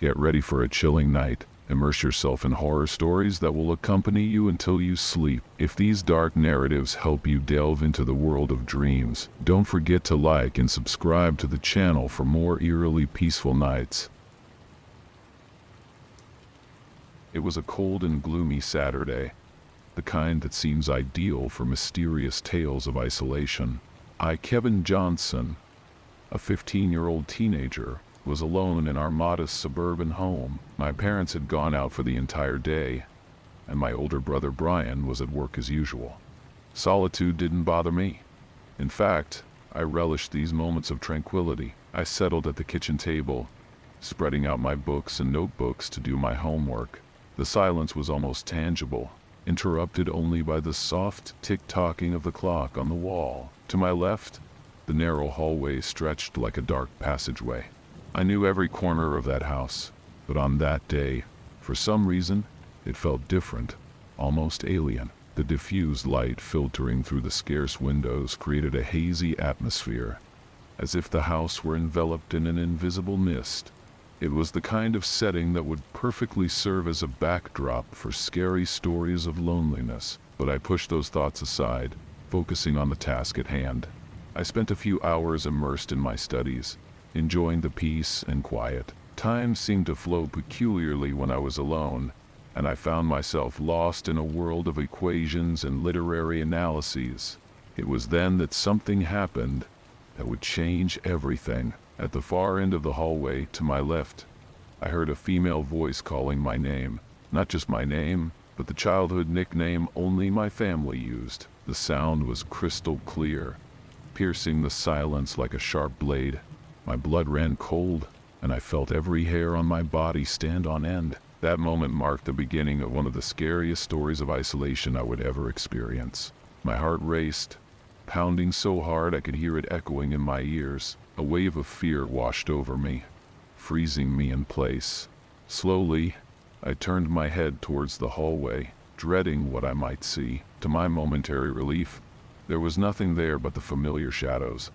Get ready for a chilling night. Immerse yourself in horror stories that will accompany you until you sleep. If these dark narratives help you delve into the world of dreams, don't forget to like and subscribe to the channel for more eerily peaceful nights. It was a cold and gloomy Saturday, the kind that seems ideal for mysterious tales of isolation. Kevin Johnson, a 15-year-old teenager, was alone in our modest suburban home. My parents had gone out for the entire day, and my older brother Brian was at work as usual. Solitude didn't bother me. In fact, I relished these moments of tranquility. I settled at the kitchen table, spreading out my books and notebooks to do my homework. The silence was almost tangible, interrupted only by the soft tick-tocking of the clock on the wall. To my left, the narrow hallway stretched like a dark passageway. I knew every corner of that house, but on that day, for some reason, it felt different, almost alien. The diffused light filtering through the scarce windows created a hazy atmosphere, as if the house were enveloped in an invisible mist. It was the kind of setting that would perfectly serve as a backdrop for scary stories of loneliness, but I pushed those thoughts aside, focusing on the task at hand. I spent a few hours immersed in my studies, enjoying the peace and quiet. Time seemed to flow peculiarly when I was alone, and I found myself lost in a world of equations and literary analyses. It was then that something happened that would change everything. At the far end of the hallway, to my left, I heard a female voice calling my name. Not just my name, but the childhood nickname only my family used. The sound was crystal clear, piercing the silence like a sharp blade. My blood ran cold, and I felt every hair on my body stand on end. That moment marked the beginning of one of the scariest stories of isolation I would ever experience. My heart raced, pounding so hard I could hear it echoing in my ears. A wave of fear washed over me, freezing me in place. Slowly, I turned my head towards the hallway, dreading what I might see. To my momentary relief, there was nothing there but the familiar shadows.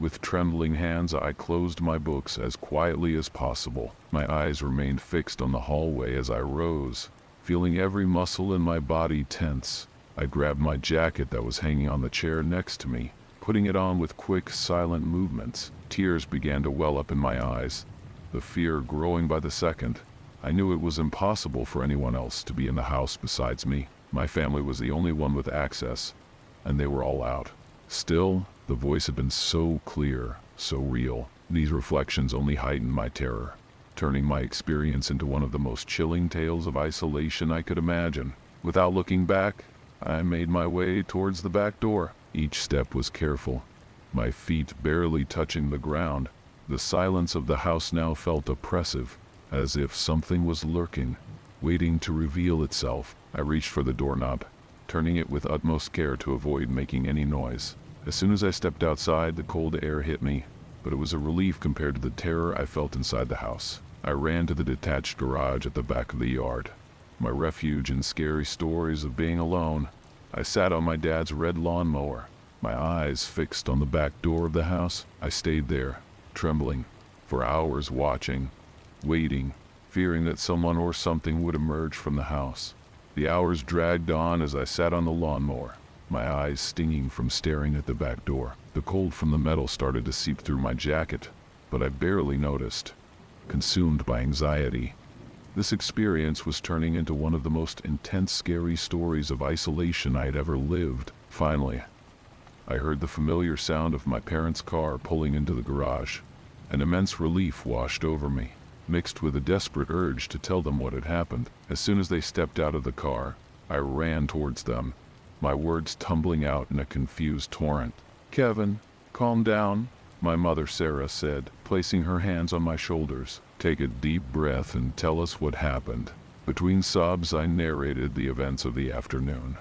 With trembling hands, I closed my books as quietly as possible. My eyes remained fixed on the hallway as I rose, feeling every muscle in my body tense. I grabbed my jacket that was hanging on the chair next to me, putting it on with quick, silent movements. Tears began to well up in my eyes, the fear growing by the second. I knew it was impossible for anyone else to be in the house besides me. My family was the only one with access, and they were all out. Still, the voice had been so clear, so real. These reflections only heightened my terror, turning my experience into one of the most chilling tales of isolation I could imagine. Without looking back, I made my way towards the back door. Each step was careful, my feet barely touching the ground. The silence of the house now felt oppressive, as if something was lurking, waiting to reveal itself. I reached for the doorknob, turning it with utmost care to avoid making any noise. As soon as I stepped outside, the cold air hit me, but it was a relief compared to the terror I felt inside the house. I ran to the detached garage at the back of the yard, my refuge in scary stories of being alone. I sat on my dad's red lawnmower, my eyes fixed on the back door of the house. I stayed there, trembling, for hours, watching, waiting, fearing that someone or something would emerge from the house. The hours dragged on as I sat on the lawnmower, my eyes stinging from staring at the back door. The cold from the metal started to seep through my jacket, but I barely noticed, consumed by anxiety. This experience was turning into one of the most intense, scary stories of isolation I had ever lived. Finally, I heard the familiar sound of my parents' car pulling into the garage. An immense relief washed over me, mixed with a desperate urge to tell them what had happened. As soon as they stepped out of the car, I ran towards them, my words tumbling out in a confused torrent. "Kevin, calm down," my mother Sarah said, placing her hands on my shoulders. "Take a deep breath and tell us what happened." Between sobs, I narrated the events of the afternoon.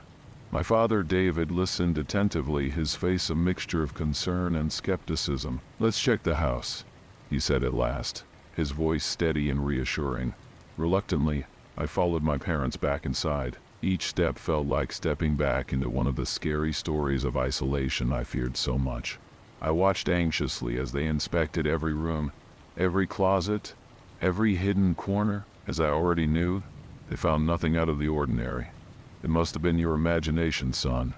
My father David listened attentively, his face a mixture of concern and skepticism. "Let's check the house," he said at last, his voice steady and reassuring. Reluctantly, I followed my parents back inside. Each step felt like stepping back into one of the scary stories of isolation I feared so much. I watched anxiously as they inspected every room, every closet, Every hidden corner, as I already knew, they found nothing out of the ordinary. It must have been your imagination, son,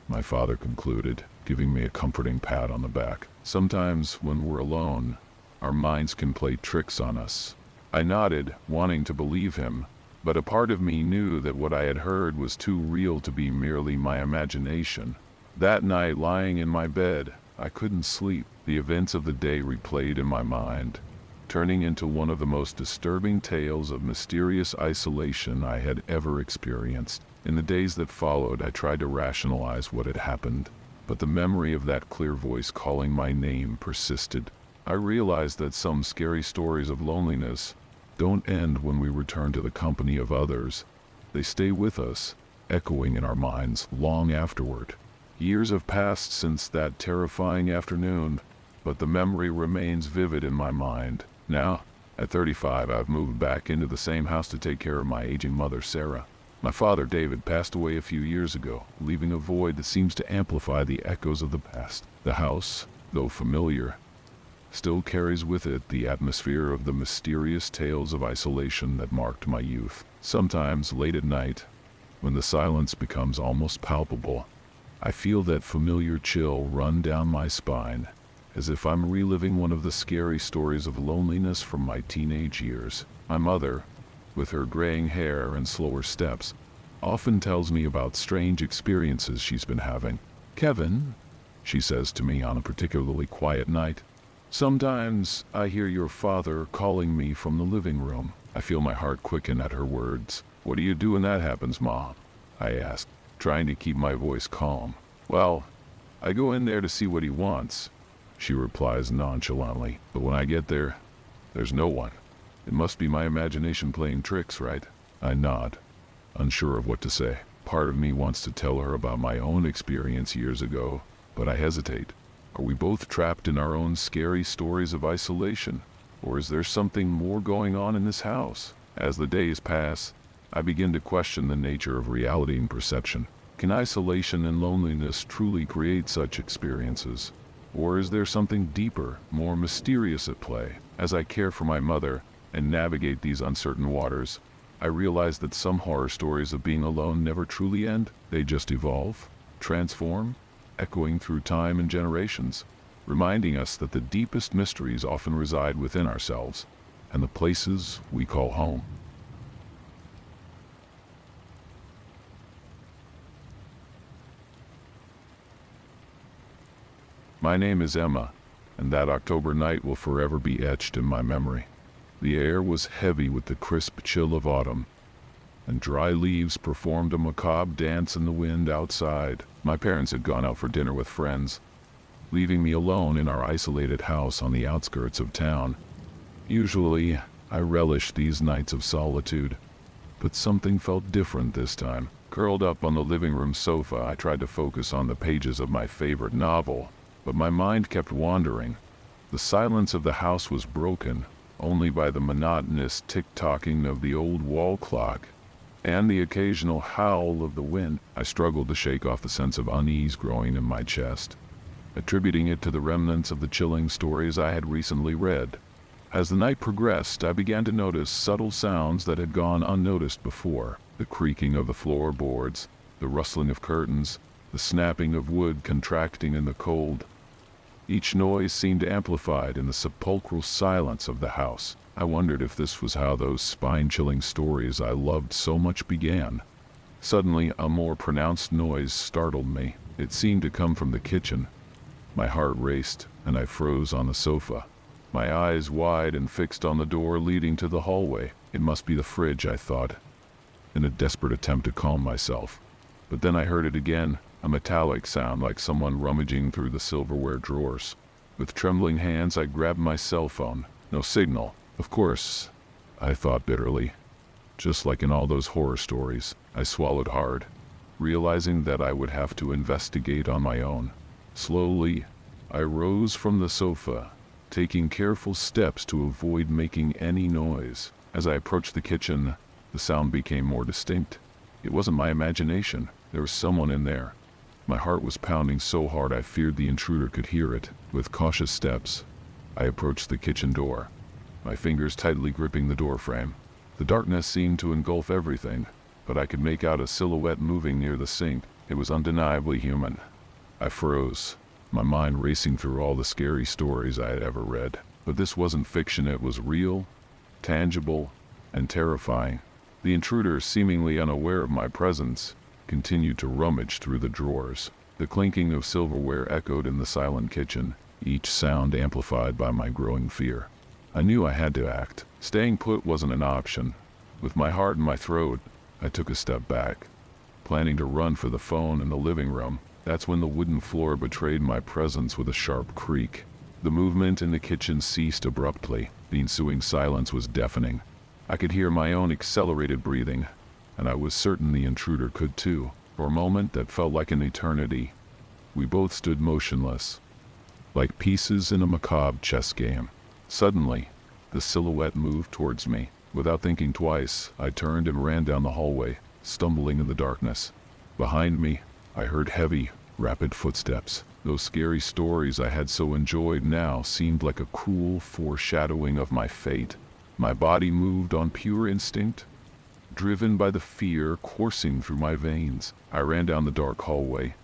my father concluded, giving me a comforting pat on the back. Sometimes, when we're alone, our minds can play tricks on us. I nodded, wanting to believe him, but a part of me knew that what I had heard was too real to be merely my imagination. That night, lying in my bed, I couldn't sleep. The events of the day replayed in my mind, turning into one of the most disturbing tales of mysterious isolation I had ever experienced. In the days that followed, I tried to rationalize what had happened, but the memory of that clear voice calling my name persisted. I realized that some scary stories of loneliness don't end when we return to the company of others. They stay with us, echoing in our minds long afterward. Years have passed since that terrifying afternoon, but the memory remains vivid in my mind. Now, at 35, I've moved back into the same house to take care of my aging mother, Sarah. My father, David, passed away a few years ago, leaving a void that seems to amplify the echoes of the past. The house, though familiar, still carries with it the atmosphere of the mysterious tales of isolation that marked my youth. Sometimes, late at night, when the silence becomes almost palpable, I feel that familiar chill run down my spine, as if I'm reliving one of the scary stories of loneliness from my teenage years. My mother, with her graying hair and slower steps, often tells me about strange experiences she's been having. "Kevin," she says to me on a particularly quiet night, "sometimes I hear your father calling me from the living room." I feel my heart quicken at her words. "What do you do when that happens, Mom?" I ask, trying to keep my voice calm. "Well, I go in there to see what he wants," she replies nonchalantly. "But when I get there, there's no one. It must be my imagination playing tricks, right?" I nod, unsure of what to say. Part of me wants to tell her about my own experience years ago, but I hesitate. Are we both trapped in our own scary stories of isolation? Or is there something more going on in this house? As the days pass, I begin to question the nature of reality and perception. Can isolation and loneliness truly create such experiences? Or is there something deeper, more mysterious at play? As I care for my mother and navigate these uncertain waters, I realize that some horror stories of being alone never truly end. They just evolve, transform, echoing through time and generations, reminding us that the deepest mysteries often reside within ourselves and the places we call home. My name is Emma, and that October night will forever be etched in my memory. The air was heavy with the crisp chill of autumn, and dry leaves performed a macabre dance in the wind outside. My parents had gone out for dinner with friends, leaving me alone in our isolated house on the outskirts of town. Usually, I relished these nights of solitude, but something felt different this time. Curled up on the living room sofa, I tried to focus on the pages of my favorite novel, but my mind kept wandering. The silence of the house was broken only by the monotonous tick-tocking of the old wall clock and the occasional howl of the wind. I struggled to shake off the sense of unease growing in my chest, attributing it to the remnants of the chilling stories I had recently read. As the night progressed, I began to notice subtle sounds that had gone unnoticed before. The creaking of the floorboards, the rustling of curtains, the snapping of wood contracting in the cold. Each noise seemed amplified in the sepulchral silence of the house. I wondered if this was how those spine-chilling stories I loved so much began. Suddenly, a more pronounced noise startled me. It seemed to come from the kitchen. My heart raced, and I froze on the sofa, my eyes wide and fixed on the door leading to the hallway. It must be the fridge, I thought, in a desperate attempt to calm myself. But then I heard it again, a metallic sound like someone rummaging through the silverware drawers. With trembling hands, I grabbed my cell phone. No signal. Of course, I thought bitterly. Just like in all those horror stories. I swallowed hard, realizing that I would have to investigate on my own. Slowly, I rose from the sofa, taking careful steps to avoid making any noise. As I approached the kitchen, the sound became more distinct. It wasn't my imagination. There was someone in there. My heart was pounding so hard I feared the intruder could hear it. With cautious steps, I approached the kitchen door. my fingers tightly gripping the doorframe. The darkness seemed to engulf everything, but I could make out a silhouette moving near the sink. It was undeniably human. I froze, my mind racing through all the scary stories I had ever read. But this wasn't fiction, it was real, tangible, and terrifying. The intruder, seemingly unaware of my presence, continued to rummage through the drawers. The clinking of silverware echoed in the silent kitchen, each sound amplified by my growing fear. I knew I had to act. Staying put wasn't an option. With my heart in my throat, I took a step back, planning to run for the phone in the living room. That's when the wooden floor betrayed my presence with a sharp creak. The movement in the kitchen ceased abruptly. The ensuing silence was deafening. I could hear my own accelerated breathing, and I was certain the intruder could too. For a moment that felt like an eternity, we both stood motionless, like pieces in a macabre chess game. Suddenly, the silhouette moved towards me. Without thinking twice, I turned and ran down the hallway, stumbling in the darkness. Behind me, I heard heavy, rapid footsteps. Those scary stories I had so enjoyed now seemed like a cruel foreshadowing of my fate. My body moved on pure instinct, driven by the fear coursing through my veins. I ran down the dark hallway,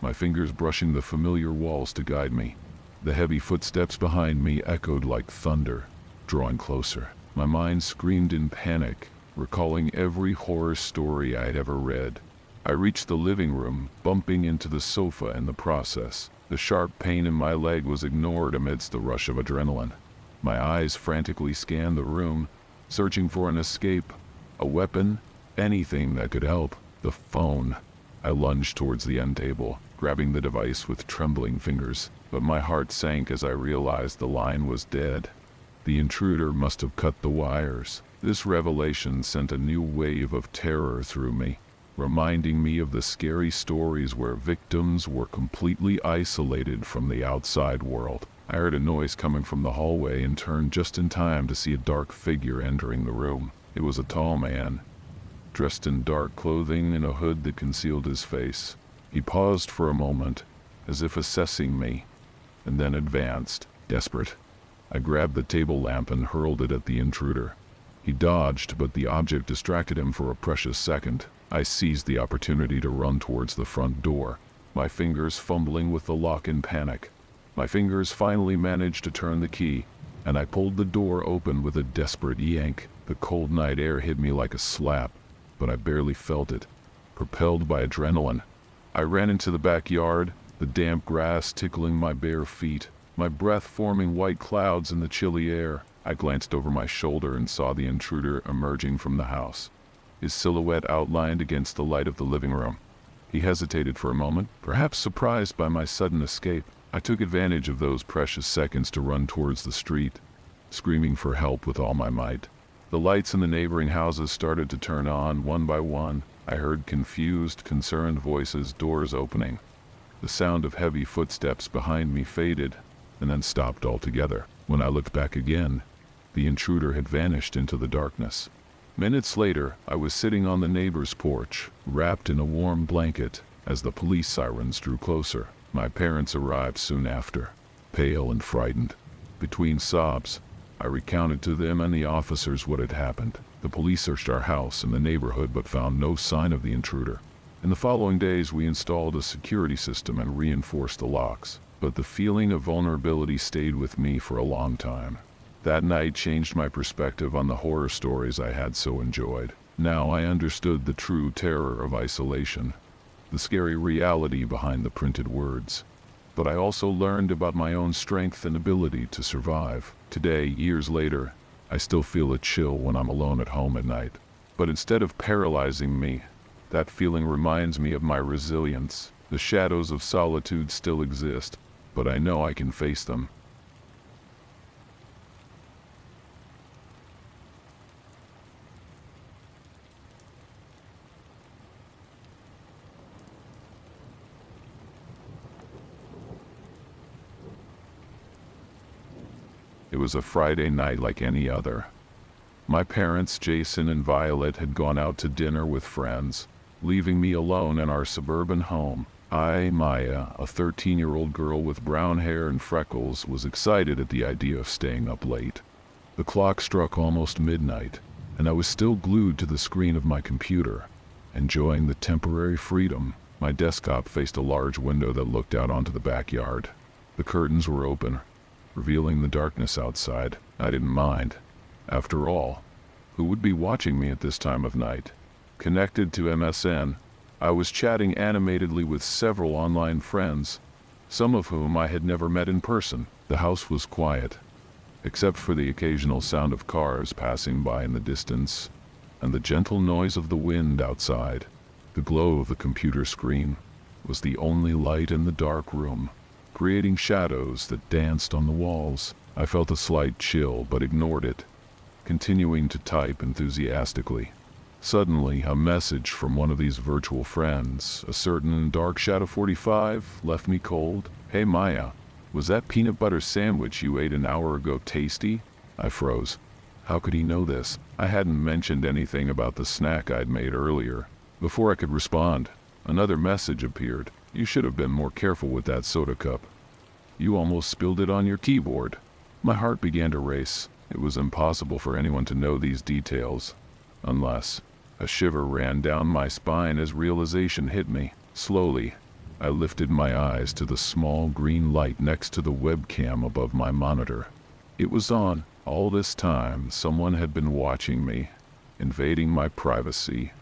my fingers brushing the familiar walls to guide me. The heavy footsteps behind me echoed like thunder, drawing closer. My mind screamed in panic, recalling every horror story I had ever read. I reached the living room, bumping into the sofa in the process. The sharp pain in my leg was ignored amidst the rush of adrenaline. My eyes frantically scanned the room, searching for an escape, a weapon, anything that could help. The phone. I lunged towards the end table, grabbing the device with trembling fingers, but my heart sank as I realized the line was dead. The intruder must have cut the wires. This revelation sent a new wave of terror through me, reminding me of the scary stories where victims were completely isolated from the outside world. I heard a noise coming from the hallway and turned just in time to see a dark figure entering the room. It was a tall man, dressed in dark clothing and a hood that concealed his face. He paused for a moment, as if assessing me, and then advanced, desperate. I grabbed the table lamp and hurled it at the intruder. He dodged, but the object distracted him for a precious second. I seized the opportunity to run towards the front door, my fingers fumbling with the lock in panic. My fingers finally managed to turn the key, and I pulled the door open with a desperate yank. The cold night air hit me like a slap, but I barely felt it, propelled by adrenaline. I ran into the backyard, the damp grass tickling my bare feet, my breath forming white clouds in the chilly air. I glanced over my shoulder and saw the intruder emerging from the house, his silhouette outlined against the light of the living room. He hesitated for a moment, perhaps surprised by my sudden escape. I took advantage of those precious seconds to run towards the street, screaming for help with all my might. The lights in the neighboring houses started to turn on one by one. I heard confused, concerned voices, doors opening. The sound of heavy footsteps behind me faded, and then stopped altogether. When I looked back again, the intruder had vanished into the darkness. Minutes later, I was sitting on the neighbor's porch, wrapped in a warm blanket, as the police sirens drew closer. My parents arrived soon after, pale and frightened. Between sobs, I recounted to them and the officers what had happened. The police searched our house and the neighborhood but found no sign of the intruder. In the following days, we installed a security system and reinforced the locks. But the feeling of vulnerability stayed with me for a long time. That night changed my perspective on the horror stories I had so enjoyed. Now I understood the true terror of isolation, the scary reality behind the printed words. But I also learned about my own strength and ability to survive. Today, years later, I still feel a chill when I'm alone at home at night. But instead of paralyzing me, that feeling reminds me of my resilience. The shadows of solitude still exist, but I know I can face them. It was a Friday night like any other. My parents, Jason and Violet, had gone out to dinner with friends, leaving me alone in our suburban home. I, Maya, a 13-year-old girl with brown hair and freckles, was excited at the idea of staying up late. The clock struck almost midnight, and I was still glued to the screen of my computer, enjoying the temporary freedom. My desktop faced a large window that looked out onto the backyard. The curtains were open, revealing the darkness outside. I didn't mind. After all, who would be watching me at this time of night? Connected to MSN, I was chatting animatedly with several online friends, some of whom I had never met in person. The house was quiet, except for the occasional sound of cars passing by in the distance, and the gentle noise of the wind outside. The glow of the computer screen was the only light in the dark room, creating shadows that danced on the walls. I felt a slight chill, but ignored it, continuing to type enthusiastically. Suddenly, a message from one of these virtual friends, a certain Dark Shadow 45, left me cold. "Hey Maya, was that peanut butter sandwich you ate an hour ago tasty?" I froze. How could he know this? I hadn't mentioned anything about the snack I'd made earlier. Before I could respond, another message appeared. "You should have been more careful with that soda cup. You almost spilled it on your keyboard." My heart began to race. It was impossible for anyone to know these details, unless... A shiver ran down my spine as realization hit me. Slowly, I lifted my eyes to the small green light next to the webcam above my monitor. It was on. All this time, someone had been watching me, invading my privacy,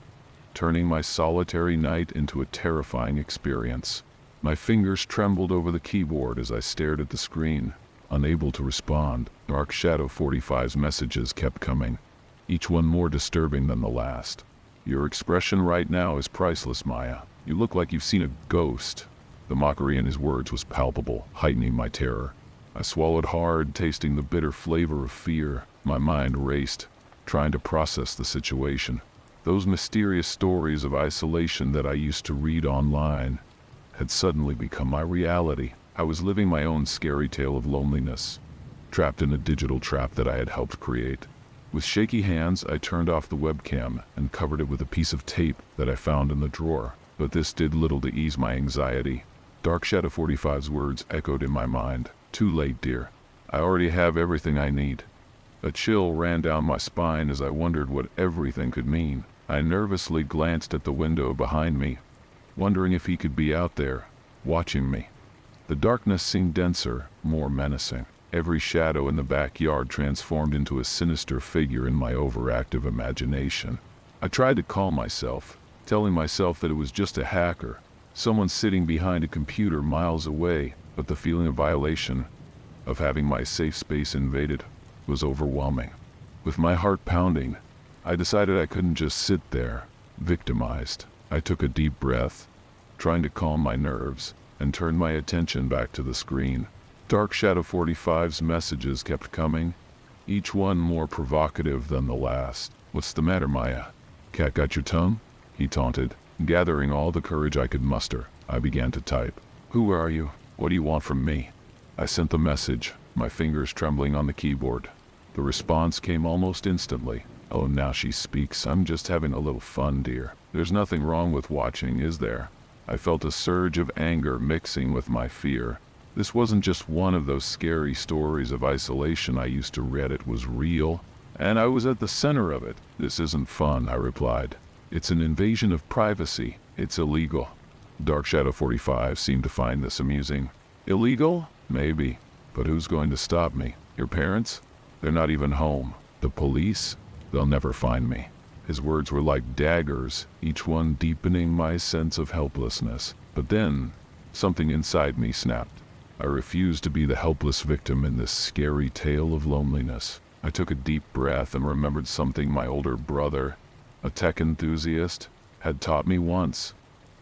turning my solitary night into a terrifying experience. My fingers trembled over the keyboard as I stared at the screen, unable to respond. Dark Shadow 45's messages kept coming, each one more disturbing than the last. "Your expression right now is priceless, Maya. You look like you've seen a ghost." The mockery in his words was palpable, heightening my terror. I swallowed hard, tasting the bitter flavor of fear. My mind raced, trying to process the situation. Those mysterious stories of isolation that I used to read online had suddenly become my reality. I was living my own scary tale of loneliness, trapped in a digital trap that I had helped create. With shaky hands, I turned off the webcam and covered it with a piece of tape that I found in the drawer. But this did little to ease my anxiety. Dark Shadow 45's words echoed in my mind. "Too late, dear. I already have everything I need." A chill ran down my spine as I wondered what everything could mean. I nervously glanced at the window behind me, wondering if he could be out there, watching me. The darkness seemed denser, more menacing. Every shadow in the backyard transformed into a sinister figure in my overactive imagination. I tried to calm myself, telling myself that it was just a hacker, someone sitting behind a computer miles away, but the feeling of violation, of having my safe space invaded, was overwhelming. With my heart pounding, I decided I couldn't just sit there, victimized. I took a deep breath, trying to calm my nerves, and turned my attention back to the screen. Dark Shadow 45's messages kept coming, each one more provocative than the last. "What's the matter, Maya? Cat got your tongue?" he taunted. Gathering all the courage I could muster, I began to type. "Who are you? What do you want from me?" I sent the message, my fingers trembling on the keyboard. The response came almost instantly. "Oh, now she speaks. I'm just having a little fun, dear. There's nothing wrong with watching, is there?" I felt a surge of anger mixing with my fear. This wasn't just one of those scary stories of isolation I used to read. It was real, and I was at the center of it. "This isn't fun," I replied. "It's an invasion of privacy. It's illegal." Dark Shadow 45 seemed to find this amusing. "Illegal? Maybe. But who's going to stop me? Your parents? They're not even home. The police? They'll never find me." His words were like daggers, each one deepening my sense of helplessness. But then, something inside me snapped. I refused to be the helpless victim in this scary tale of loneliness. I took a deep breath and remembered something my older brother, a tech enthusiast, had taught me once.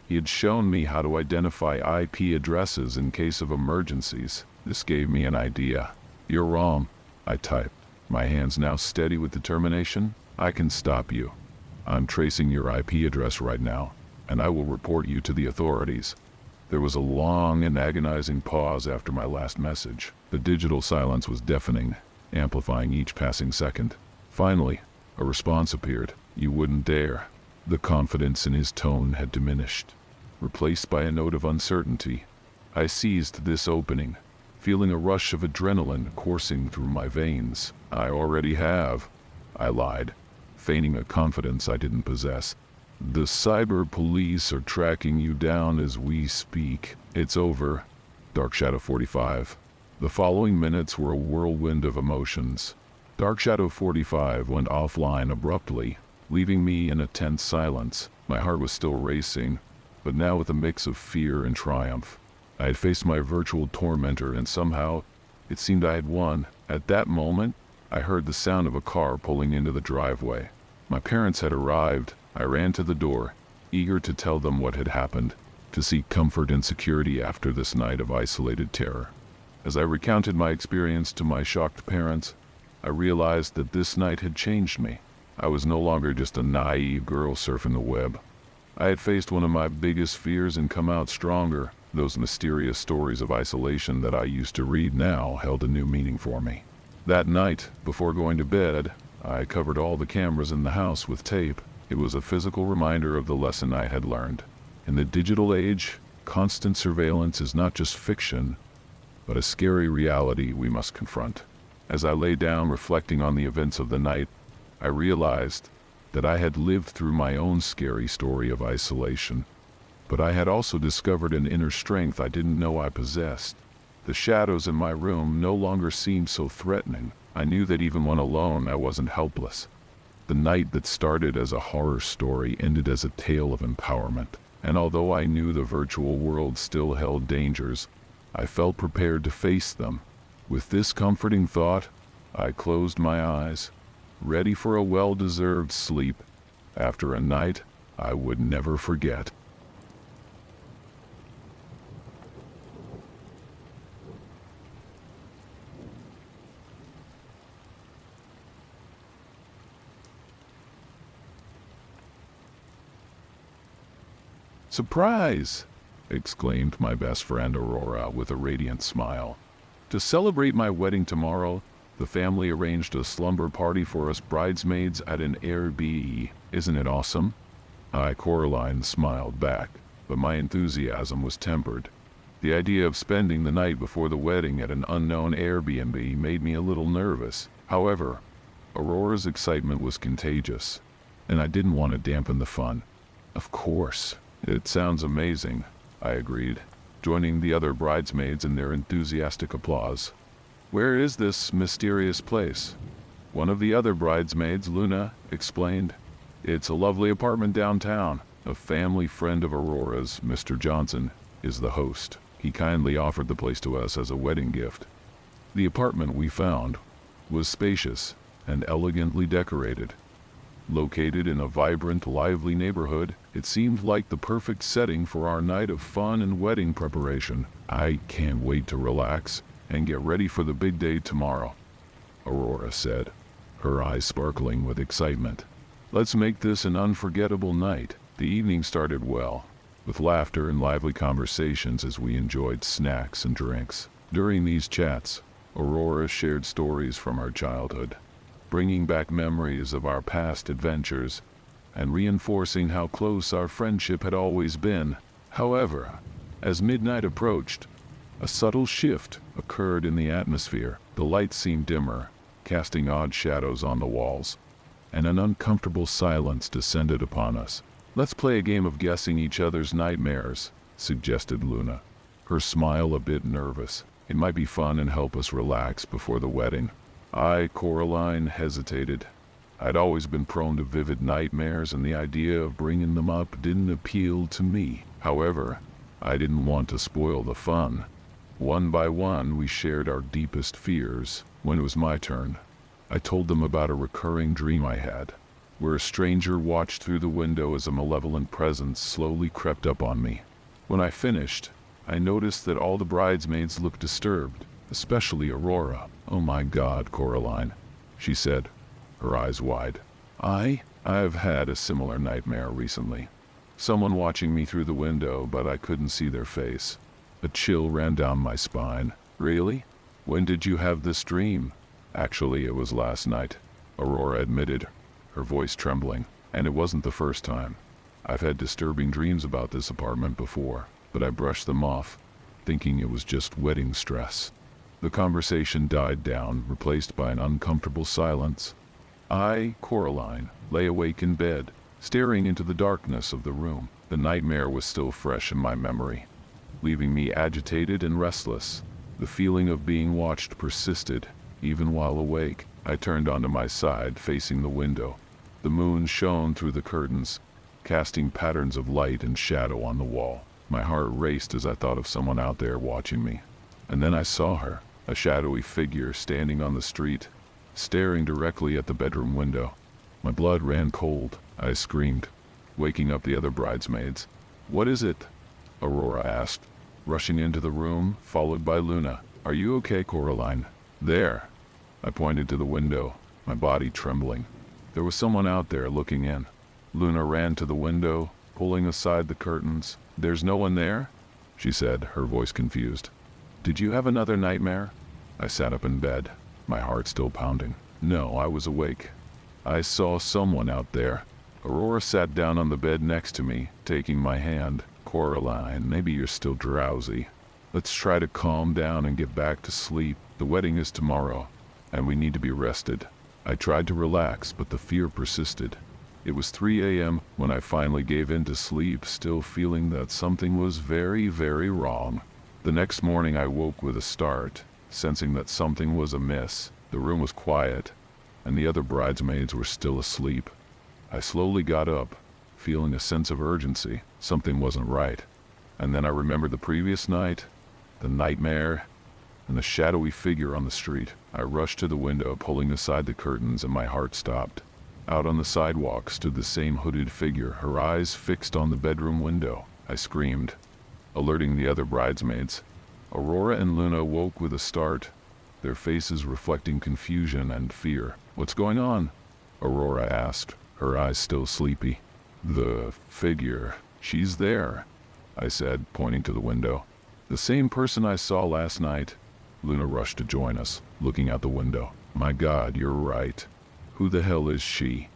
He had shown me how to identify IP addresses in case of emergencies. This gave me an idea. "You're wrong," I typed, my hands now steady with determination. "I can stop you. I'm tracing your IP address right now, and I will report you to the authorities." There was a long and agonizing pause after my last message. The digital silence was deafening, amplifying each passing second. Finally, a response appeared. "You wouldn't dare." The confidence in his tone had diminished, replaced by a note of uncertainty. I seized this opening, feeling a rush of adrenaline coursing through my veins. "I already have," I lied, feigning a confidence I didn't possess. "The cyber police are tracking you down as we speak. It's over." Dark Shadow 45. The following minutes were a whirlwind of emotions. Dark Shadow 45 went offline abruptly, leaving me in a tense silence. My heart was still racing, but now with a mix of fear and triumph. I had faced my virtual tormentor, and somehow it seemed I had won. At that moment, I heard the sound of a car pulling into the driveway. My parents had arrived. I ran to the door, eager to tell them what had happened, to seek comfort and security after this night of isolated terror. As I recounted my experience to my shocked parents, I realized that this night had changed me. I was no longer just a naive girl surfing the web. I had faced one of my biggest fears and come out stronger. Those mysterious stories of isolation that I used to read now held a new meaning for me. That night, before going to bed, I covered all the cameras in the house with tape. It was a physical reminder of the lesson I had learned. In the digital age, constant surveillance is not just fiction, but a scary reality we must confront. As I lay down reflecting on the events of the night, I realized that I had lived through my own scary story of isolation. But I had also discovered an inner strength I didn't know I possessed. The shadows in my room no longer seemed so threatening. I knew that even when alone, I wasn't helpless. The night that started as a horror story ended as a tale of empowerment. And although I knew the virtual world still held dangers, I felt prepared to face them. With this comforting thought, I closed my eyes, ready for a well-deserved sleep after a night I would never forget. "Surprise!" exclaimed my best friend Aurora with a radiant smile. "To celebrate my wedding tomorrow, the family arranged a slumber party for us bridesmaids at an Airbnb. Isn't it awesome?" Coraline smiled back, but my enthusiasm was tempered. The idea of spending the night before the wedding at an unknown Airbnb made me a little nervous. However, Aurora's excitement was contagious, and I didn't want to dampen the fun. "Of course, it sounds amazing," I agreed, joining the other bridesmaids in their enthusiastic applause. "Where is this mysterious place?" One of the other bridesmaids, Luna, explained. "It's a lovely apartment downtown. A family friend of Aurora's, Mr. Johnson, is the host. He kindly offered the place to us as a wedding gift." The apartment we found was spacious and elegantly decorated. Located in a vibrant, lively neighborhood, it seemed like the perfect setting for our night of fun and wedding preparation. "I can't wait to relax and get ready for the big day tomorrow," Aurora said, her eyes sparkling with excitement. "Let's make this an unforgettable night." The evening started well, with laughter and lively conversations as we enjoyed snacks and drinks. During these chats, Aurora shared stories from her childhood, bringing back memories of our past adventures and reinforcing how close our friendship had always been. However, as midnight approached, a subtle shift occurred in the atmosphere. The lights seemed dimmer, casting odd shadows on the walls, and an uncomfortable silence descended upon us. "Let's play a game of guessing each other's nightmares," suggested Luna, her smile a bit nervous. "It might be fun and help us relax before the wedding." Coraline, hesitated. I'd always been prone to vivid nightmares, and the idea of bringing them up didn't appeal to me. However, I didn't want to spoil the fun. One by one, we shared our deepest fears. When it was my turn, I told them about a recurring dream I had, where a stranger watched through the window as a malevolent presence slowly crept up on me. When I finished, I noticed that all the bridesmaids looked disturbed, especially Aurora. "Oh my God, Coraline," she said, her eyes wide. I've had a similar nightmare recently. Someone watching me through the window, but I couldn't see their face. A chill ran down my spine. "Really? When did you have this dream?" "Actually, it was last night," Aurora admitted, her voice trembling. "And it wasn't the first time. I've had disturbing dreams about this apartment before, but I brushed them off, thinking it was just wedding stress." The conversation died down, replaced by an uncomfortable silence. I, Coraline, lay awake in bed, staring into the darkness of the room. The nightmare was still fresh in my memory, leaving me agitated and restless. The feeling of being watched persisted, even while awake. I turned onto my side, facing the window. The moon shone through the curtains, casting patterns of light and shadow on the wall. My heart raced as I thought of someone out there watching me. And then I saw her, a shadowy figure standing on the street, staring directly at the bedroom window. My blood ran cold. I screamed, waking up the other bridesmaids. "What is it?" Aurora asked, rushing into the room, followed by Luna. "Are you okay, Coraline?" "There." I pointed to the window, my body trembling. There was someone out there looking in. Luna ran to the window, pulling aside the curtains. "There's no one there?" she said, her voice confused. "Did you have another nightmare?" I sat up in bed, my heart still pounding. No, I was awake. I saw someone out there. Aurora sat down on the bed next to me, taking my hand. "Coraline, maybe you're still drowsy. Let's try to calm down and get back to sleep. The wedding is tomorrow, and we need to be rested." I tried to relax, but the fear persisted. It was 3 a.m. when I finally gave in to sleep, still feeling that something was very, very wrong. The next morning I woke with a start, sensing that something was amiss. The room was quiet, and the other bridesmaids were still asleep. I slowly got up, feeling a sense of urgency. Something wasn't right. And then I remembered the previous night, the nightmare, and the shadowy figure on the street. I rushed to the window, pulling aside the curtains, and my heart stopped. Out on the sidewalk stood the same hooded figure, her eyes fixed on the bedroom window. I screamed, alerting the other bridesmaids. Aurora and Luna woke with a start, their faces reflecting confusion and fear. "What's going on?" Aurora asked, her eyes still sleepy. "The figure, she's there," I said, pointing to the window. "The same person I saw last night." Luna rushed to join us, looking out the window. "My God, you're right. Who the hell is she?"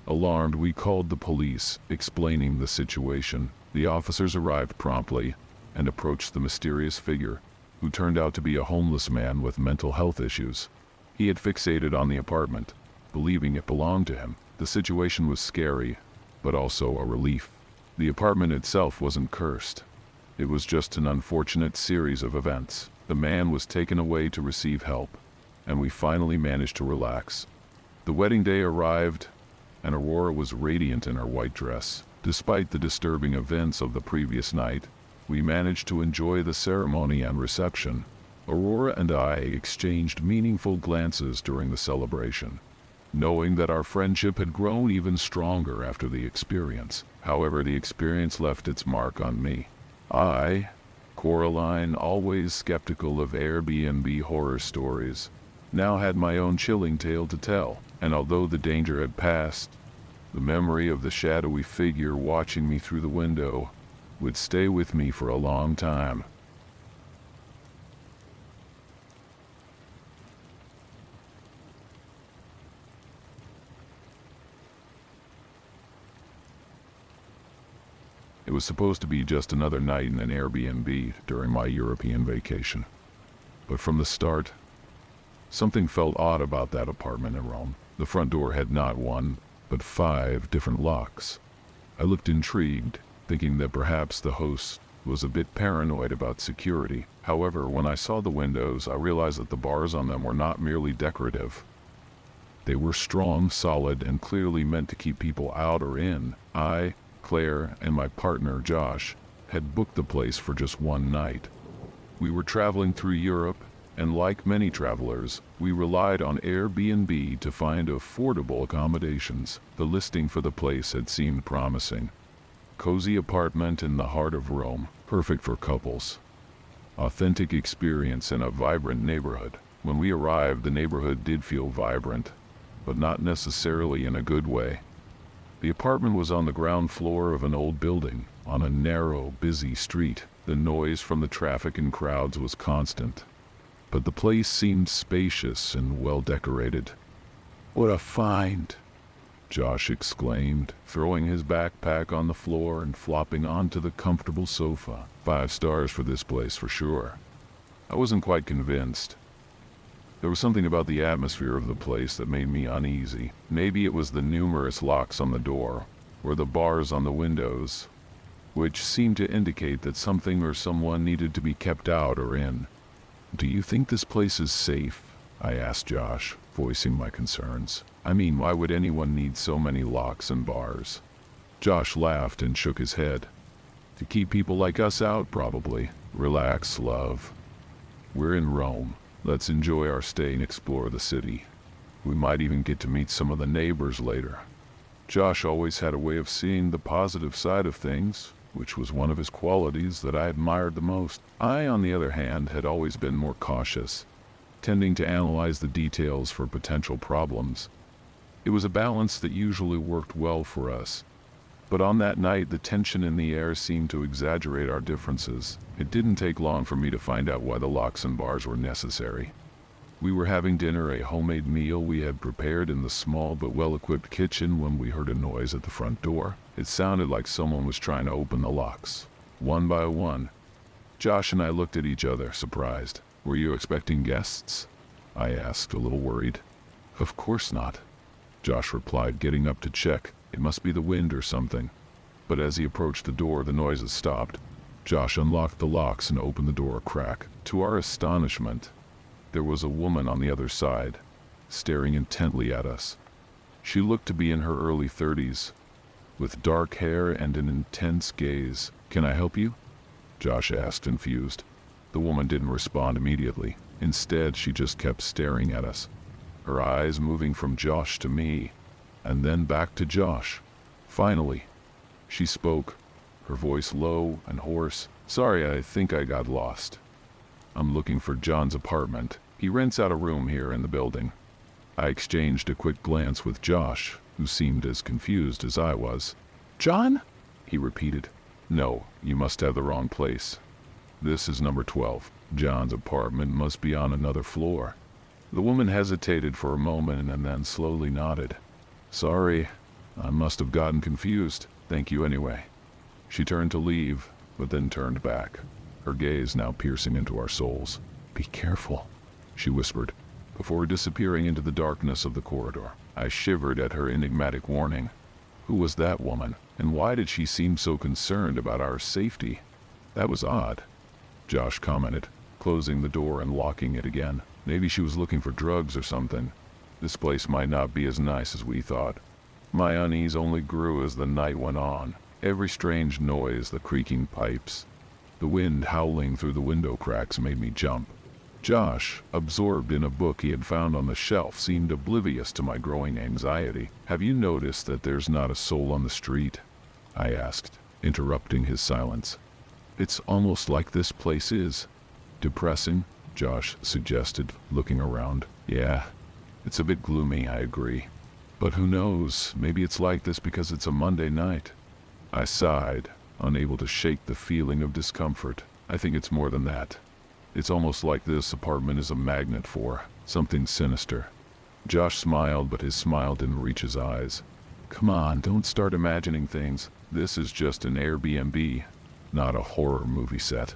Alarmed, we called the police, explaining the situation. The officers arrived promptly and approached the mysterious figure, who turned out to be a homeless man with mental health issues. He had fixated on the apartment, believing it belonged to him. The situation was scary, but also a relief. The apartment itself wasn't cursed. It was just an unfortunate series of events. The man was taken away to receive help, and we finally managed to relax. The wedding day arrived, and Aurora was radiant in her white dress. Despite the disturbing events of the previous night, we managed to enjoy the ceremony and reception. Aurora and I exchanged meaningful glances during the celebration, knowing that our friendship had grown even stronger after the experience. However, the experience left its mark on me. I, Coraline, always skeptical of Airbnb horror stories, now had my own chilling tale to tell. And although the danger had passed, the memory of the shadowy figure watching me through the window would stay with me for a long time. It was supposed to be just another night in an Airbnb during my European vacation. But from the start, something felt odd about that apartment in Rome. The front door had not one, but 5 different locks. I looked intrigued, thinking that perhaps the host was a bit paranoid about security. However, when I saw the windows, I realized that the bars on them were not merely decorative. They were strong, solid, and clearly meant to keep people out or in. I, Claire, and my partner, Josh, had booked the place for just one night. We were traveling through Europe, and like many travelers, we relied on Airbnb to find affordable accommodations. The listing for the place had seemed promising. Cozy apartment in the heart of Rome, perfect for couples. Authentic experience in a vibrant neighborhood. When we arrived, the neighborhood did feel vibrant, but not necessarily in a good way. The apartment was on the ground floor of an old building, on a narrow, busy street. The noise from the traffic and crowds was constant, but the place seemed spacious and well decorated. "What a find!" Josh exclaimed, throwing his backpack on the floor and flopping onto the comfortable sofa. 5 stars for this place for sure. I wasn't quite convinced, There was something about the atmosphere of the place that made me uneasy. Maybe it was the numerous locks on the door, or the bars on the windows, which seemed to indicate that something or someone needed to be kept out or in. "Do you think this place is safe?" I asked Josh, voicing my concerns. "I mean, why would anyone need so many locks and bars?" Josh laughed and shook his head. "To keep people like us out, probably. Relax, love. We're in Rome. Let's enjoy our stay and explore the city. We might even get to meet some of the neighbors later." Josh always had a way of seeing the positive side of things, which was one of his qualities that I admired the most. I, on the other hand, had always been more cautious, tending to analyze the details for potential problems. It was a balance that usually worked well for us. But on that night, the tension in the air seemed to exaggerate our differences. It didn't take long for me to find out why the locks and bars were necessary. We were having dinner, a homemade meal we had prepared in the small but well-equipped kitchen, when we heard a noise at the front door. It sounded like someone was trying to open the locks, one by one. Josh and I looked at each other, surprised. "Were you expecting guests?" I asked, a little worried. "Of course not," Josh replied, getting up to check. "It must be the wind or something." But as he approached the door, the noises stopped. Josh unlocked the locks and opened the door a crack. To our astonishment, there was a woman on the other side, staring intently at us. She looked to be in her early 30s, with dark hair and an intense gaze. "Can I help you?" Josh asked, confused. The woman didn't respond immediately. Instead, she just kept staring at us, her eyes moving from Josh to me, and then back to Josh. Finally, she spoke, her voice low and hoarse. "Sorry, I think I got lost. I'm looking for John's apartment. He rents out a room here in the building." I exchanged a quick glance with Josh, who seemed as confused as I was. "John?" he repeated. "No, you must have the wrong place. This is number 12. John's apartment must be on another floor." The woman hesitated for a moment and then slowly nodded. "Sorry, I must have gotten confused. Thank you anyway." She turned to leave, but then turned back, her gaze now piercing into our souls. "Be careful," she whispered, before disappearing into the darkness of the corridor. I shivered at her enigmatic warning. Who was that woman, and why did she seem so concerned about our safety? That was odd, Josh commented, closing the door and locking it again. Maybe she was looking for drugs or something. This place might not be as nice as we thought. My unease only grew as the night went on. Every strange noise, the creaking pipes, the wind howling through the window cracks, made me jump. Josh, absorbed in a book he had found on the shelf, seemed oblivious to my growing anxiety. "Have you noticed that there's not a soul on the street?" I asked, interrupting his silence. "It's almost like this place is depressing," Josh suggested, looking around. "Yeah, it's a bit gloomy," I agree. "But who knows, maybe it's like this because it's a Monday night." I sighed, unable to shake the feeling of discomfort. "I think it's more than that. It's almost like this apartment is a magnet for something sinister." Josh smiled, but his smile didn't reach his eyes. "Come on, don't start imagining things. This is just an Airbnb, not a horror movie set."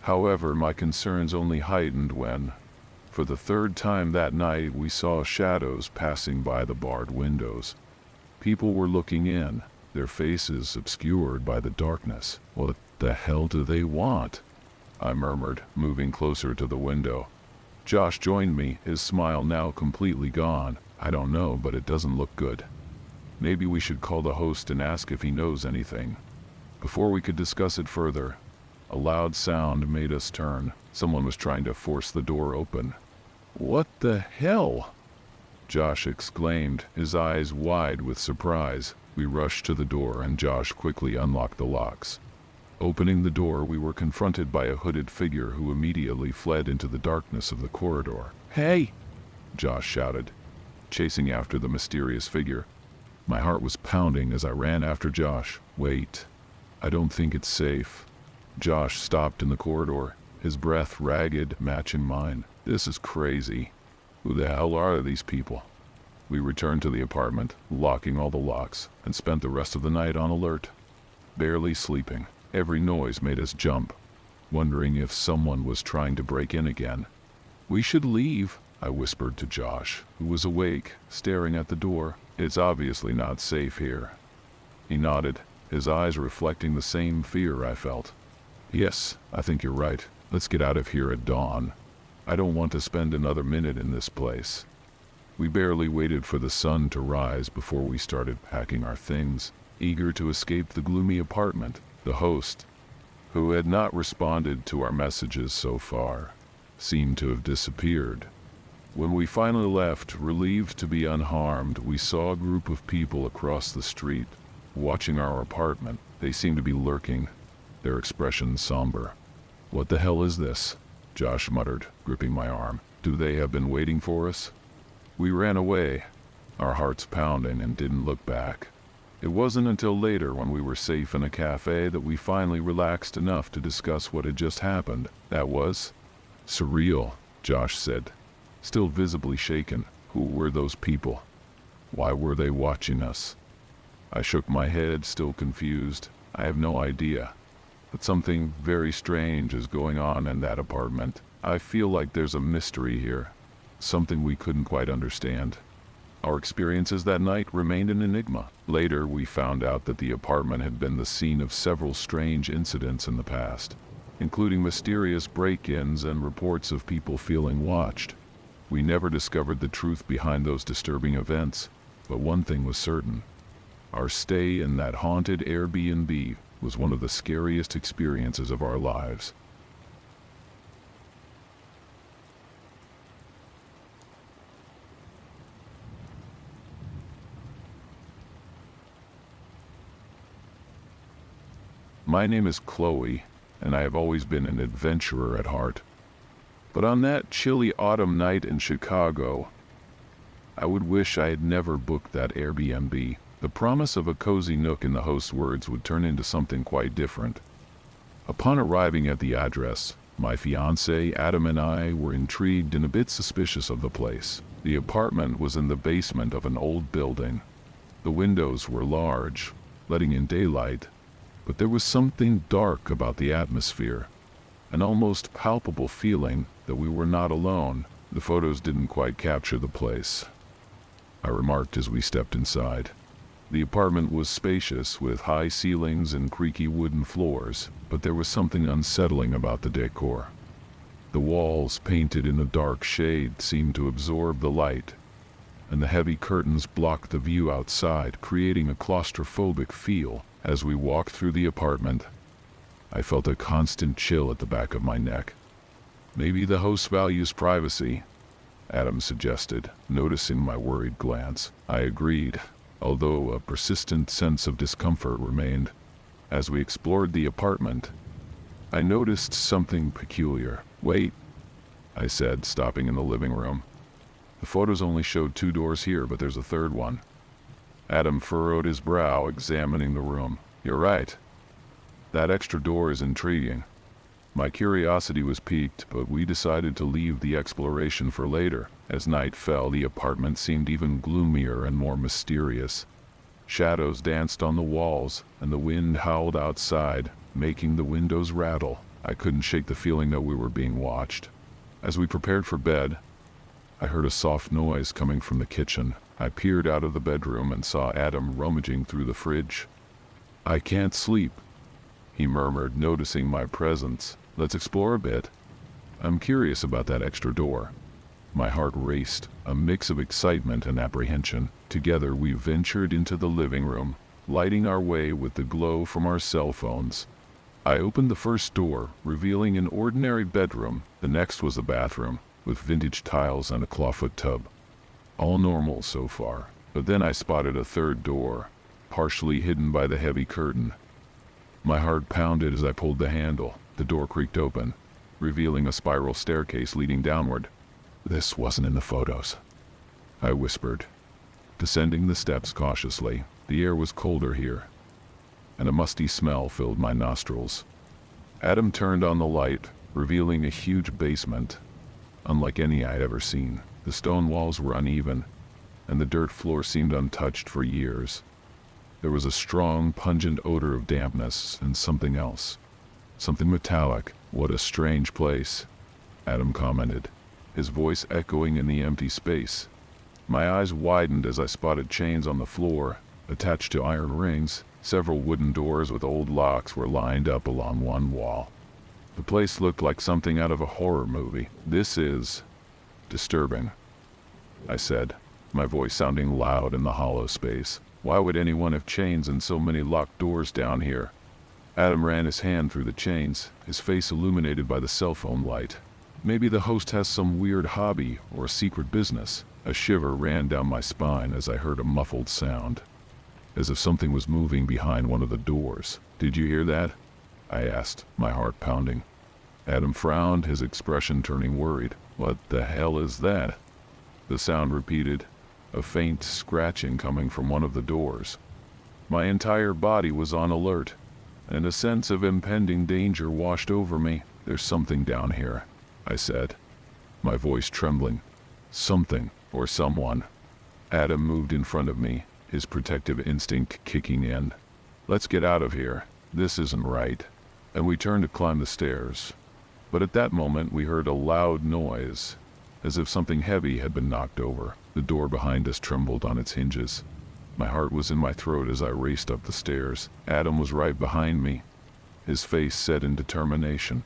However, my concerns only heightened when, for the third time that night, we saw shadows passing by the barred windows. People were looking in, their faces obscured by the darkness. "What the hell do they want?" I murmured, moving closer to the window. Josh joined me, his smile now completely gone. "I don't know, but it doesn't look good. Maybe we should call the host and ask if he knows anything." Before we could discuss it further, a loud sound made us turn. Someone was trying to force the door open. "What the hell?" Josh exclaimed, his eyes wide with surprise. We rushed to the door and Josh quickly unlocked the locks. Opening the door, we were confronted by a hooded figure who immediately fled into the darkness of the corridor. "Hey!" Josh shouted, chasing after the mysterious figure. My heart was pounding as I ran after Josh. "Wait. I don't think it's safe." Josh stopped in the corridor, his breath ragged, matching mine. "This is crazy. Who the hell are these people?" We returned to the apartment, locking all the locks, and spent the rest of the night on alert, barely sleeping. Every noise made us jump, wondering if someone was trying to break in again. "We should leave," I whispered to Josh, who was awake, staring at the door. "It's obviously not safe here." He nodded, his eyes reflecting the same fear I felt. "Yes, I think you're right. Let's get out of here at dawn. I don't want to spend another minute in this place." We barely waited for the sun to rise before we started packing our things, eager to escape the gloomy apartment. The host, who had not responded to our messages so far, seemed to have disappeared. When we finally left, relieved to be unharmed, we saw a group of people across the street, watching our apartment. They seemed to be lurking, their expressions somber. "What the hell is this?" Josh muttered, gripping my arm. "Do they have been waiting for us?" We ran away, our hearts pounding, and didn't look back. It wasn't until later, when we were safe in a cafe, that we finally relaxed enough to discuss what had just happened. "That was surreal," Josh said, still visibly shaken. "Who were those people? Why were they watching us?" I shook my head, still confused. "I have no idea. But something very strange is going on in that apartment. I feel like there's a mystery here, something we couldn't quite understand." Our experiences that night remained an enigma. Later, we found out that the apartment had been the scene of several strange incidents in the past, including mysterious break-ins and reports of people feeling watched. We never discovered the truth behind those disturbing events, but one thing was certain. Our stay in that haunted Airbnb was one of the scariest experiences of our lives. My name is Chloe, and I have always been an adventurer at heart. But on that chilly autumn night in Chicago, I would wish I had never booked that Airbnb. The promise of a cozy nook in the host's words would turn into something quite different. Upon arriving at the address, my fiancé, Adam, and I were intrigued and a bit suspicious of the place. The apartment was in the basement of an old building. The windows were large, letting in daylight, but there was something dark about the atmosphere, an almost palpable feeling that we were not alone. The photos didn't quite capture the place, I remarked as we stepped inside. The apartment was spacious, with high ceilings and creaky wooden floors, but there was something unsettling about the decor. The walls, painted in a dark shade, seemed to absorb the light, and the heavy curtains blocked the view outside, creating a claustrophobic feel. As we walked through the apartment, I felt a constant chill at the back of my neck. "Maybe the host values privacy," Adam suggested, noticing my worried glance. I agreed, although a persistent sense of discomfort remained. As we explored the apartment, I noticed something peculiar. "Wait," I said, stopping in the living room. "The photos only showed 2 doors here, but there's a third one." Adam furrowed his brow, examining the room. "You're right. That extra door is intriguing." My curiosity was piqued, but we decided to leave the exploration for later. As night fell, the apartment seemed even gloomier and more mysterious. Shadows danced on the walls, and the wind howled outside, making the windows rattle. I couldn't shake the feeling that we were being watched. As we prepared for bed, I heard a soft noise coming from the kitchen. I peered out of the bedroom and saw Adam rummaging through the fridge. "I can't sleep," he murmured, noticing my presence. "Let's explore a bit. I'm curious about that extra door." My heart raced, a mix of excitement and apprehension. Together we ventured into the living room, lighting our way with the glow from our cell phones. I opened the first door, revealing an ordinary bedroom. The next was a bathroom, with vintage tiles and a clawfoot tub. All normal so far, but then I spotted a third door, partially hidden by the heavy curtain. My heart pounded as I pulled the handle. The door creaked open, revealing a spiral staircase leading downward. "This wasn't in the photos," I whispered, descending the steps cautiously. The air was colder here, and a musty smell filled my nostrils. Adam turned on the light, revealing a huge basement, unlike any I had ever seen. The stone walls were uneven, and the dirt floor seemed untouched for years. There was a strong, pungent odor of dampness and something else. Something metallic. "What a strange place," Adam commented, his voice echoing in the empty space. My eyes widened as I spotted chains on the floor, attached to iron rings. Several wooden doors with old locks were lined up along one wall. The place looked like something out of a horror movie. "This is disturbing," I said, my voice sounding loud in the hollow space. "Why would anyone have chains and so many locked doors down here?" Adam ran his hand through the chains, his face illuminated by the cell phone light. "Maybe the host has some weird hobby or a secret business." A shiver ran down my spine as I heard a muffled sound, as if something was moving behind one of the doors. "Did you hear that?" I asked, my heart pounding. Adam frowned, his expression turning worried. "What the hell is that?" The sound repeated, a faint scratching coming from one of the doors. My entire body was on alert, and a sense of impending danger washed over me. "There's something down here," I said, my voice trembling. "Something, or someone." Adam moved in front of me, his protective instinct kicking in. "Let's get out of here. This isn't right." And we turned to climb the stairs. But at that moment we heard a loud noise, as if something heavy had been knocked over. The door behind us trembled on its hinges. My heart was in my throat as I raced up the stairs. Adam was right behind me, his face set in determination.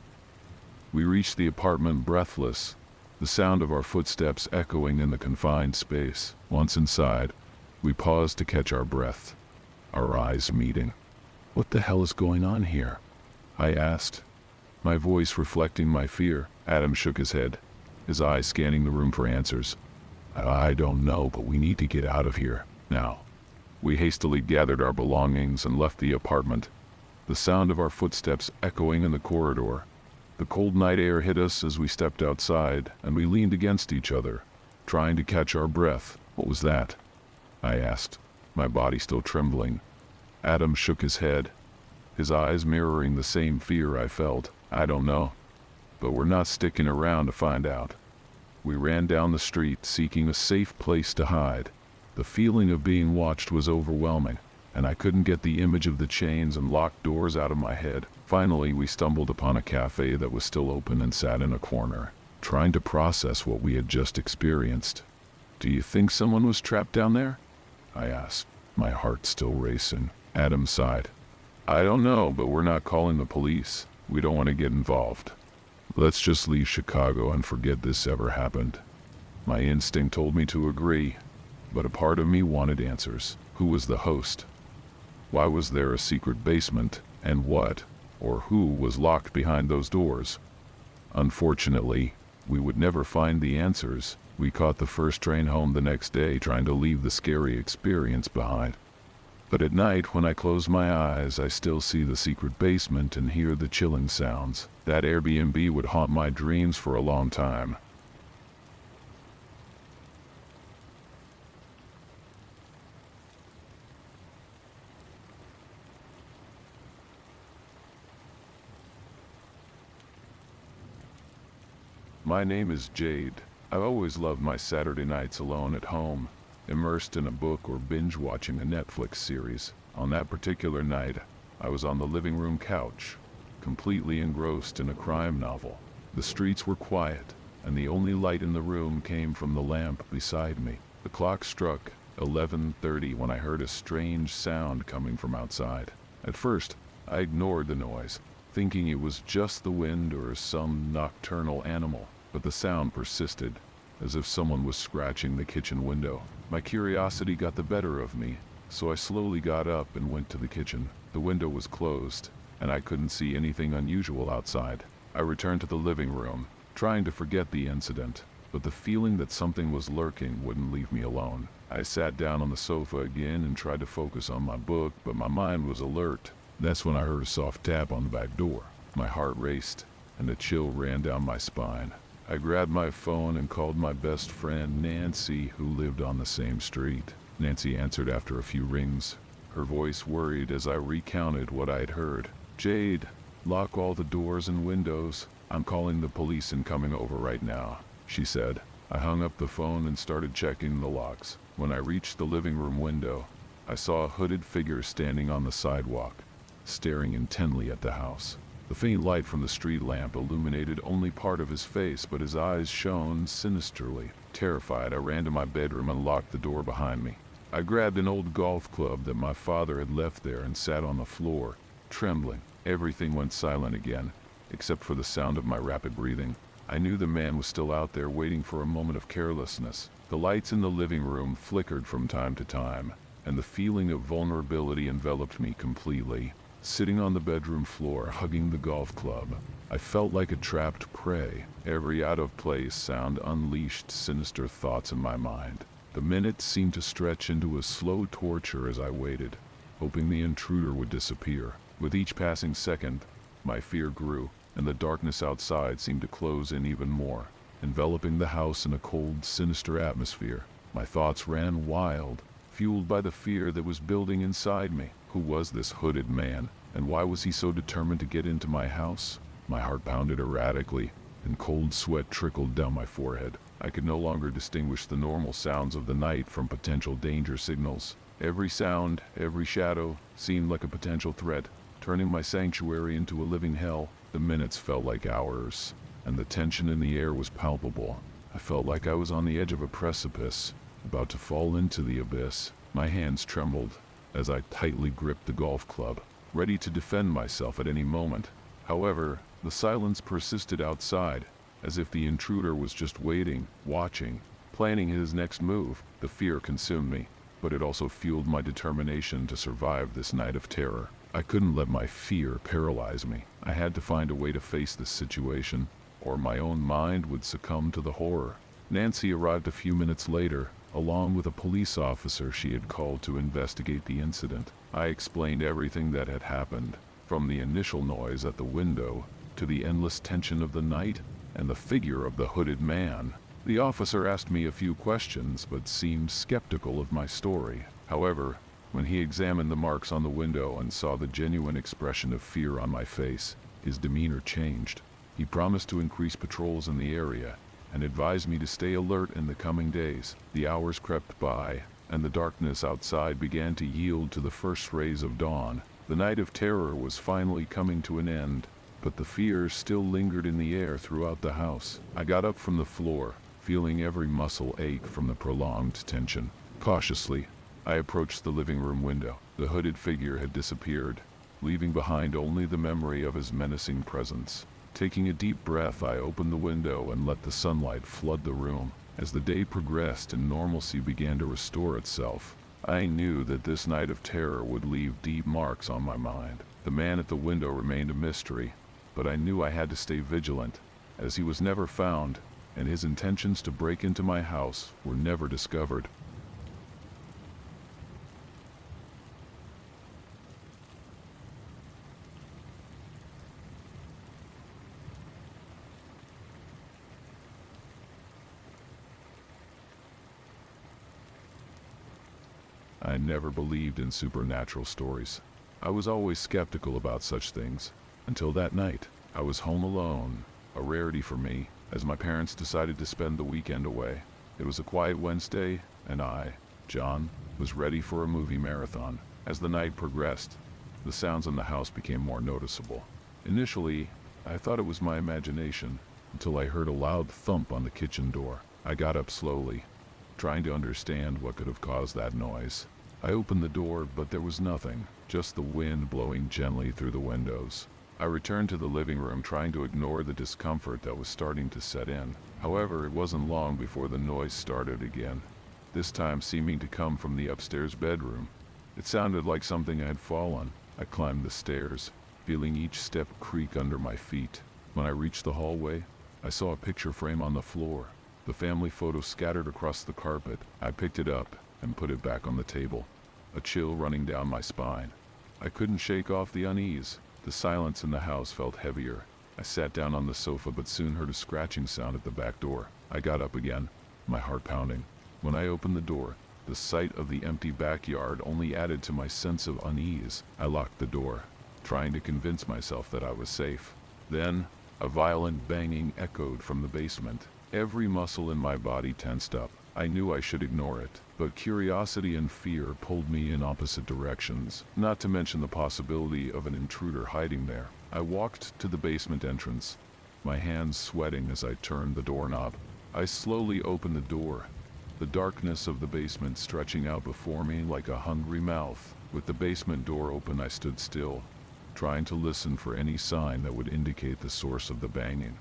We reached the apartment breathless, the sound of our footsteps echoing in the confined space. Once inside, we paused to catch our breath, our eyes meeting. "What the hell is going on here?" I asked, my voice reflecting my fear. Adam shook his head, his eyes scanning the room for answers. "I don't know, but we need to get out of here now." We hastily gathered our belongings and left the apartment, the sound of our footsteps echoing in the corridor. The cold night air hit us as we stepped outside, and we leaned against each other, trying to catch our breath. "What was that?" I asked, my body still trembling. Adam shook his head, his eyes mirroring the same fear I felt. "I don't know, but we're not sticking around to find out." We ran down the street, seeking a safe place to hide. The feeling of being watched was overwhelming, and I couldn't get the image of the chains and locked doors out of my head. Finally, we stumbled upon a cafe that was still open and sat in a corner, trying to process what we had just experienced. "Do you think someone was trapped down there?" I asked, my heart still racing. Adam sighed. "I don't know, but we're not calling the police. We don't want to get involved. Let's just leave Chicago and forget this ever happened." My instinct told me to agree, but a part of me wanted answers. Who was the host? Why was there a secret basement? And what, or who, was locked behind those doors? Unfortunately, we would never find the answers. We caught the first train home the next day, trying to leave the scary experience behind. But at night, when I close my eyes, I still see the secret basement and hear the chilling sounds. That Airbnb would haunt my dreams for a long time. My name is Jade. I've always loved my Saturday nights alone at home, immersed in a book or binge watching a Netflix series. On that particular night, I was on the living room couch, completely engrossed in a crime novel. The streets were quiet, and the only light in the room came from the lamp beside me. The clock struck 11:30 when I heard a strange sound coming from outside. At first, I ignored the noise, thinking it was just the wind or some nocturnal animal, but the sound persisted, as if someone was scratching the kitchen window. My curiosity got the better of me, so I slowly got up and went to the kitchen. The window was closed, and I couldn't see anything unusual outside. I returned to the living room, trying to forget the incident, but the feeling that something was lurking wouldn't leave me alone. I sat down on the sofa again and tried to focus on my book, but my mind was alert. That's when I heard a soft tap on the back door. My heart raced, and a chill ran down my spine. I grabbed my phone and called my best friend Nancy, who lived on the same street. Nancy answered after a few rings, her voice worried as I recounted what I had heard. "Jade, lock all the doors and windows. I'm calling the police and coming over right now," she said. I hung up the phone and started checking the locks. When I reached the living room window, I saw a hooded figure standing on the sidewalk, staring intently at the house. The faint light from the street lamp illuminated only part of his face, but his eyes shone sinisterly. Terrified, I ran to my bedroom and locked the door behind me. I grabbed an old golf club that my father had left there and sat on the floor, trembling. Everything went silent again, except for the sound of my rapid breathing. I knew the man was still out there waiting for a moment of carelessness. The lights in the living room flickered from time to time, and the feeling of vulnerability enveloped me completely. Sitting on the bedroom floor, hugging the golf club, I felt like a trapped prey. Every out-of-place sound unleashed sinister thoughts in my mind. The minutes seemed to stretch into a slow torture as I waited, hoping the intruder would disappear. With each passing second, my fear grew, and the darkness outside seemed to close in even more, enveloping the house in a cold, sinister atmosphere. My thoughts ran wild, fueled by the fear that was building inside me. Who was this hooded man, and why was he so determined to get into my house? My heart pounded erratically, and cold sweat trickled down my forehead. I could no longer distinguish the normal sounds of the night from potential danger signals. Every sound, every shadow, seemed like a potential threat, turning my sanctuary into a living hell. The minutes felt like hours, and the tension in the air was palpable. I felt like I was on the edge of a precipice, about to fall into the abyss. My hands trembled as I tightly gripped the golf club, ready to defend myself at any moment. However, the silence persisted outside, as if the intruder was just waiting, watching, planning his next move. The fear consumed me, but it also fueled my determination to survive this night of terror. I couldn't let my fear paralyze me. I had to find a way to face this situation, or my own mind would succumb to the horror. Nancy arrived a few minutes later, along with a police officer she had called to investigate the incident. I explained everything that had happened, from the initial noise at the window to the endless tension of the night and the figure of the hooded man. The officer asked me a few questions but seemed skeptical of my story. However, when he examined the marks on the window and saw the genuine expression of fear on my face, his demeanor changed. He promised to increase patrols in the area and advised me to stay alert in the coming days. The hours crept by, and the darkness outside began to yield to the first rays of dawn. The night of terror was finally coming to an end, but the fear still lingered in the air throughout the house. I got up from the floor, feeling every muscle ache from the prolonged tension. Cautiously, I approached the living room window. The hooded figure had disappeared, leaving behind only the memory of his menacing presence. Taking a deep breath, I opened the window and let the sunlight flood the room. As the day progressed and normalcy began to restore itself, I knew that this night of terror would leave deep marks on my mind. The man at the window remained a mystery, but I knew I had to stay vigilant, as he was never found, and his intentions to break into my house were never discovered. I never believed in supernatural stories. I was always skeptical about such things, until that night. I was home alone, a rarity for me, as my parents decided to spend the weekend away. It was a quiet Wednesday, and I, John, was ready for a movie marathon. As the night progressed, the sounds in the house became more noticeable. Initially, I thought it was my imagination, until I heard a loud thump on the kitchen door. I got up slowly, trying to understand what could have caused that noise. I opened the door, but there was nothing, just the wind blowing gently through the windows. I returned to the living room, trying to ignore the discomfort that was starting to set in. However, it wasn't long before the noise started again, this time seeming to come from the upstairs bedroom. It sounded like something had fallen. I climbed the stairs, feeling each step creak under my feet. When I reached the hallway, I saw a picture frame on the floor. The family photo scattered across the carpet. I picked it up and put it back on the table, a chill running down my spine. I couldn't shake off the unease. The silence in the house felt heavier. I sat down on the sofa, but soon heard a scratching sound at the back door. I got up again, my heart pounding. When I opened the door, the sight of the empty backyard only added to my sense of unease. I locked the door, trying to convince myself that I was safe. Then, a violent banging echoed from the basement. Every muscle in my body tensed up. I knew I should ignore it, but curiosity and fear pulled me in opposite directions, not to mention the possibility of an intruder hiding there. I walked to the basement entrance, my hands sweating as I turned the doorknob. I slowly opened the door, the darkness of the basement stretching out before me like a hungry mouth. With the basement door open, I stood still, trying to listen for any sign that would indicate the source of the banging.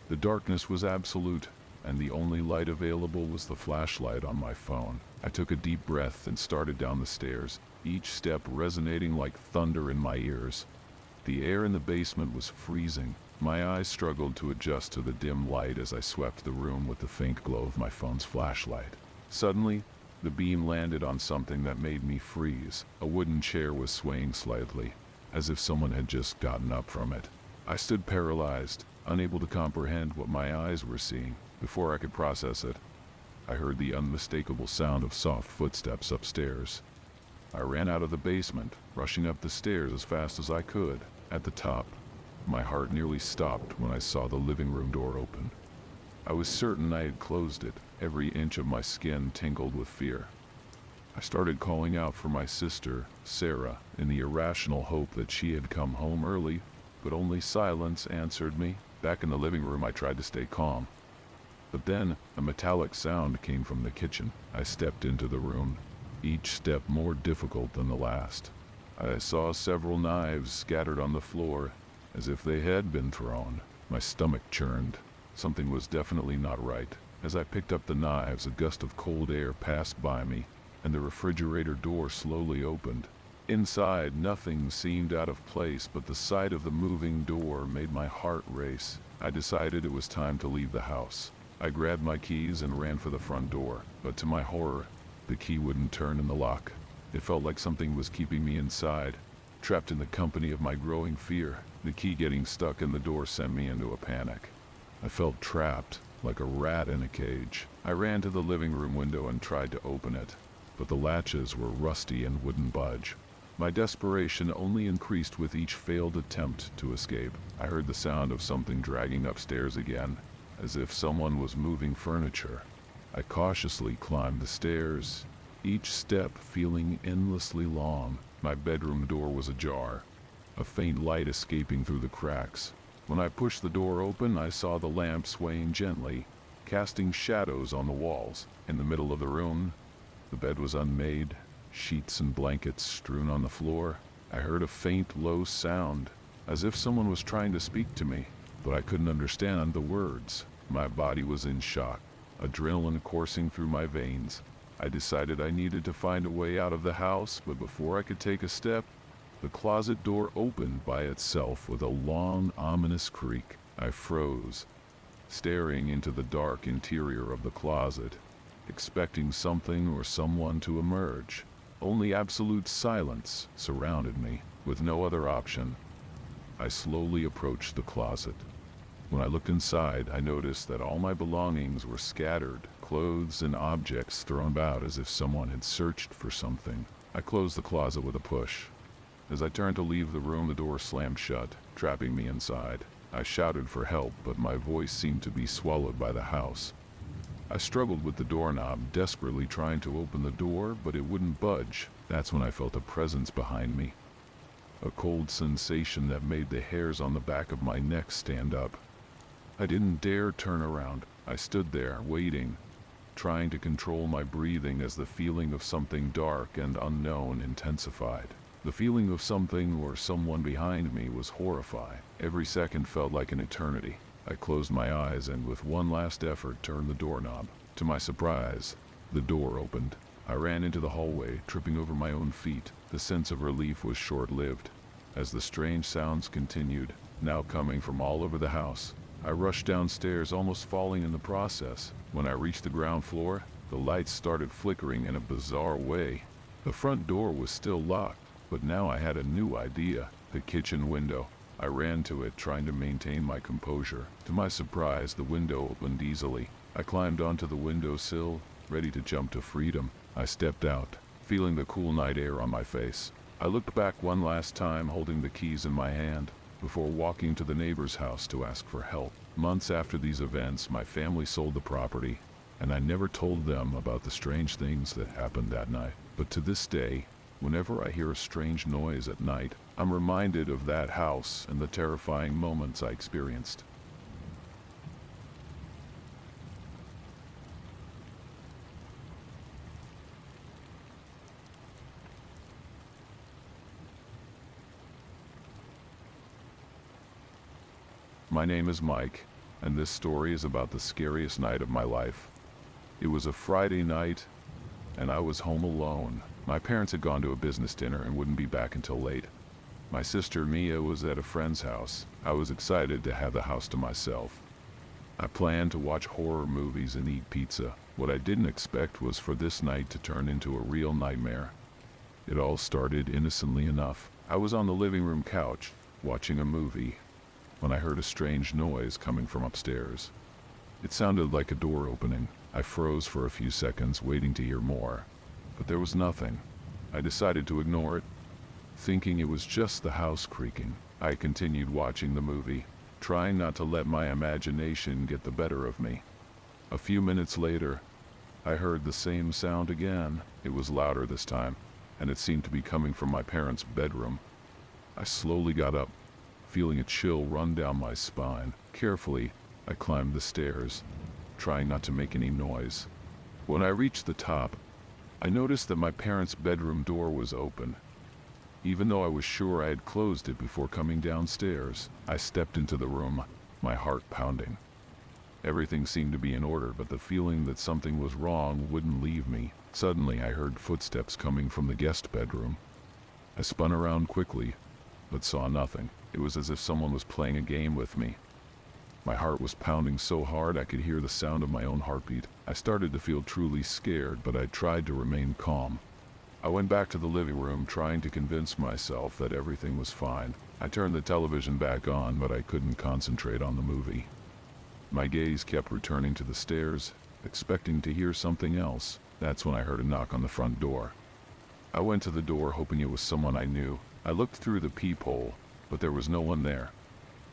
The darkness was absolute, and the only light available was the flashlight on my phone. I took a deep breath and started down the stairs, each step resonating like thunder in my ears. The air in the basement was freezing. My eyes struggled to adjust to the dim light as I swept the room with the faint glow of my phone's flashlight. Suddenly, the beam landed on something that made me freeze. A wooden chair was swaying slightly, as if someone had just gotten up from it. I stood paralyzed, unable to comprehend what my eyes were seeing. Before I could process it, I heard the unmistakable sound of soft footsteps upstairs. I ran out of the basement, rushing up the stairs as fast as I could. At the top, my heart nearly stopped when I saw the living room door open. I was certain I had closed it. Every inch of my skin tingled with fear. I started calling out for my sister, Sarah, in the irrational hope that she had come home early, but only silence answered me. Back in the living room, I tried to stay calm. But then, a metallic sound came from the kitchen. I stepped into the room, each step more difficult than the last. I saw several knives scattered on the floor, as if they had been thrown. My stomach churned. Something was definitely not right. As I picked up the knives, a gust of cold air passed by me, and the refrigerator door slowly opened. Inside, nothing seemed out of place, but the sight of the moving door made my heart race. I decided it was time to leave the house. I grabbed my keys and ran for the front door, but to my horror, the key wouldn't turn in the lock. It felt like something was keeping me inside, trapped in the company of my growing fear. The key getting stuck in the door sent me into a panic. I felt trapped, like a rat in a cage. I ran to the living room window and tried to open it, but the latches were rusty and wouldn't budge. My desperation only increased with each failed attempt to escape. I heard the sound of something dragging upstairs again, as if someone was moving furniture. I cautiously climbed the stairs, each step feeling endlessly long. My bedroom door was ajar, a faint light escaping through the cracks. When I pushed the door open, I saw the lamp swaying gently, casting shadows on the walls. In the middle of the room, the bed was unmade, sheets and blankets strewn on the floor. I heard a faint, low sound, as if someone was trying to speak to me, but I couldn't understand the words. My body was in shock, adrenaline coursing through my veins. I decided I needed to find a way out of the house, but before I could take a step, the closet door opened by itself with a long, ominous creak. I froze, staring into the dark interior of the closet, expecting something or someone to emerge. Only absolute silence surrounded me. With no other option, I slowly approached the closet. When I looked inside, I noticed that all my belongings were scattered, clothes and objects thrown about as if someone had searched for something. I closed the closet with a push. As I turned to leave the room, the door slammed shut, trapping me inside. I shouted for help, but my voice seemed to be swallowed by the house. I struggled with the doorknob, desperately trying to open the door, but it wouldn't budge. That's when I felt a presence behind me, a cold sensation that made the hairs on the back of my neck stand up. I didn't dare turn around. I stood there, waiting, trying to control my breathing as the feeling of something dark and unknown intensified. The feeling of something or someone behind me was horrifying. Every second felt like an eternity. I closed my eyes and with one last effort turned the doorknob. To my surprise, the door opened. I ran into the hallway, tripping over my own feet. The sense of relief was short-lived, as the strange sounds continued, now coming from all over the house. I rushed downstairs, almost falling in the process. When I reached the ground floor, the lights started flickering in a bizarre way. The front door was still locked, but now I had a new idea. The kitchen window. I ran to it, trying to maintain my composure. To my surprise, the window opened easily. I climbed onto the windowsill, ready to jump to freedom. I stepped out, feeling the cool night air on my face. I looked back one last time, holding the keys in my hand, before walking to the neighbor's house to ask for help. Months after these events, my family sold the property, and I never told them about the strange things that happened that night. But to this day, Whenever I hear a strange noise at night, I'm reminded of that house and the terrifying moments I experienced. My name is Mike, and this story is about the scariest night of my life. It was a Friday night, and I was home alone. My parents had gone to a business dinner and wouldn't be back until late. My sister Mia was at a friend's house. I was excited to have the house to myself. I planned to watch horror movies and eat pizza. What I didn't expect was for this night to turn into a real nightmare. It all started innocently enough. I was on the living room couch, watching a movie, when I heard a strange noise coming from upstairs. It sounded like a door opening. I froze for a few seconds, waiting to hear more, but there was nothing. I decided to ignore it, thinking it was just the house creaking. I continued watching the movie, trying not to let my imagination get the better of me. A few minutes later, I heard the same sound again. It was louder this time, and it seemed to be coming from my parents' bedroom. I slowly got up, feeling a chill run down my spine. Carefully, I climbed the stairs, trying not to make any noise. When I reached the top, I noticed that my parents' bedroom door was open. Even though I was sure I had closed it before coming downstairs, I stepped into the room, my heart pounding. Everything seemed to be in order, but the feeling that something was wrong wouldn't leave me. Suddenly, I heard footsteps coming from the guest bedroom. I spun around quickly, but saw nothing. It was as if someone was playing a game with me. My heart was pounding so hard I could hear the sound of my own heartbeat. I started to feel truly scared, but I tried to remain calm. I went back to the living room, trying to convince myself that everything was fine. I turned the television back on, but I couldn't concentrate on the movie. My gaze kept returning to the stairs, expecting to hear something else. That's when I heard a knock on the front door. I went to the door, hoping it was someone I knew. I looked through the peephole, but there was no one there.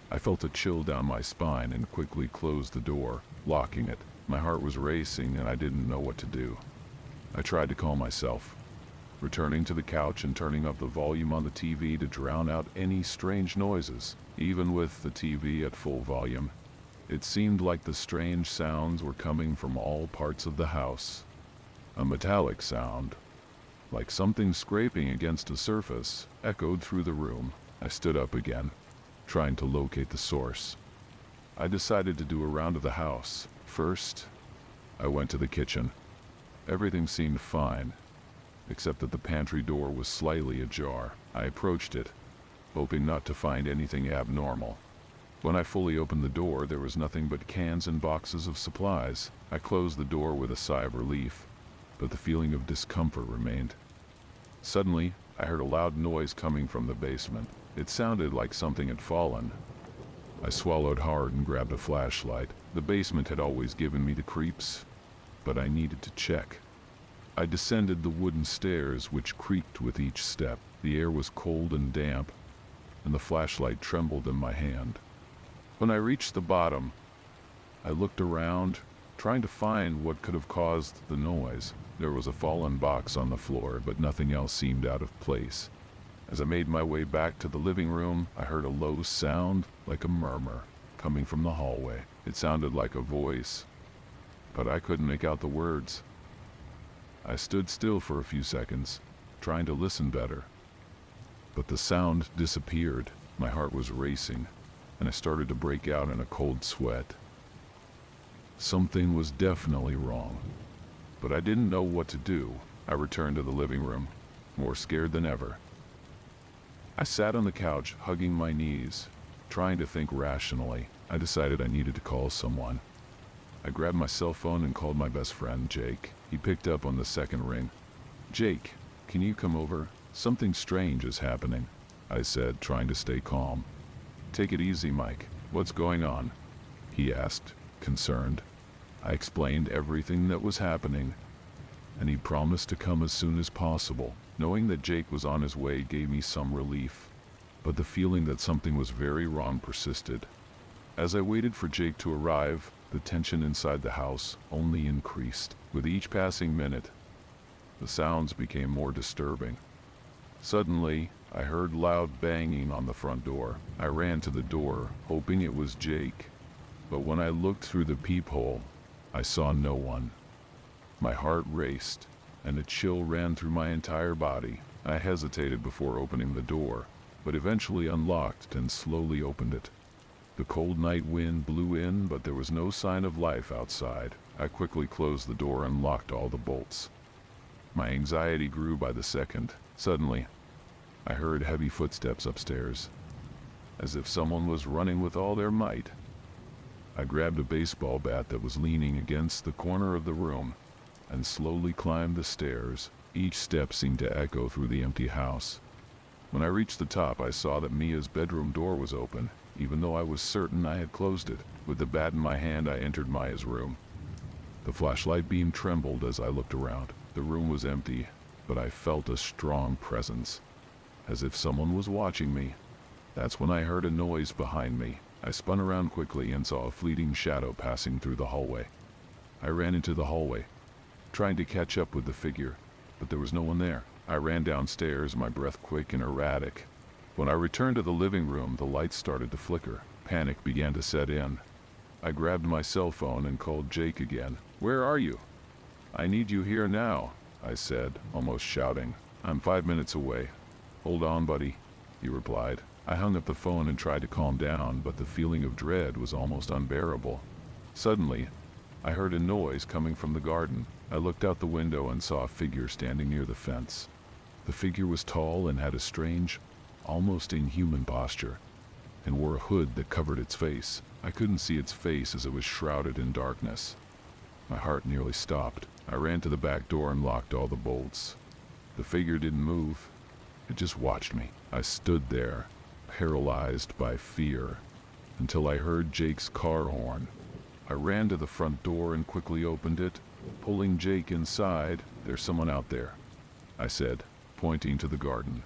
I felt a chill down my spine and quickly closed the door, locking it. My heart was racing and I didn't know what to do. I tried to calm myself, returning to the couch and turning up the volume on the TV to drown out any strange noises. Even with the TV at full volume, it seemed like the strange sounds were coming from all parts of the house. A metallic sound, like something scraping against a surface, echoed through the room. I stood up again, trying to locate the source. I decided to do a round of the house. First, I went to the kitchen. Everything seemed fine, except that the pantry door was slightly ajar. I approached it, hoping not to find anything abnormal. When I fully opened the door, there was nothing but cans and boxes of supplies. I closed the door with a sigh of relief, but the feeling of discomfort remained. Suddenly, I heard a loud noise coming from the basement. It sounded like something had fallen. I swallowed hard and grabbed a flashlight. The basement had always given me the creeps, but I needed to check. I descended the wooden stairs, which creaked with each step. The air was cold and damp, and the flashlight trembled in my hand. When I reached the bottom, I looked around, trying to find what could have caused the noise. There was a fallen box on the floor, but nothing else seemed out of place. As I made my way back to the living room, I heard a low sound, like a murmur, coming from the hallway. It sounded like a voice, but I couldn't make out the words. I stood still for a few seconds, trying to listen better. But the sound disappeared. My heart was racing, and I started to break out in a cold sweat. Something was definitely wrong, but I didn't know what to do. I returned to the living room, more scared than ever. I sat on the couch, hugging my knees, trying to think rationally. I decided I needed to call someone. I grabbed my cell phone and called my best friend, Jake. He picked up on the second ring. "Jake, can you come over? Something strange is happening," I said, trying to stay calm. "Take it easy, Mike. What's going on?" he asked, concerned. I explained everything that was happening, and he promised to come as soon as possible. Knowing that Jake was on his way gave me some relief, but the feeling that something was very wrong persisted. As I waited for Jake to arrive, the tension inside the house only increased. With each passing minute, the sounds became more disturbing. Suddenly, I heard loud banging on the front door. I ran to the door, hoping it was Jake. But when I looked through the peephole, I saw no one. My heart raced, and a chill ran through my entire body. I hesitated before opening the door, but eventually unlocked and slowly opened it. The cold night wind blew in, but there was no sign of life outside. I quickly closed the door and locked all the bolts. My anxiety grew by the second. Suddenly, I heard heavy footsteps upstairs, as if someone was running with all their might. I grabbed a baseball bat that was leaning against the corner of the room and slowly climbed the stairs. Each step seemed to echo through the empty house. When I reached the top, I saw that Mia's bedroom door was open, even though I was certain I had closed it. With the bat in my hand, I entered Maya's room. The flashlight beam trembled as I looked around. The room was empty, but I felt a strong presence, as if someone was watching me. That's when I heard a noise behind me. I spun around quickly and saw a fleeting shadow passing through the hallway. I ran into the hallway, trying to catch up with the figure, but there was no one there. I ran downstairs, my breath quick and erratic. When I returned to the living room, the lights started to flicker. Panic began to set in. I grabbed my cell phone and called Jake again. "Where are you?" "I need you here now," I said, almost shouting. "I'm 5 minutes away." "Hold on, buddy," he replied. I hung up the phone and tried to calm down, but the feeling of dread was almost unbearable. Suddenly, I heard a noise coming from the garden. I looked out the window and saw a figure standing near the fence. The figure was tall and had a strange, almost inhuman posture, and wore a hood that covered its face. I couldn't see its face as it was shrouded in darkness. My heart nearly stopped. I ran to the back door and locked all the bolts. The figure didn't move. It just watched me. I stood there, paralyzed by fear, until I heard Jake's car horn. I ran to the front door and quickly opened it, pulling Jake inside. "There's someone out there," I said, pointing to the garden.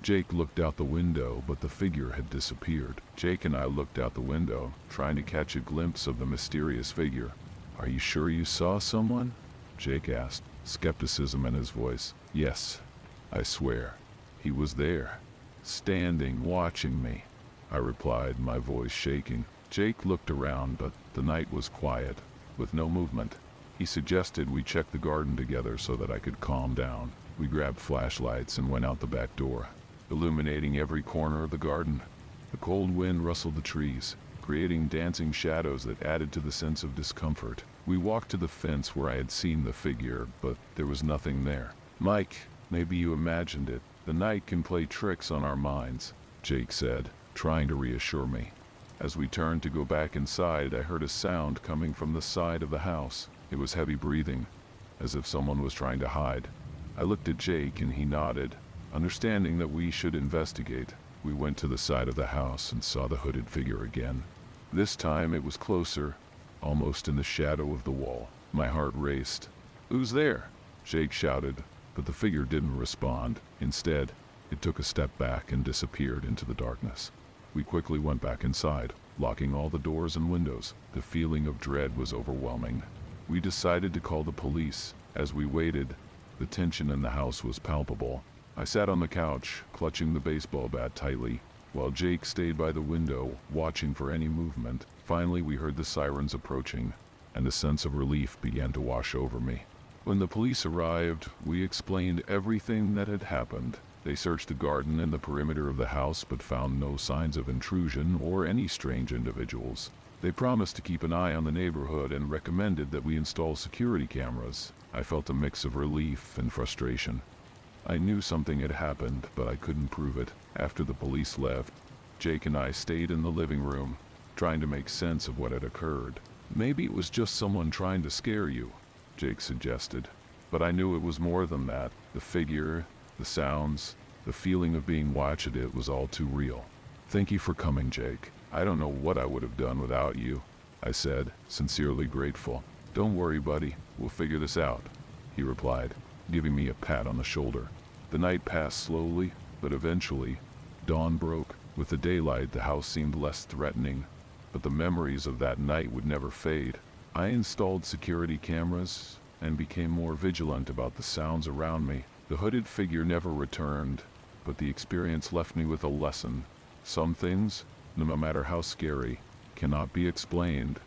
Jake looked out the window, but the figure had disappeared. Jake and I looked out the window, trying to catch a glimpse of the mysterious figure. "Are you sure you saw someone?" Jake asked, skepticism in his voice. "Yes, I swear. He was there, standing, watching me," I replied, my voice shaking. Jake looked around, but the night was quiet, with no movement. He suggested we check the garden together so that I could calm down. We grabbed flashlights and went out the back door, illuminating every corner of the garden. The cold wind rustled the trees, creating dancing shadows that added to the sense of discomfort. We walked to the fence where I had seen the figure, but there was nothing there. "Mike, maybe you imagined it. The night can play tricks on our minds," Jake said, trying to reassure me. As we turned to go back inside, I heard a sound coming from the side of the house. It was heavy breathing, as if someone was trying to hide. I looked at Jake and he nodded, understanding that we should investigate. We went to the side of the house and saw the hooded figure again. This time it was closer, almost in the shadow of the wall. My heart raced. "Who's there?" Jake shouted, but the figure didn't respond. Instead, it took a step back and disappeared into the darkness. We quickly went back inside, locking all the doors and windows. The feeling of dread was overwhelming. We decided to call the police. As we waited, the tension in the house was palpable. I sat on the couch, clutching the baseball bat tightly, while Jake stayed by the window, watching for any movement. Finally, we heard the sirens approaching, and a sense of relief began to wash over me. When the police arrived, we explained everything that had happened. They searched the garden and the perimeter of the house, but found no signs of intrusion or any strange individuals. They promised to keep an eye on the neighborhood and recommended that we install security cameras. I felt a mix of relief and frustration. I knew something had happened, but I couldn't prove it. After the police left, Jake and I stayed in the living room, trying to make sense of what had occurred. "Maybe it was just someone trying to scare you," Jake suggested. But I knew it was more than that. The figure, the sounds, the feeling of being watched, it was all too real. "Thank you for coming, Jake. I don't know what I would have done without you," I said, sincerely grateful. "Don't worry, buddy. We'll figure this out," he replied, giving me a pat on the shoulder. The night passed slowly, but eventually, dawn broke. With the daylight, the house seemed less threatening, but the memories of that night would never fade. I installed security cameras and became more vigilant about the sounds around me. The hooded figure never returned, but the experience left me with a lesson. Some things, no matter how scary, cannot be explained.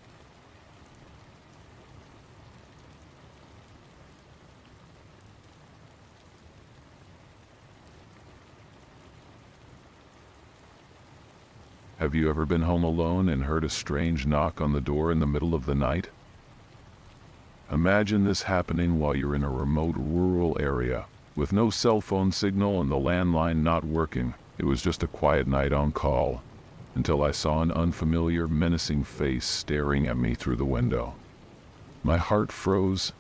Have you ever been home alone and heard a strange knock on the door in the middle of the night? Imagine this happening while you're in a remote rural area, with no cell phone signal and the landline not working. It was just a quiet night on call, until I saw an unfamiliar, menacing face staring at me through the window. My heart froze,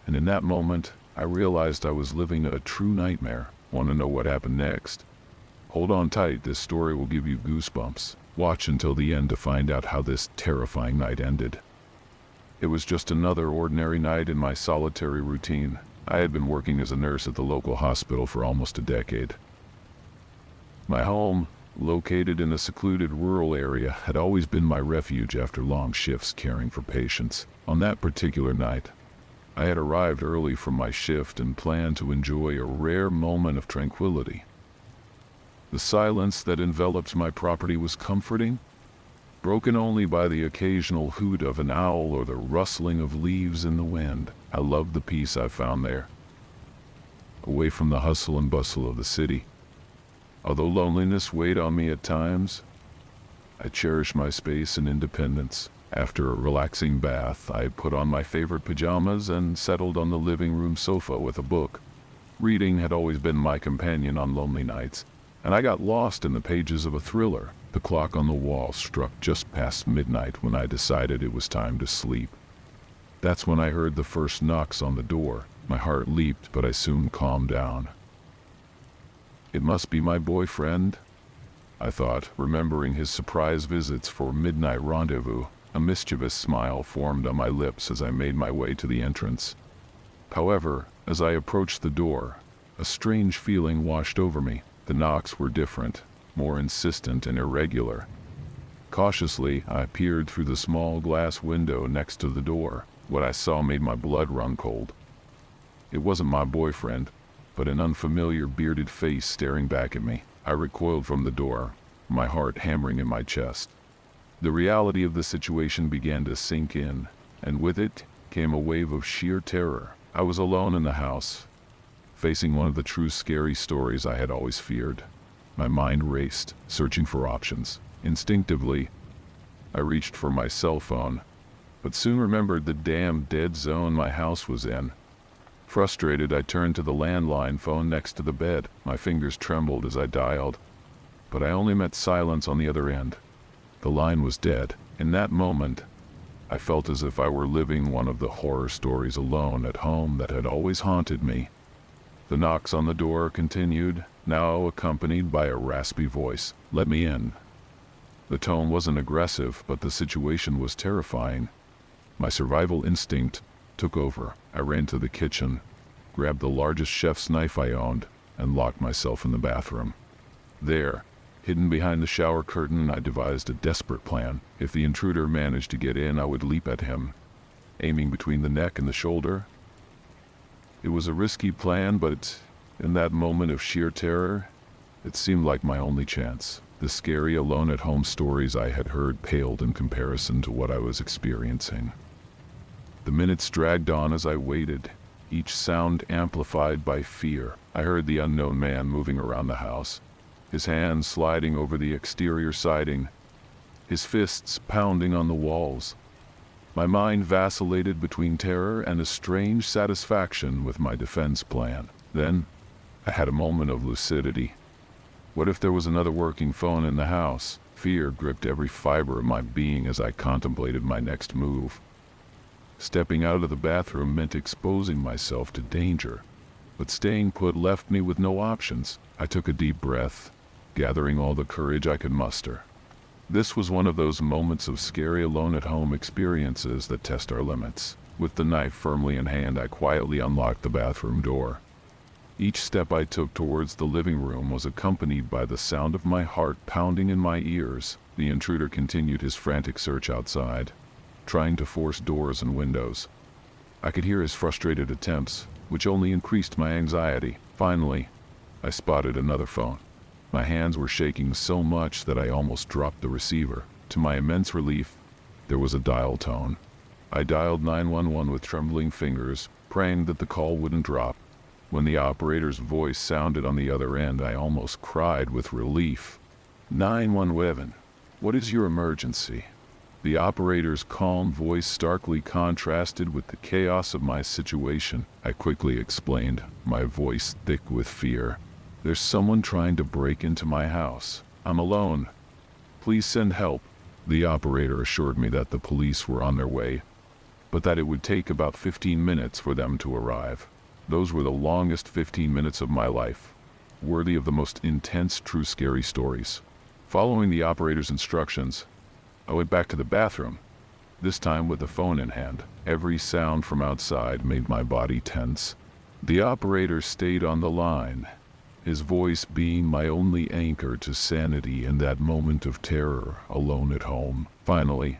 and in that moment, I realized I was living a true nightmare. Want to know what happened next? Hold on tight, this story will give you goosebumps. Watch until the end to find out how this terrifying night ended. It was just another ordinary night in my solitary routine. I had been working as a nurse at the local hospital for almost a decade. My home, located in a secluded rural area, had always been my refuge after long shifts caring for patients. On that particular night, I had arrived early from my shift and planned to enjoy a rare moment of tranquility. The silence that enveloped my property was comforting, broken only by the occasional hoot of an owl or the rustling of leaves in the wind. I loved the peace I found there, away from the hustle and bustle of the city. Although loneliness weighed on me at times, I cherished my space and independence. After a relaxing bath, I put on my favorite pajamas and settled on the living room sofa with a book. Reading had always been my companion on lonely nights, and I got lost in the pages of a thriller. The clock on the wall struck just past midnight when I decided it was time to sleep. That's when I heard the first knocks on the door. My heart leaped, but I soon calmed down. It must be my boyfriend, I thought, remembering his surprise visits for midnight rendezvous. A mischievous smile formed on my lips as I made my way to the entrance. However, as I approached the door, a strange feeling washed over me. The knocks were different, more insistent and irregular. Cautiously, I peered through the small glass window next to the door. What I saw made my blood run cold. It wasn't my boyfriend, but an unfamiliar bearded face staring back at me. I recoiled from the door, my heart hammering in my chest. The reality of the situation began to sink in, and with it came a wave of sheer terror. I was alone in the house, facing one of the true scary stories I had always feared. My mind raced, searching for options. Instinctively, I reached for my cell phone, but soon remembered the damn dead zone my house was in. Frustrated, I turned to the landline phone next to the bed. My fingers trembled as I dialed, but I only met silence on the other end. The line was dead. In that moment, I felt as if I were living one of the horror stories alone at home that had always haunted me. The knocks on the door continued, now accompanied by a raspy voice. "Let me in." The tone wasn't aggressive, but the situation was terrifying. My survival instinct took over. I ran to the kitchen, grabbed the largest chef's knife I owned, and locked myself in the bathroom. There, hidden behind the shower curtain, I devised a desperate plan. If the intruder managed to get in, I would leap at him, aiming between the neck and the shoulder. It was a risky plan, but in that moment of sheer terror, it seemed like my only chance. The scary alone-at-home stories I had heard paled in comparison to what I was experiencing. The minutes dragged on as I waited, each sound amplified by fear. I heard the unknown man moving around the house, his hands sliding over the exterior siding, his fists pounding on the walls. My mind vacillated between terror and a strange satisfaction with my defense plan. Then, I had a moment of lucidity. What if there was another working phone in the house? Fear gripped every fiber of my being as I contemplated my next move. Stepping out of the bathroom meant exposing myself to danger, but staying put left me with no options. I took a deep breath, gathering all the courage I could muster. This was one of those moments of scary alone-at-home experiences that test our limits. With the knife firmly in hand, I quietly unlocked the bathroom door. Each step I took towards the living room was accompanied by the sound of my heart pounding in my ears. The intruder continued his frantic search outside, trying to force doors and windows. I could hear his frustrated attempts, which only increased my anxiety. Finally, I spotted another phone. My hands were shaking so much that I almost dropped the receiver. To my immense relief, there was a dial tone. I dialed 911 with trembling fingers, praying that the call wouldn't drop. When the operator's voice sounded on the other end, I almost cried with relief. 911, what is your emergency? The operator's calm voice starkly contrasted with the chaos of my situation. I quickly explained, my voice thick with fear. There's someone trying to break into my house. I'm alone. Please send help. The operator assured me that the police were on their way, but that it would take about 15 minutes for them to arrive. Those were the longest 15 minutes of my life, worthy of the most intense true scary stories. Following the operator's instructions, I went back to the bathroom, this time with the phone in hand. Every sound from outside made my body tense. The operator stayed on the line, his voice being my only anchor to sanity in that moment of terror, alone at home. Finally,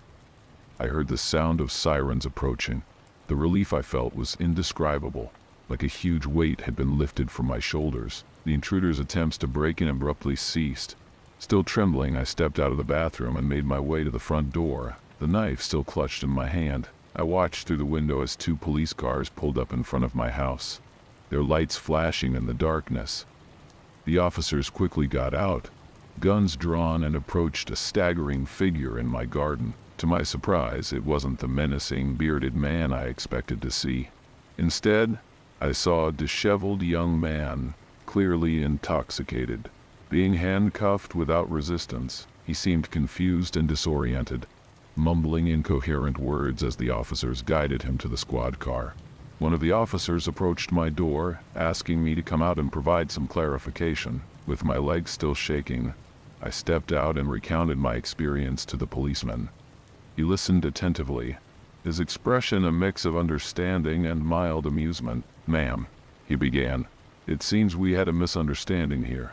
I heard the sound of sirens approaching. The relief I felt was indescribable, like a huge weight had been lifted from my shoulders. The intruder's attempts to break in abruptly ceased. Still trembling, I stepped out of the bathroom and made my way to the front door, the knife still clutched in my hand. I watched through the window as 2 police cars pulled up in front of my house, their lights flashing in the darkness. The officers quickly got out, guns drawn, and approached a staggering figure in my garden. To my surprise, it wasn't the menacing, bearded man I expected to see. Instead, I saw a disheveled young man, clearly intoxicated, being handcuffed without resistance. He seemed confused and disoriented, mumbling incoherent words as the officers guided him to the squad car. One of the officers approached my door, asking me to come out and provide some clarification. With my legs still shaking, I stepped out and recounted my experience to the policeman. He listened attentively, his expression a mix of understanding and mild amusement. "Ma'am," he began, "it seems we had a misunderstanding here.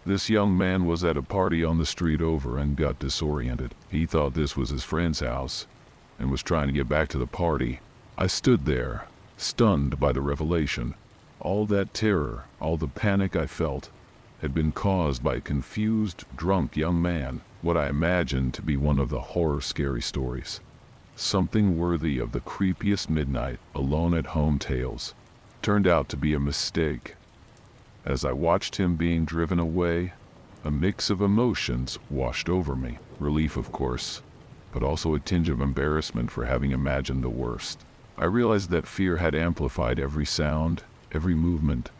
This young man was at a party on the street over and got disoriented. He thought this was his friend's house and was trying to get back to the party." I stood there, stunned by the revelation. All that terror, all the panic I felt, had been caused by a confused, drunk young man. What I imagined to be one of the horror-scary stories. Something worthy of the creepiest midnight, alone-at-home tales. Turned out to be a mistake. As I watched him being driven away, a mix of emotions washed over me. Relief, of course, but also a tinge of embarrassment for having imagined the worst. I realized that fear had amplified every sound, every movement,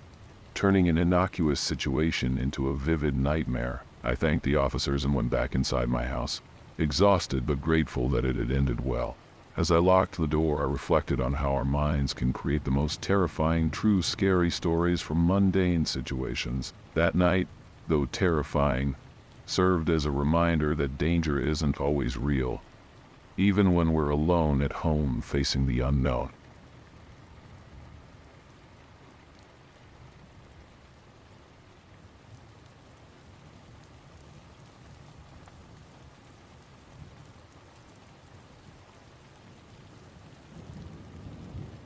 turning an innocuous situation into a vivid nightmare. I thanked the officers and went back inside my house, exhausted but grateful that it had ended well. As I locked the door, I reflected on how our minds can create the most terrifying, true, scary stories from mundane situations. That night, though terrifying, served as a reminder that danger isn't always real, even when we're alone at home facing the unknown.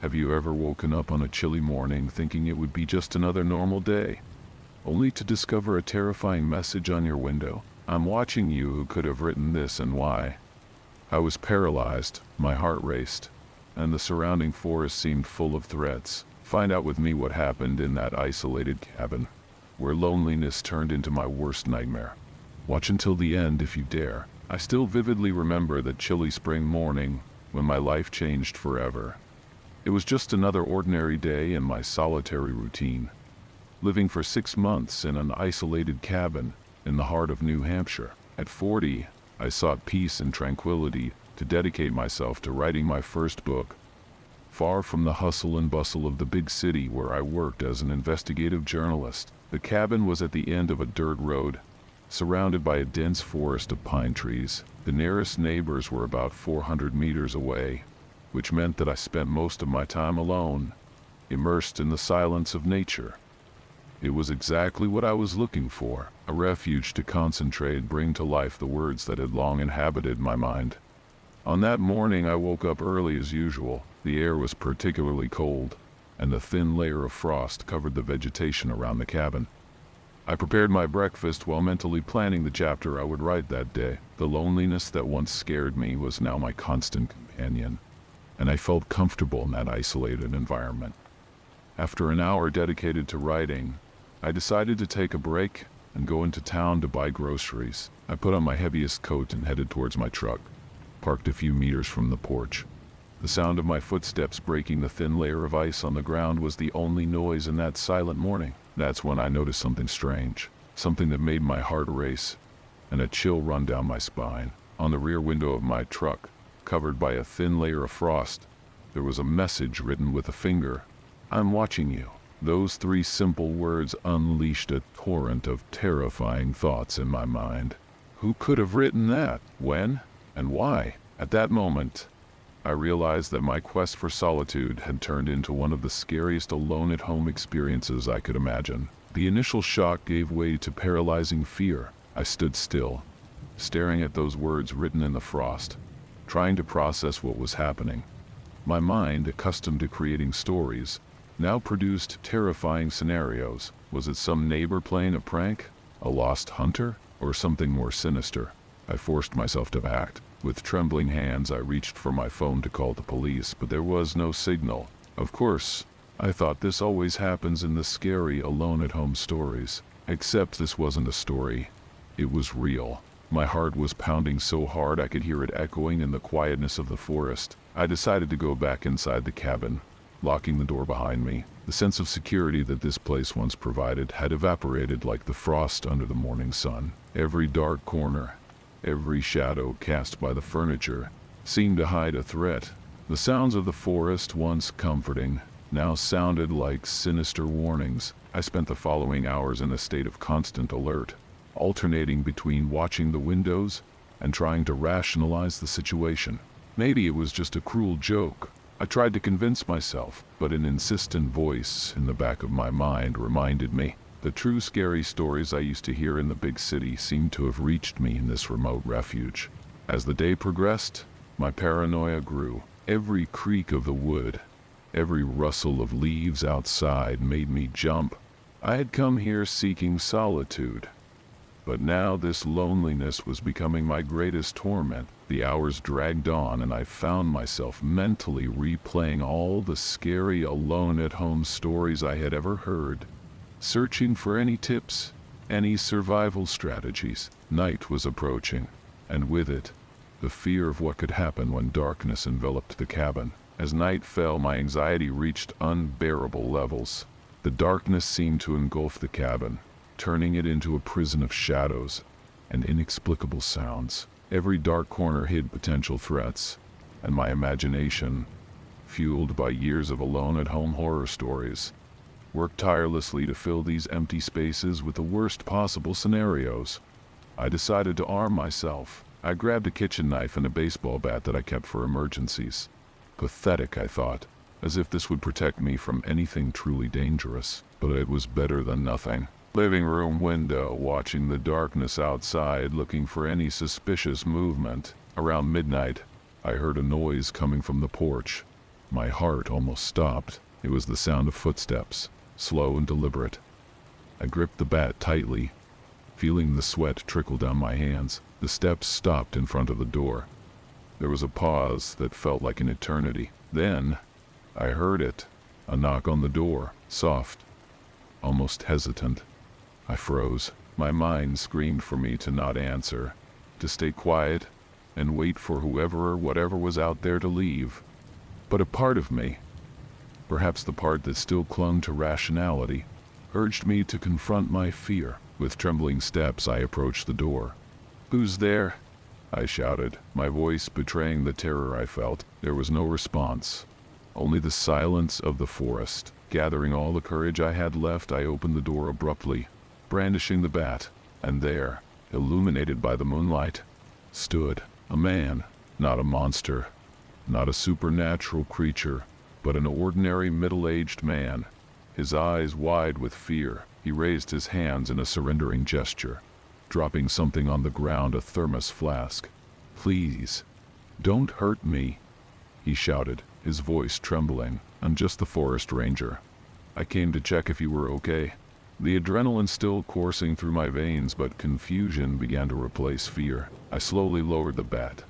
Have you ever woken up on a chilly morning thinking it would be just another normal day, only to discover a terrifying message on your window? "I'm watching you. Who could have written this and why?" I was paralyzed, my heart raced, and the surrounding forest seemed full of threats. Find out with me what happened in that isolated cabin, where loneliness turned into my worst nightmare. Watch until the end if you dare. I still vividly remember that chilly spring morning when my life changed forever. It was just another ordinary day in my solitary routine, living for 6 months in an isolated cabin in the heart of New Hampshire. At 40, I sought peace and tranquility to dedicate myself to writing my first book. Far from the hustle and bustle of the big city where I worked as an investigative journalist, the cabin was at the end of a dirt road, surrounded by a dense forest of pine trees. The nearest neighbors were about 400 meters away, which meant that I spent most of my time alone, immersed in the silence of nature. It was exactly what I was looking for, a refuge to concentrate, bring to life the words that had long inhabited my mind. On that morning I woke up early as usual. The air was particularly cold, and a thin layer of frost covered the vegetation around the cabin. I prepared my breakfast while mentally planning the chapter I would write that day. The loneliness that once scared me was now my constant companion, and I felt comfortable in that isolated environment. After an hour dedicated to writing, I decided to take a break and go into town to buy groceries. I put on my heaviest coat and headed towards my truck, parked a few meters from the porch. The sound of my footsteps breaking the thin layer of ice on the ground was the only noise in that silent morning. That's when I noticed something strange, something that made my heart race and a chill run down my spine. On the rear window of my truck, covered by a thin layer of frost, there was a message written with a finger. "I'm watching you." Those 3 simple words unleashed a torrent of terrifying thoughts in my mind. Who could have written that? When? And why? At that moment, I realized that my quest for solitude had turned into one of the scariest alone-at-home experiences I could imagine. The initial shock gave way to paralyzing fear. I stood still, staring at those words written in the frost, trying to process what was happening. My mind, accustomed to creating stories, now produced terrifying scenarios. Was it some neighbor playing a prank? A lost hunter? Or something more sinister? I forced myself to act. With trembling hands, I reached for my phone to call the police, but there was no signal. Of course, I thought this always happens in the scary alone-at-home stories. Except this wasn't a story. It was real. My heart was pounding so hard I could hear it echoing in the quietness of the forest. I decided to go back inside the cabin, locking the door behind me. The sense of security that this place once provided had evaporated like the frost under the morning sun. Every dark corner, every shadow cast by the furniture, seemed to hide a threat. The sounds of the forest, once comforting, now sounded like sinister warnings. I spent the following hours in a state of constant alert, alternating between watching the windows and trying to rationalize the situation. Maybe it was just a cruel joke, I tried to convince myself, but an insistent voice in the back of my mind reminded me. The true scary stories I used to hear in the big city seemed to have reached me in this remote refuge. As the day progressed, my paranoia grew. Every creak of the wood, every rustle of leaves outside made me jump. I had come here seeking solitude, but now this loneliness was becoming my greatest torment. The hours dragged on and I found myself mentally replaying all the scary alone-at-home stories I had ever heard, searching for any tips, any survival strategies. Night was approaching, and with it, the fear of what could happen when darkness enveloped the cabin. As night fell, my anxiety reached unbearable levels. The darkness seemed to engulf the cabin, turning it into a prison of shadows and inexplicable sounds. Every dark corner hid potential threats, and my imagination, fueled by years of alone-at-home horror stories, worked tirelessly to fill these empty spaces with the worst possible scenarios. I decided to arm myself. I grabbed a kitchen knife and a baseball bat that I kept for emergencies. Pathetic, I thought, as if this would protect me from anything truly dangerous, but it was better than nothing. Living room window, watching the darkness outside, looking for any suspicious movement. Around midnight, I heard a noise coming from the porch. My heart almost stopped. It was the sound of footsteps, slow and deliberate. I gripped the bat tightly, feeling the sweat trickle down my hands. The steps stopped in front of the door. There was a pause that felt like an eternity. Then, I heard it, a knock on the door, soft, almost hesitant. I froze. My mind screamed for me to not answer, to stay quiet and wait for whoever or whatever was out there to leave. But a part of me, perhaps the part that still clung to rationality, urged me to confront my fear. With trembling steps, I approached the door. "Who's there?" I shouted, my voice betraying the terror I felt. There was no response, only the silence of the forest. Gathering all the courage I had left, I opened the door abruptly, brandishing the bat, and there, illuminated by the moonlight, stood a man. Not a monster, not a supernatural creature, but an ordinary middle-aged man. His eyes wide with fear, he raised his hands in a surrendering gesture, dropping something on the ground, a thermos flask. "Please, don't hurt me," he shouted, his voice trembling. "I'm just the forest ranger. I came to check if you were okay." The adrenaline still coursing through my veins, but confusion began to replace fear. I slowly lowered the bat,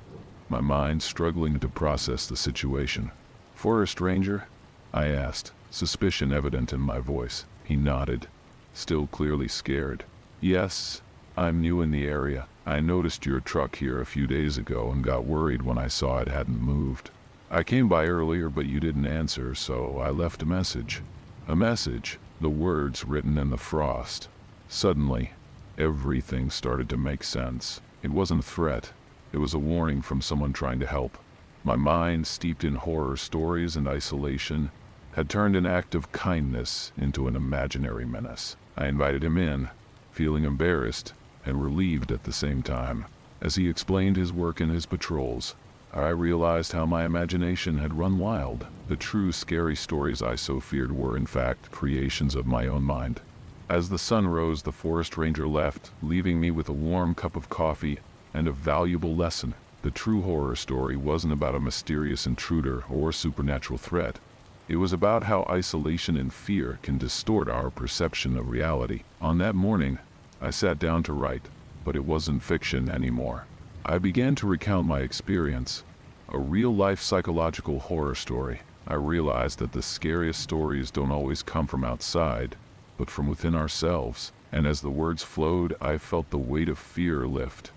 my mind struggling to process the situation. "Forest ranger?" I asked, suspicion evident in my voice. He nodded, still clearly scared. "Yes, I'm new in the area. I noticed your truck here a few days ago and got worried when I saw it hadn't moved. I came by earlier, but you didn't answer, so I left a message." A message, the words written in the frost. Suddenly, everything started to make sense. It wasn't a threat. It was a warning from someone trying to help. My mind, steeped in horror stories and isolation, had turned an act of kindness into an imaginary menace. I invited him in, feeling embarrassed and relieved at the same time. As he explained his work and his patrols, I realized how my imagination had run wild. The true scary stories I so feared were, in fact, creations of my own mind. As the sun rose, the forest ranger left, leaving me with a warm cup of coffee and a valuable lesson. The true horror story wasn't about a mysterious intruder or supernatural threat. It was about how isolation and fear can distort our perception of reality. On that morning, I sat down to write, but it wasn't fiction anymore. I began to recount my experience, a real-life psychological horror story. I realized that the scariest stories don't always come from outside, but from within ourselves. And as the words flowed, I felt the weight of fear lift,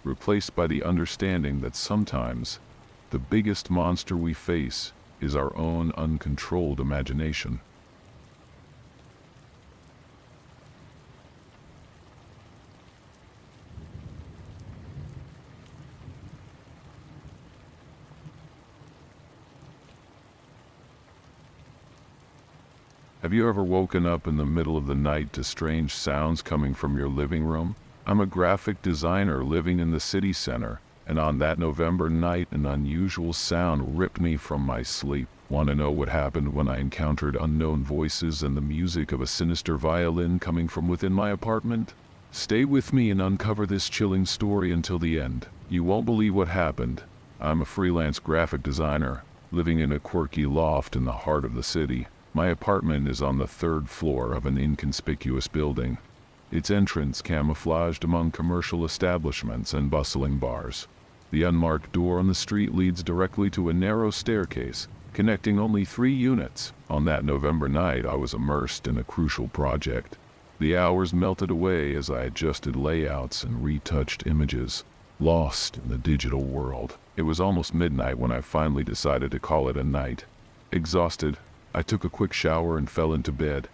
replaced by the understanding that sometimes the biggest monster we face is our own uncontrolled imagination. Have you ever woken up in the middle of the night to strange sounds coming from your living room? I'm a graphic designer living in the city center, and on that November night an unusual sound ripped me from my sleep. Want to know what happened when I encountered unknown voices and the music of a sinister violin coming from within my apartment? Stay with me and uncover this chilling story until the end. You won't believe what happened. I'm a freelance graphic designer, living in a quirky loft in the heart of the city. My apartment is on the third floor of an inconspicuous building, its entrance camouflaged among commercial establishments and bustling bars. The unmarked door on the street leads directly to a narrow staircase, connecting only 3 units. On that November night, I was immersed in a crucial project. The hours melted away as I adjusted layouts and retouched images, lost in the digital world. It was almost midnight when I finally decided to call it a night. Exhausted, I took a quick shower and fell into bed,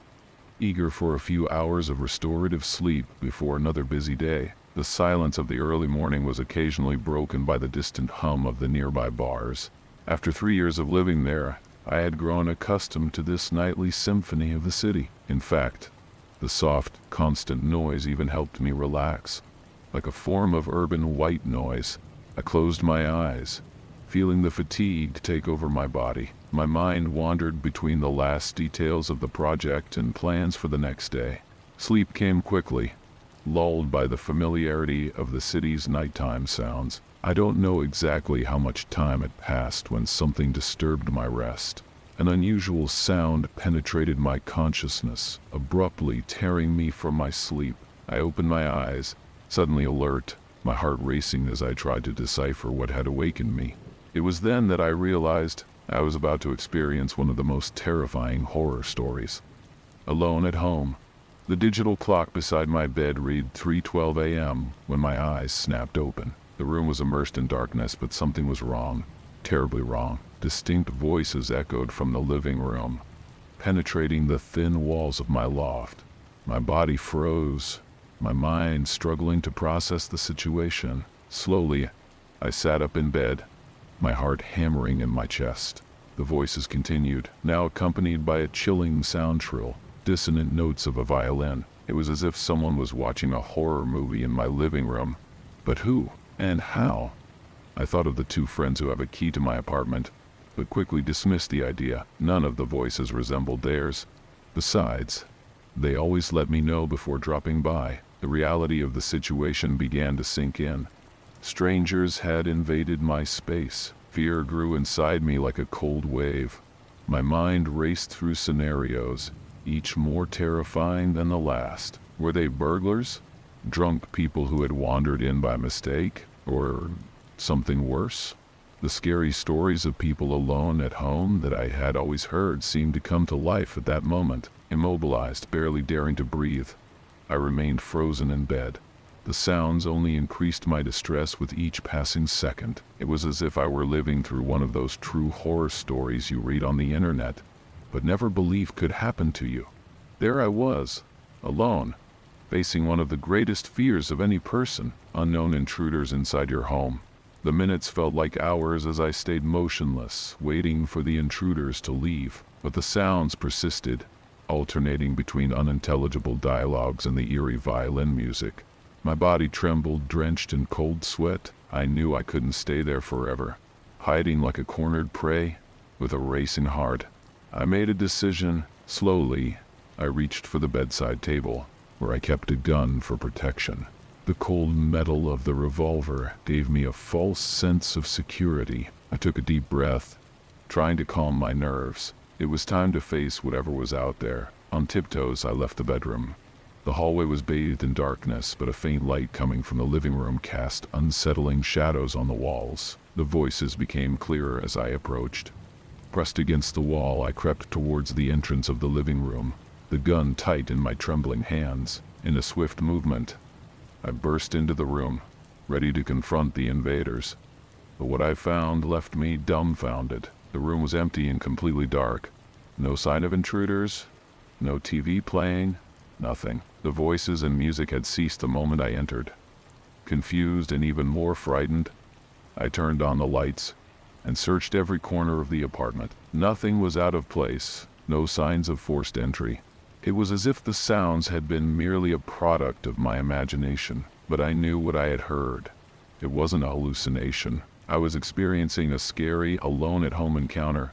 eager for a few hours of restorative sleep before another busy day. The silence of the early morning was occasionally broken by the distant hum of the nearby bars. After 3 years of living there, I had grown accustomed to this nightly symphony of the city. In fact, the soft, constant noise even helped me relax. Like a form of urban white noise, I closed my eyes, feeling the fatigue take over my body. My mind wandered between the last details of the project and plans for the next day. Sleep came quickly, lulled by the familiarity of the city's nighttime sounds. I don't know exactly how much time had passed when something disturbed my rest. An unusual sound penetrated my consciousness, abruptly tearing me from my sleep. I opened my eyes, suddenly alert, my heart racing as I tried to decipher what had awakened me. It was then that I realized I was about to experience one of the most terrifying horror stories. Alone at home, the digital clock beside my bed read 3:12 a.m. when my eyes snapped open. The room was immersed in darkness, but something was wrong, terribly wrong. Distinct voices echoed from the living room, penetrating the thin walls of my loft. My body froze, my mind struggling to process the situation. Slowly, I sat up in bed, my heart hammering in my chest. The voices continued, now accompanied by a chilling sound trill, dissonant notes of a violin. It was as if someone was watching a horror movie in my living room. But who and how? I thought of the 2 friends who have a key to my apartment, but quickly dismissed the idea. None of the voices resembled theirs. Besides, they always let me know before dropping by. The reality of the situation began to sink in. Strangers had invaded my space. Fear grew inside me like a cold wave. My mind raced through scenarios, each more terrifying than the last. Were they burglars? Drunk people who had wandered in by mistake? Or something worse? The scary stories of people alone at home that I had always heard seemed to come to life at that moment. Immobilized, barely daring to breathe, I remained frozen in bed. The sounds only increased my distress with each passing second. It was as if I were living through one of those true horror stories you read on the internet, but never believe could happen to you. There I was, alone, facing one of the greatest fears of any person, unknown intruders inside your home. The minutes felt like hours as I stayed motionless, waiting for the intruders to leave, but the sounds persisted, alternating between unintelligible dialogues and the eerie violin music. My body trembled, drenched in cold sweat. I knew I couldn't stay there forever, hiding like a cornered prey with a racing heart. I made a decision. Slowly, I reached for the bedside table, where I kept a gun for protection. The cold metal of the revolver gave me a false sense of security. I took a deep breath, trying to calm my nerves. It was time to face whatever was out there. On tiptoes, I left the bedroom. The hallway was bathed in darkness, but a faint light coming from the living room cast unsettling shadows on the walls. The voices became clearer as I approached. Pressed against the wall, I crept towards the entrance of the living room, the gun tight in my trembling hands. In a swift movement, I burst into the room, ready to confront the invaders. But what I found left me dumbfounded. The room was empty and completely dark. No sign of intruders, no TV playing, nothing. The voices and music had ceased the moment I entered. Confused and even more frightened, I turned on the lights and searched every corner of the apartment. Nothing was out of place, no signs of forced entry. It was as if the sounds had been merely a product of my imagination, but I knew what I had heard. It wasn't a hallucination. I was experiencing a scary, alone-at-home encounter,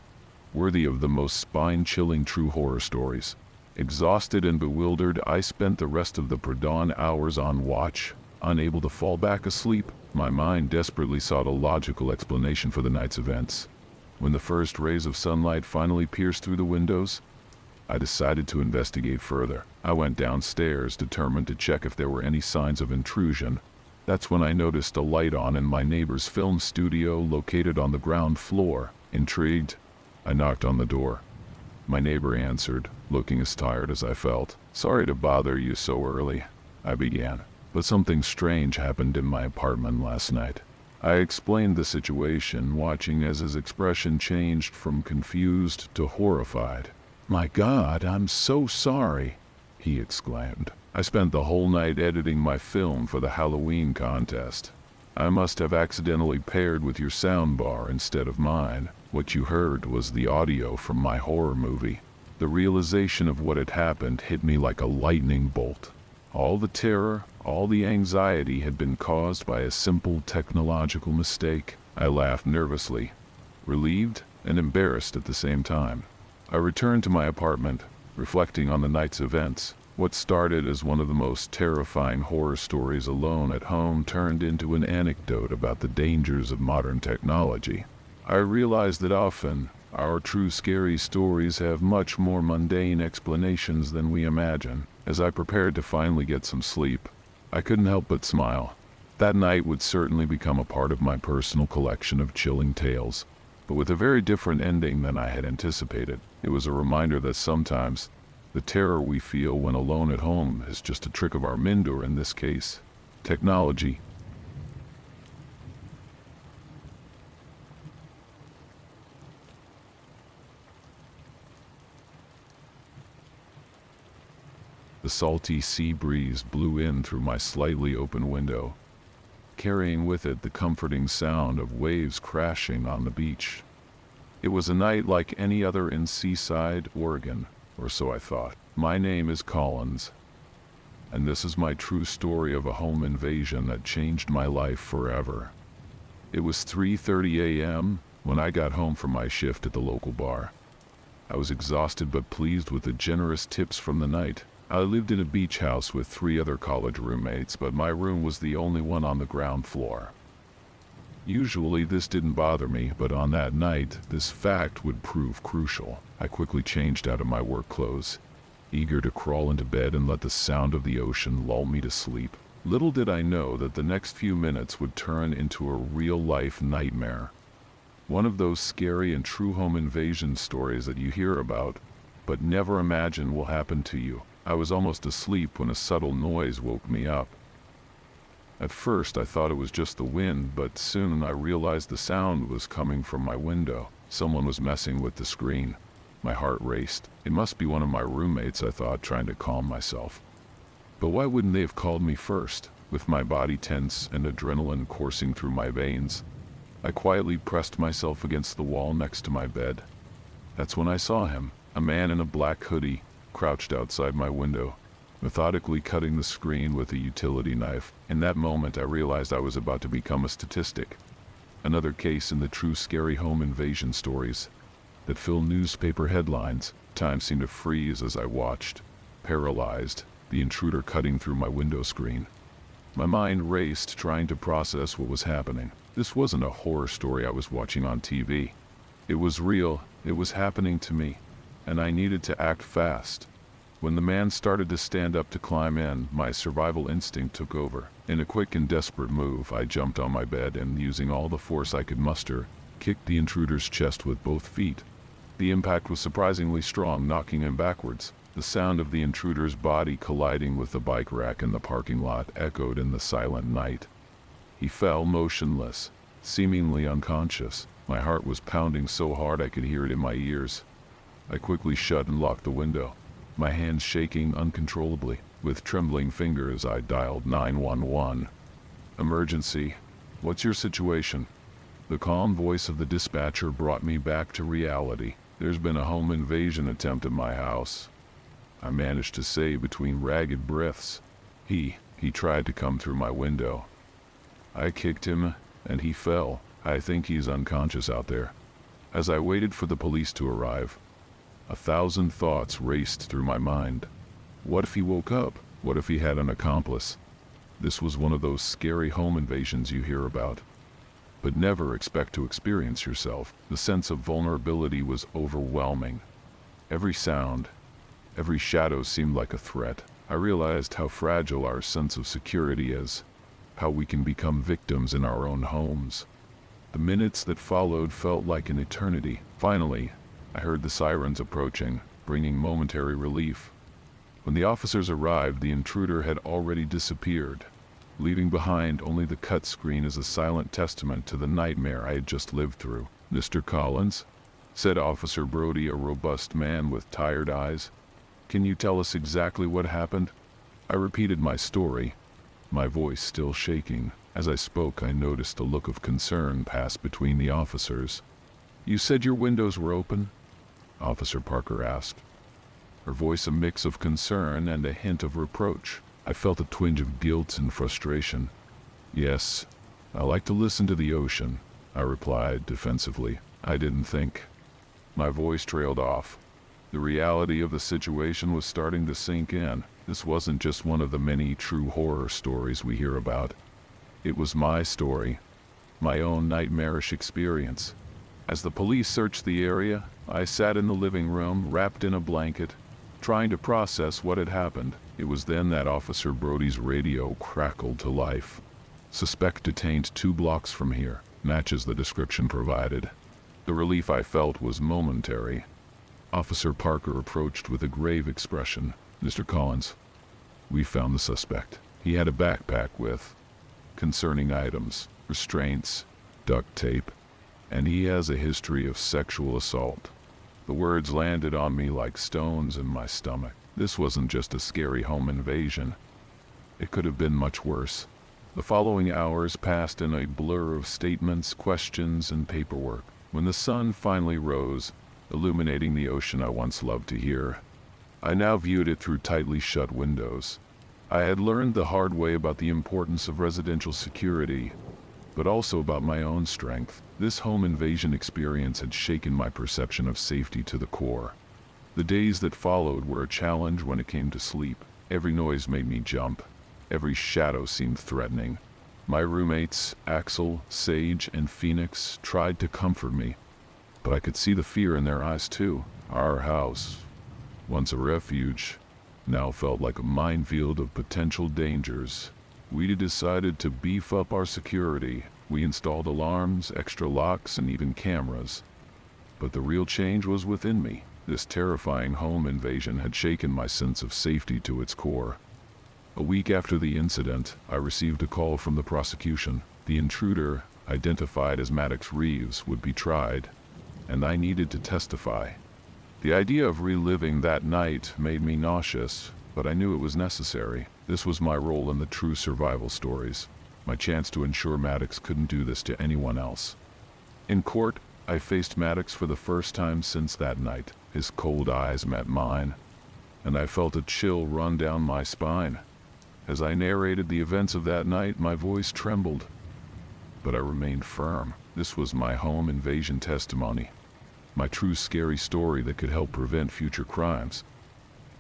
worthy of the most spine-chilling true horror stories. Exhausted and bewildered, I spent the rest of the pre-dawn hours on watch, unable to fall back asleep. My mind desperately sought a logical explanation for the night's events. When the first rays of sunlight finally pierced through the windows, I decided to investigate further. I went downstairs, determined to check if there were any signs of intrusion. That's when I noticed a light on in my neighbor's film studio located on the ground floor. Intrigued, I knocked on the door. My neighbor answered, looking as tired as I felt. "Sorry to bother you so early," I began, "but something strange happened in my apartment last night." I explained the situation, watching as his expression changed from confused to horrified. "My God, I'm so sorry," he exclaimed. "I spent the whole night editing my film for the Halloween contest. I must have accidentally paired with your soundbar instead of mine. What you heard was the audio from my horror movie." The realization of what had happened hit me like a lightning bolt. All the terror, all the anxiety had been caused by a simple technological mistake. I laughed nervously, relieved and embarrassed at the same time. I returned to my apartment, reflecting on the night's events. What started as one of the most terrifying horror stories alone at home turned into an anecdote about the dangers of modern technology. I realized that often, our true scary stories have much more mundane explanations than we imagine. As I prepared to finally get some sleep, I couldn't help but smile. That night would certainly become a part of my personal collection of chilling tales, but with a very different ending than I had anticipated. It was a reminder that sometimes the terror we feel when alone at home is just a trick of our mind, or in this case, technology. The salty sea breeze blew in through my slightly open window, carrying with it the comforting sound of waves crashing on the beach. It was a night like any other in Seaside, Oregon, or so I thought. My name is Collins, and this is my true story of a home invasion that changed my life forever. It was 3:30 a.m. when I got home from my shift at the local bar. I was exhausted but pleased with the generous tips from the night. I lived in a beach house with 3 other college roommates, but my room was the only one on the ground floor. Usually this didn't bother me, but on that night, this fact would prove crucial. I quickly changed out of my work clothes, eager to crawl into bed and let the sound of the ocean lull me to sleep. Little did I know that the next few minutes would turn into a real-life nightmare. One of those scary and true home invasion stories that you hear about, but never imagine will happen to you. I was almost asleep when a subtle noise woke me up. At first I thought it was just the wind, but soon I realized the sound was coming from my window. Someone was messing with the screen. My heart raced. It must be one of my roommates, I thought, trying to calm myself. But why wouldn't they have called me first? With my body tense and adrenaline coursing through my veins, I quietly pressed myself against the wall next to my bed. That's when I saw him, a man in a black hoodie, crouched outside my window, methodically cutting the screen with a utility knife. In that moment I realized I was about to become a statistic. Another case in the true scary home invasion stories that fill newspaper headlines. Time seemed to freeze as I watched, paralyzed, the intruder cutting through my window screen. My mind raced, trying to process what was happening. This wasn't a horror story I was watching on TV. It was real, it was happening to me, and I needed to act fast. When the man started to stand up to climb in, my survival instinct took over. In a quick and desperate move, I jumped on my bed and, using all the force I could muster, kicked the intruder's chest with both feet. The impact was surprisingly strong, knocking him backwards. The sound of the intruder's body colliding with the bike rack in the parking lot echoed in the silent night. He fell motionless, seemingly unconscious. My heart was pounding so hard I could hear it in my ears. I quickly shut and locked the window, my hands shaking uncontrollably. With trembling fingers, I dialed 911. "Emergency. What's your situation?" The calm voice of the dispatcher brought me back to reality. "There's been a home invasion attempt at my house," I managed to say between ragged breaths. He tried to come through my window. I kicked him, and he fell. I think he's unconscious out there." As I waited for the police to arrive, 1,000 thoughts raced through my mind. What if he woke up? What if he had an accomplice? This was one of those scary home invasions you hear about, but never expect to experience yourself. The sense of vulnerability was overwhelming. Every sound, every shadow seemed like a threat. I realized how fragile our sense of security is, how we can become victims in our own homes. The minutes that followed felt like an eternity. Finally, I heard the sirens approaching, bringing momentary relief. When the officers arrived, the intruder had already disappeared, leaving behind only the cut screen as a silent testament to the nightmare I had just lived through. "Mr. Collins," said Officer Brody, a robust man with tired eyes, "can you tell us exactly what happened?" I repeated my story, my voice still shaking. As I spoke, I noticed a look of concern pass between the officers. "You said your windows were open?" Officer Parker asked, her voice a mix of concern and a hint of reproach. I felt a twinge of guilt and frustration. "Yes, I like to listen to the ocean," I replied defensively. "I didn't think." My voice trailed off. The reality of the situation was starting to sink in. This wasn't just one of the many true horror stories we hear about. It was my story, my own nightmarish experience. As the police searched the area, I sat in the living room, wrapped in a blanket, trying to process what had happened. It was then that Officer Brody's radio crackled to life. "Suspect detained 2 blocks from here," matches the description provided. The relief I felt was momentary. Officer Parker approached with a grave expression. "Mr. Collins, we found the suspect. He had a backpack with concerning items, restraints, duct tape, and he has a history of sexual assault." The words landed on me like stones in my stomach. This wasn't just a scary home invasion. It could have been much worse. The following hours passed in a blur of statements, questions, and paperwork. When the sun finally rose, illuminating the ocean I once loved to hear, I now viewed it through tightly shut windows. I had learned the hard way about the importance of residential security, but also about my own strength. This home invasion experience had shaken my perception of safety to the core. The days that followed were a challenge when it came to sleep. Every noise made me jump. Every shadow seemed threatening. My roommates, Axel, Sage, and Phoenix, tried to comfort me, but I could see the fear in their eyes too. Our house once a refuge, now felt like a minefield of potential dangers. We decided to beef up our security. We installed alarms, extra locks, and even cameras. But the real change was within me. This terrifying home invasion had shaken my sense of safety to its core. A week after the incident, I received a call from the prosecution. The intruder, identified as Maddox Reeves, would be tried, and I needed to testify. The idea of reliving that night made me nauseous, but I knew it was necessary. This was my role in the true survival stories, my chance to ensure Maddox couldn't do this to anyone else. In court, I faced Maddox for the first time since that night. His cold eyes met mine, and I felt a chill run down my spine. As I narrated the events of that night, my voice trembled, but I remained firm. This was my home invasion testimony, my true scary story that could help prevent future crimes.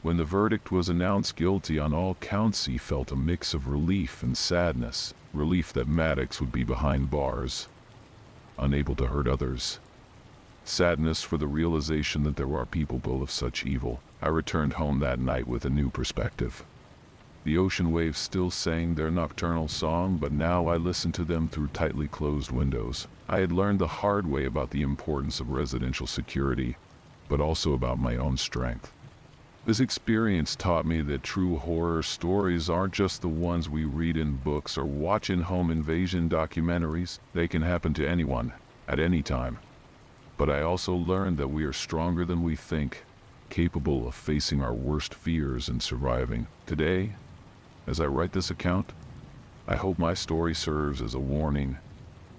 When the verdict was announced guilty on all counts, he felt a mix of relief and sadness. Relief that Maddox would be behind bars, unable to hurt others. Sadness for the realization that there are people capable of such evil. I returned home that night with a new perspective. The ocean waves still sang their nocturnal song, but now I listened to them through tightly closed windows. I had learned the hard way about the importance of residential security, but also about my own strength. This experience taught me that true horror stories aren't just the ones we read in books or watch in home invasion documentaries. They can happen to anyone, at any time. But I also learned that we are stronger than we think, capable of facing our worst fears and surviving. Today, as I write this account, I hope my story serves as a warning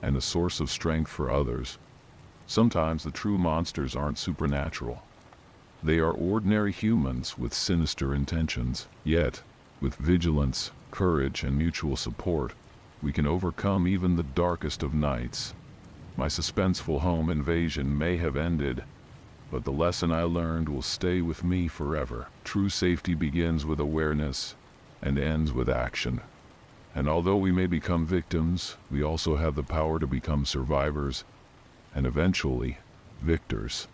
and a source of strength for others. Sometimes the true monsters aren't supernatural. They are ordinary humans with sinister intentions. Yet, with vigilance, courage, and mutual support, we can overcome even the darkest of nights. My suspenseful home invasion may have ended, but the lesson I learned will stay with me forever. True safety begins with awareness and ends with action. And although we may become victims, we also have the power to become survivors and eventually victors.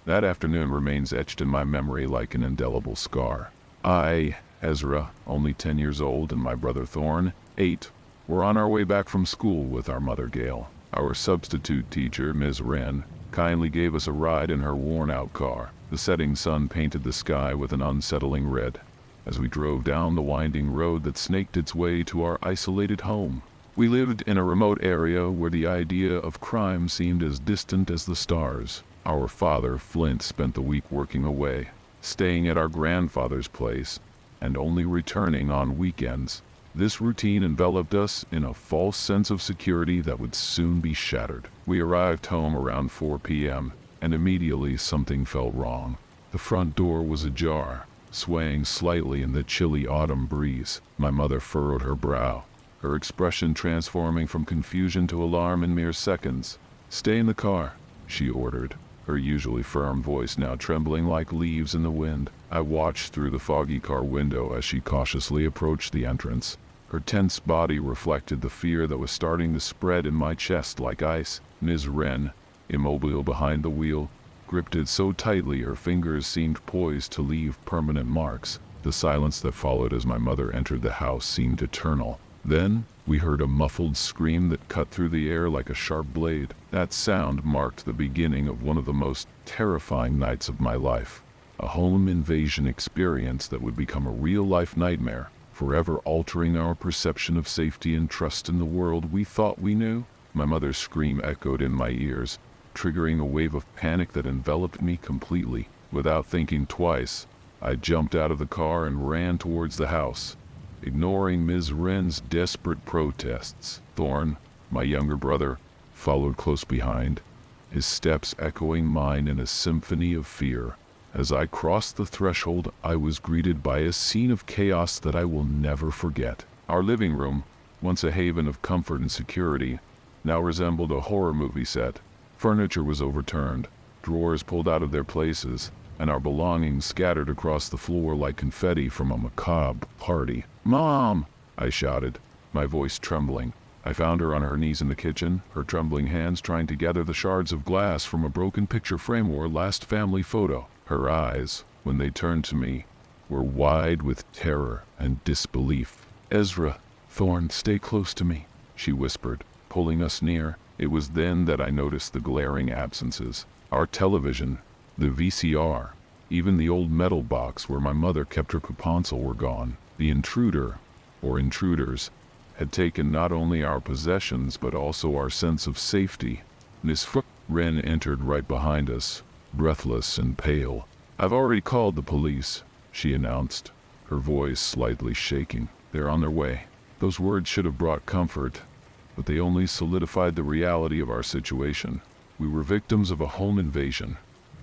That afternoon remains etched in my memory like an indelible scar. I, Ezra, only 10 years old, and my brother Thorn, 8, were on our way back from school with our mother Gail. Our substitute teacher, Ms. Wren, kindly gave us a ride in her worn-out car. The setting sun painted the sky with an unsettling red as we drove down the winding road that snaked its way to our isolated home. We lived in a remote area where the idea of crime seemed as distant as the stars. Our father, Flint, spent the week working away, staying at our grandfather's place, and only returning on weekends. This routine enveloped us in a false sense of security that would soon be shattered. We arrived home around 4 p.m., and immediately something felt wrong. The front door was ajar, swaying slightly in the chilly autumn breeze. My mother furrowed her brow, her expression transforming from confusion to alarm in mere seconds. "Stay in the car," she ordered, her usually firm voice now trembling like leaves in the wind. I watched through the foggy car window as she cautiously approached the entrance. Her tense body reflected the fear that was starting to spread in my chest like ice. Ms. Wren, immobile behind the wheel, gripped it so tightly her fingers seemed poised to leave permanent marks. The silence that followed as my mother entered the house seemed eternal. Then, we heard a muffled scream that cut through the air like a sharp blade. That sound marked the beginning of one of the most terrifying nights of my life. A home invasion experience that would become a real-life nightmare, forever altering our perception of safety and trust in the world we thought we knew. My mother's scream echoed in my ears, triggering a wave of panic that enveloped me completely. Without thinking twice, I jumped out of the car and ran towards the house, ignoring Ms. Wren's desperate protests. Thorn, my younger brother, followed close behind, his steps echoing mine in a symphony of fear. As I crossed the threshold, I was greeted by a scene of chaos that I will never forget. Our living room, once a haven of comfort and security, now resembled a horror movie set. Furniture was overturned, drawers pulled out of their places, and our belongings scattered across the floor like confetti from a macabre party. "Mom!" I shouted, my voice trembling. I found her on her knees in the kitchen, her trembling hands trying to gather the shards of glass from a broken picture frame or last family photo. Her eyes, when they turned to me, were wide with terror and disbelief. "Ezra, Thorn, stay close to me," she whispered, pulling us near. It was then that I noticed the glaring absences. Our television, the VCR, even the old metal box where my mother kept her console were gone. The intruder, or intruders, had taken not only our possessions but also our sense of safety. Miss Wren entered right behind us, breathless and pale. "I've already called the police," she announced, her voice slightly shaking. "They're on their way." Those words should have brought comfort, but they only solidified the reality of our situation. We were victims of a home invasion,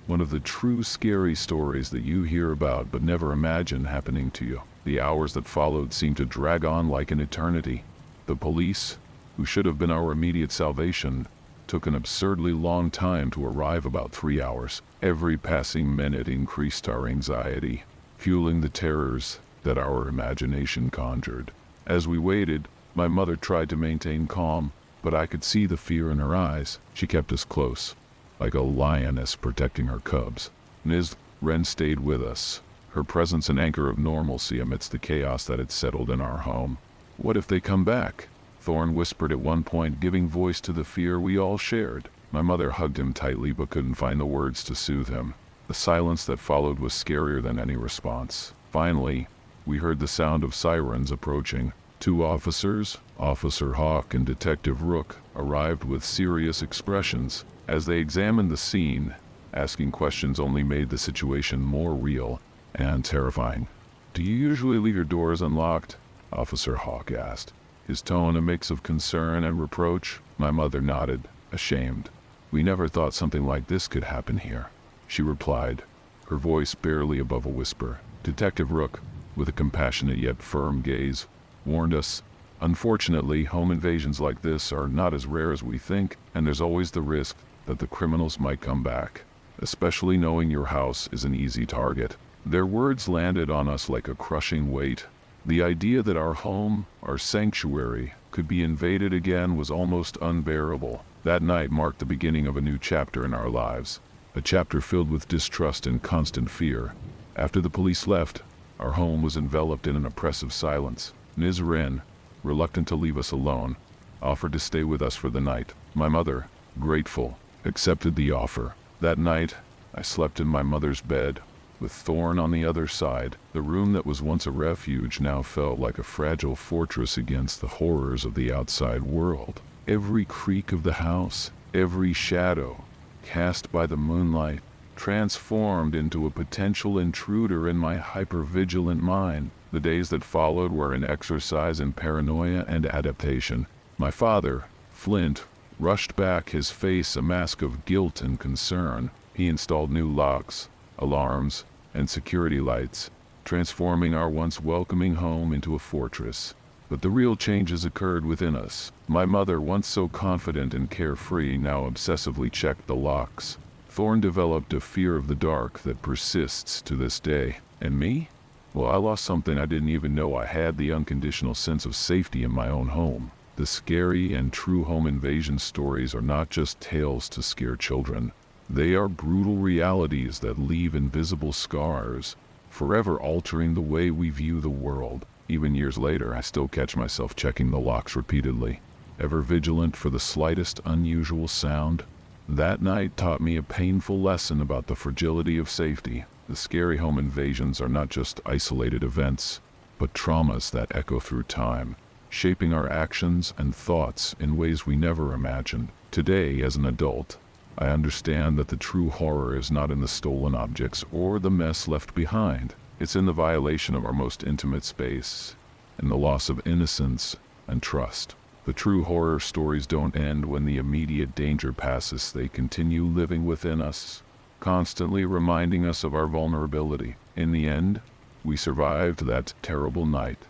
one of the true scary stories that you hear about but never imagine happening to you. The hours that followed seemed to drag on like an eternity. The police, who should have been our immediate salvation, took an absurdly long time to arrive, about 3 hours. Every passing minute increased our anxiety, fueling the terrors that our imagination conjured. As we waited, my mother tried to maintain calm, but I could see the fear in her eyes. She kept us close, like a lioness protecting her cubs. Ms. Wren stayed with us, her presence an anchor of normalcy amidst the chaos that had settled in our home. "What if they come back?" Thorn whispered at one point, giving voice to the fear we all shared. My mother hugged him tightly but couldn't find the words to soothe him. The silence that followed was scarier than any response. Finally, we heard the sound of sirens approaching. 2 officers, Officer Hawk and Detective Rook, arrived with serious expressions. As they examined the scene, asking questions only made the situation more real and terrifying. "Do you usually leave your doors unlocked?" Officer Hawk asked, his tone a mix of concern and reproach. My mother nodded, ashamed. "We never thought something like this could happen here," she replied, her voice barely above a whisper. Detective Rook, with a compassionate yet firm gaze, warned us, "Unfortunately, home invasions like this are not as rare as we think, and there's always the risk that the criminals might come back, especially knowing your house is an easy target." Their words landed on us like a crushing weight. The idea that our home, our sanctuary, could be invaded again was almost unbearable. That night marked the beginning of a new chapter in our lives, a chapter filled with distrust and constant fear. After the police left, our home was enveloped in an oppressive silence. Ms. Wren, reluctant to leave us alone, offered to stay with us for the night. My mother, grateful, accepted the offer. That night, I slept in my mother's bed, with Thorn on the other side. The room that was once a refuge now felt like a fragile fortress against the horrors of the outside world. Every creak of the house, every shadow cast by the moonlight, transformed into a potential intruder in my hyper-vigilant mind. The days that followed were an exercise in paranoia and adaptation. My father, Flint, rushed back, his face a mask of guilt and concern. He installed new locks, alarms, and security lights, transforming our once welcoming home into a fortress. But the real changes occurred within us. My mother, once so confident and carefree, now obsessively checked the locks. Thorn developed a fear of the dark that persists to this day. And me? Well, I lost something I didn't even know I had: the unconditional sense of safety in my own home. The scary and true home invasion stories are not just tales to scare children. They are brutal realities that leave invisible scars, forever altering the way we view the world. Even years later, I still catch myself checking the locks repeatedly, ever vigilant for the slightest unusual sound. That night taught me a painful lesson about the fragility of safety. The scary home invasions are not just isolated events, but traumas that echo through time, shaping our actions and thoughts in ways we never imagined. Today, as an adult, I understand that the true horror is not in the stolen objects or the mess left behind. It's in the violation of our most intimate space, and the loss of innocence and trust. The true horror stories don't end when the immediate danger passes. They continue living within us, constantly reminding us of our vulnerability. In the end, we survived that terrible night,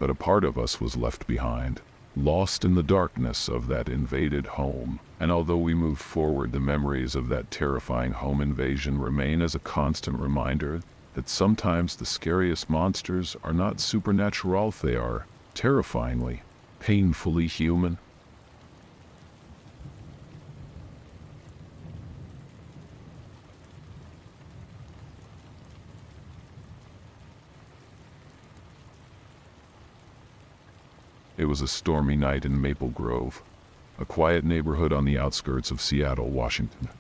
but a part of us was left behind. lost in the darkness of that invaded home. And although we moved forward, the memories of that terrifying home invasion remain as a constant reminder that sometimes the scariest monsters are not supernatural, they are terrifyingly, painfully human. It was a stormy night in Maple Grove, a quiet neighborhood on the outskirts of Seattle, Washington.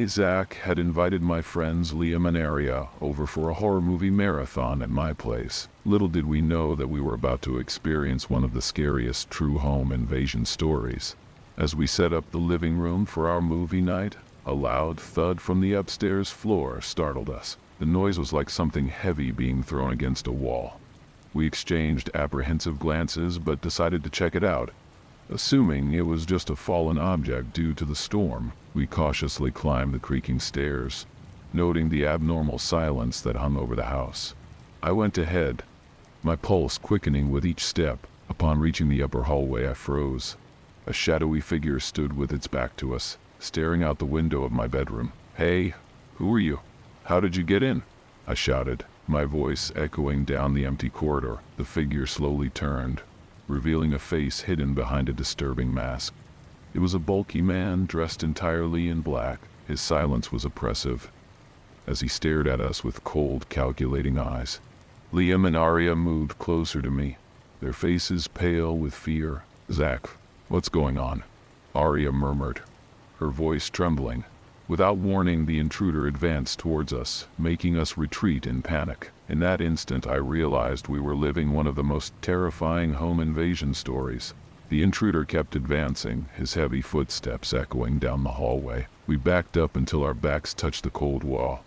Zach, had invited my friends Liam and Aria over for a horror movie marathon at my place. Little did we know that we were about to experience one of the scariest true home invasion stories. As we set up the living room for our movie night, a loud thud from the upstairs floor startled us. The noise was like something heavy being thrown against a wall. We exchanged apprehensive glances but decided to check it out. Assuming it was just a fallen object due to the storm, we cautiously climbed the creaking stairs, noting the abnormal silence that hung over the house. I went ahead, my pulse quickening with each step. Upon reaching the upper hallway, I froze. A shadowy figure stood with its back to us, staring out the window of my bedroom. "Hey, who are you? How did you get in?" I shouted, my voice echoing down the empty corridor. The figure slowly turned, revealing a face hidden behind a disturbing mask. It was a bulky man dressed entirely in black. His silence was oppressive, as he stared at us with cold, calculating eyes. Liam and Aria moved closer to me, their faces pale with fear. "Zach, what's going on?" Aria murmured, her voice trembling. Without warning, the intruder advanced towards us, making us retreat in panic. In that instant, I realized we were living one of the most terrifying home invasion stories. The intruder kept advancing, his heavy footsteps echoing down the hallway. We backed up until our backs touched the cold wall,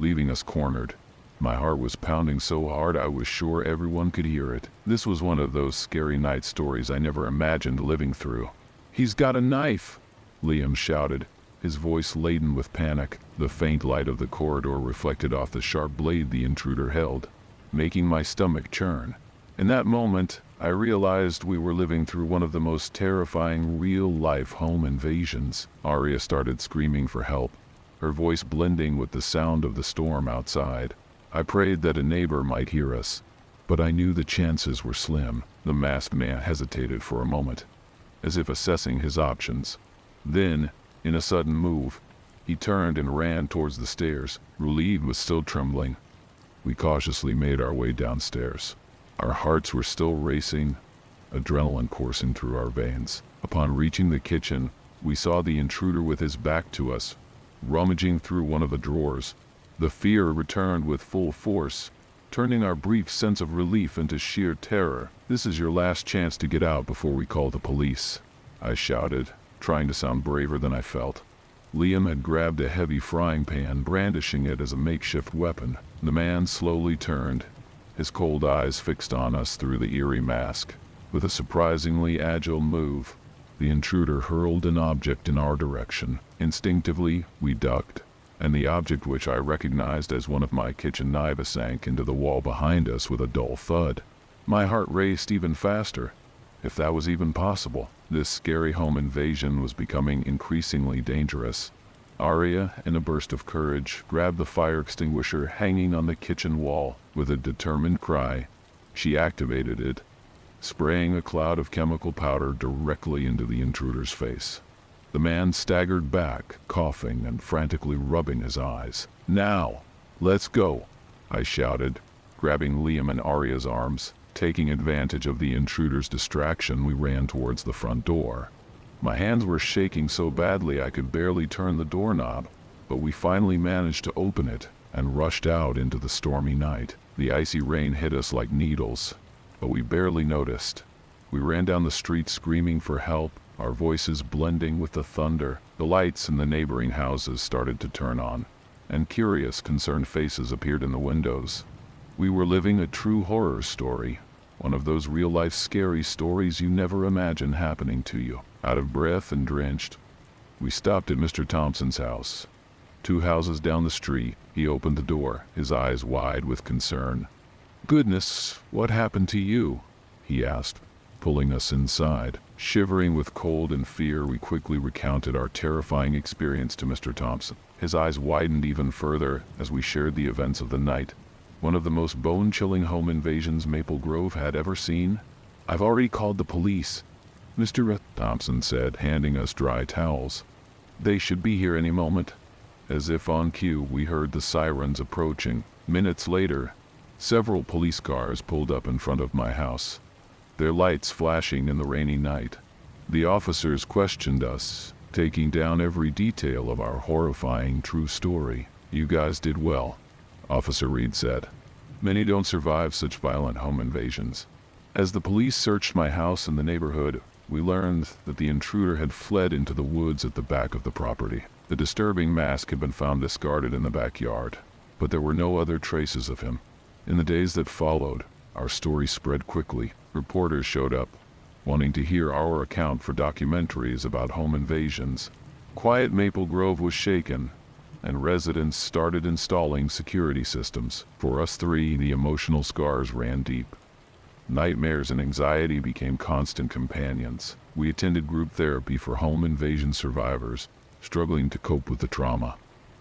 leaving us cornered. My heart was pounding so hard I was sure everyone could hear it. This was one of those scary night stories I never imagined living through. "He's got a knife!" Liam shouted, his voice laden with panic. The faint light of the corridor reflected off the sharp blade the intruder held, making my stomach churn. In that moment, I realized we were living through one of the most terrifying real-life home invasions. Aria started screaming for help, her voice blending with the sound of the storm outside. I prayed that a neighbor might hear us, but I knew the chances were slim. The masked man hesitated for a moment, as if assessing his options. Then, in a sudden move, he turned and ran towards the stairs, relieved but still trembling. We cautiously made our way downstairs. Our hearts were still racing, adrenaline coursing through our veins. Upon reaching the kitchen, we saw the intruder with his back to us, rummaging through one of the drawers. The fear returned with full force, turning our brief sense of relief into sheer terror. "This is your last chance to get out before we call the police," I shouted, trying to sound braver than I felt. Liam had grabbed a heavy frying pan, brandishing it as a makeshift weapon. The man slowly turned, his cold eyes fixed on us through the eerie mask. With a surprisingly agile move, the intruder hurled an object in our direction. Instinctively, we ducked, and the object, which I recognized as one of my kitchen knives, sank into the wall behind us with a dull thud. My heart raced even faster, if that was even possible. This scary home invasion was becoming increasingly dangerous. Aria, in a burst of courage, grabbed the fire extinguisher hanging on the kitchen wall. With a determined cry, she activated it, spraying a cloud of chemical powder directly into the intruder's face. The man staggered back, coughing and frantically rubbing his eyes. "Now, let's go," I shouted, grabbing Liam and Aria's arms. Taking advantage of the intruder's distraction, we ran towards the front door. My hands were shaking so badly I could barely turn the doorknob, but we finally managed to open it and rushed out into the stormy night. The icy rain hit us like needles, but we barely noticed. We ran down the street screaming for help, our voices blending with the thunder. The lights in the neighboring houses started to turn on, and curious, concerned faces appeared in the windows. We were living a true horror story, one of those real-life scary stories you never imagine happening to you. Out of breath and drenched, we stopped at Mr. Thompson's house. 2 houses down the street. He opened the door, his eyes wide with concern. "Goodness, what happened to you?" he asked. pulling us inside. Shivering with cold and fear, we quickly recounted our terrifying experience to Mr. Thompson. His eyes widened even further as we shared the events of the night. One of the most bone-chilling home invasions Maple Grove had ever seen. "I've already called the police," Mr. Thompson said, handing us dry towels. "They should be here any moment." As if on cue, we heard the sirens approaching. Minutes later, several police cars pulled up in front of my house, their lights flashing in the rainy night. The officers questioned us, taking down every detail of our horrifying true story. "You guys did well," Officer Reed said. "Many don't survive such violent home invasions." As the police searched my house and the neighborhood, we learned that the intruder had fled into the woods at the back of the property. The disturbing mask had been found discarded in the backyard, but there were no other traces of him. In the days that followed, our story spread quickly. Reporters showed up, wanting to hear our account for documentaries about home invasions. Quiet Maple Grove was shaken, and residents started installing security systems. For us three, the emotional scars ran deep. Nightmares and anxiety became constant companions. We attended group therapy for home invasion survivors, struggling to cope with the trauma.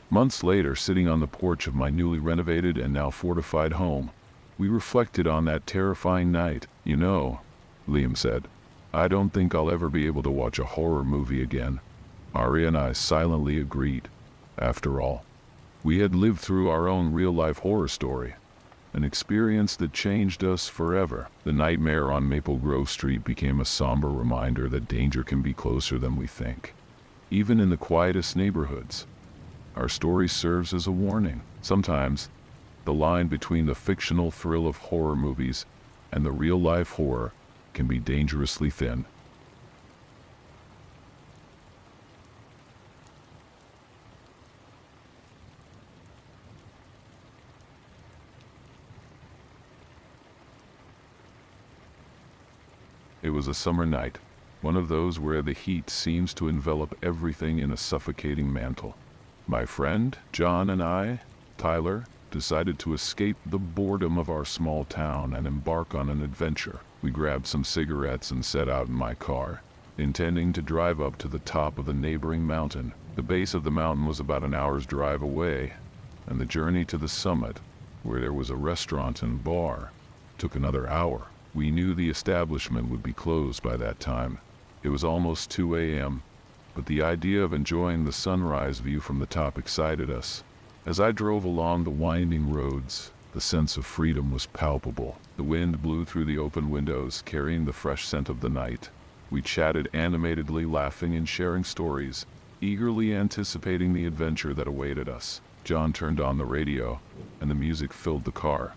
Months later, sitting on the porch of my newly renovated and now fortified home, we reflected on that terrifying night. "You know," Liam said, "I don't think I'll ever be able to watch a horror movie again." Ari and I silently agreed. After all, we had lived through our own real-life horror story, an experience that changed us forever. The nightmare on Maple Grove Street became a somber reminder that danger can be closer than we think. Even in the quietest neighborhoods, our story serves as a warning. Sometimes, the line between the fictional thrill of horror movies and the real-life horror can be dangerously thin. It was a summer night, one of those where the heat seems to envelop everything in a suffocating mantle. My friend, John, and I, Tyler, decided to escape the boredom of our small town and embark on an adventure. We grabbed some cigarettes and set out in my car, intending to drive up to the top of the neighboring mountain. The base of the mountain was about an hour's drive away, and the journey to the summit, where there was a restaurant and bar, took another hour. We knew the establishment would be closed by that time. It was almost 2 a.m., but the idea of enjoying the sunrise view from the top excited us. As I drove along the winding roads, the sense of freedom was palpable. The wind blew through the open windows, carrying the fresh scent of the night. We chatted animatedly, laughing and sharing stories, eagerly anticipating the adventure that awaited us. John turned on the radio, and the music filled the car,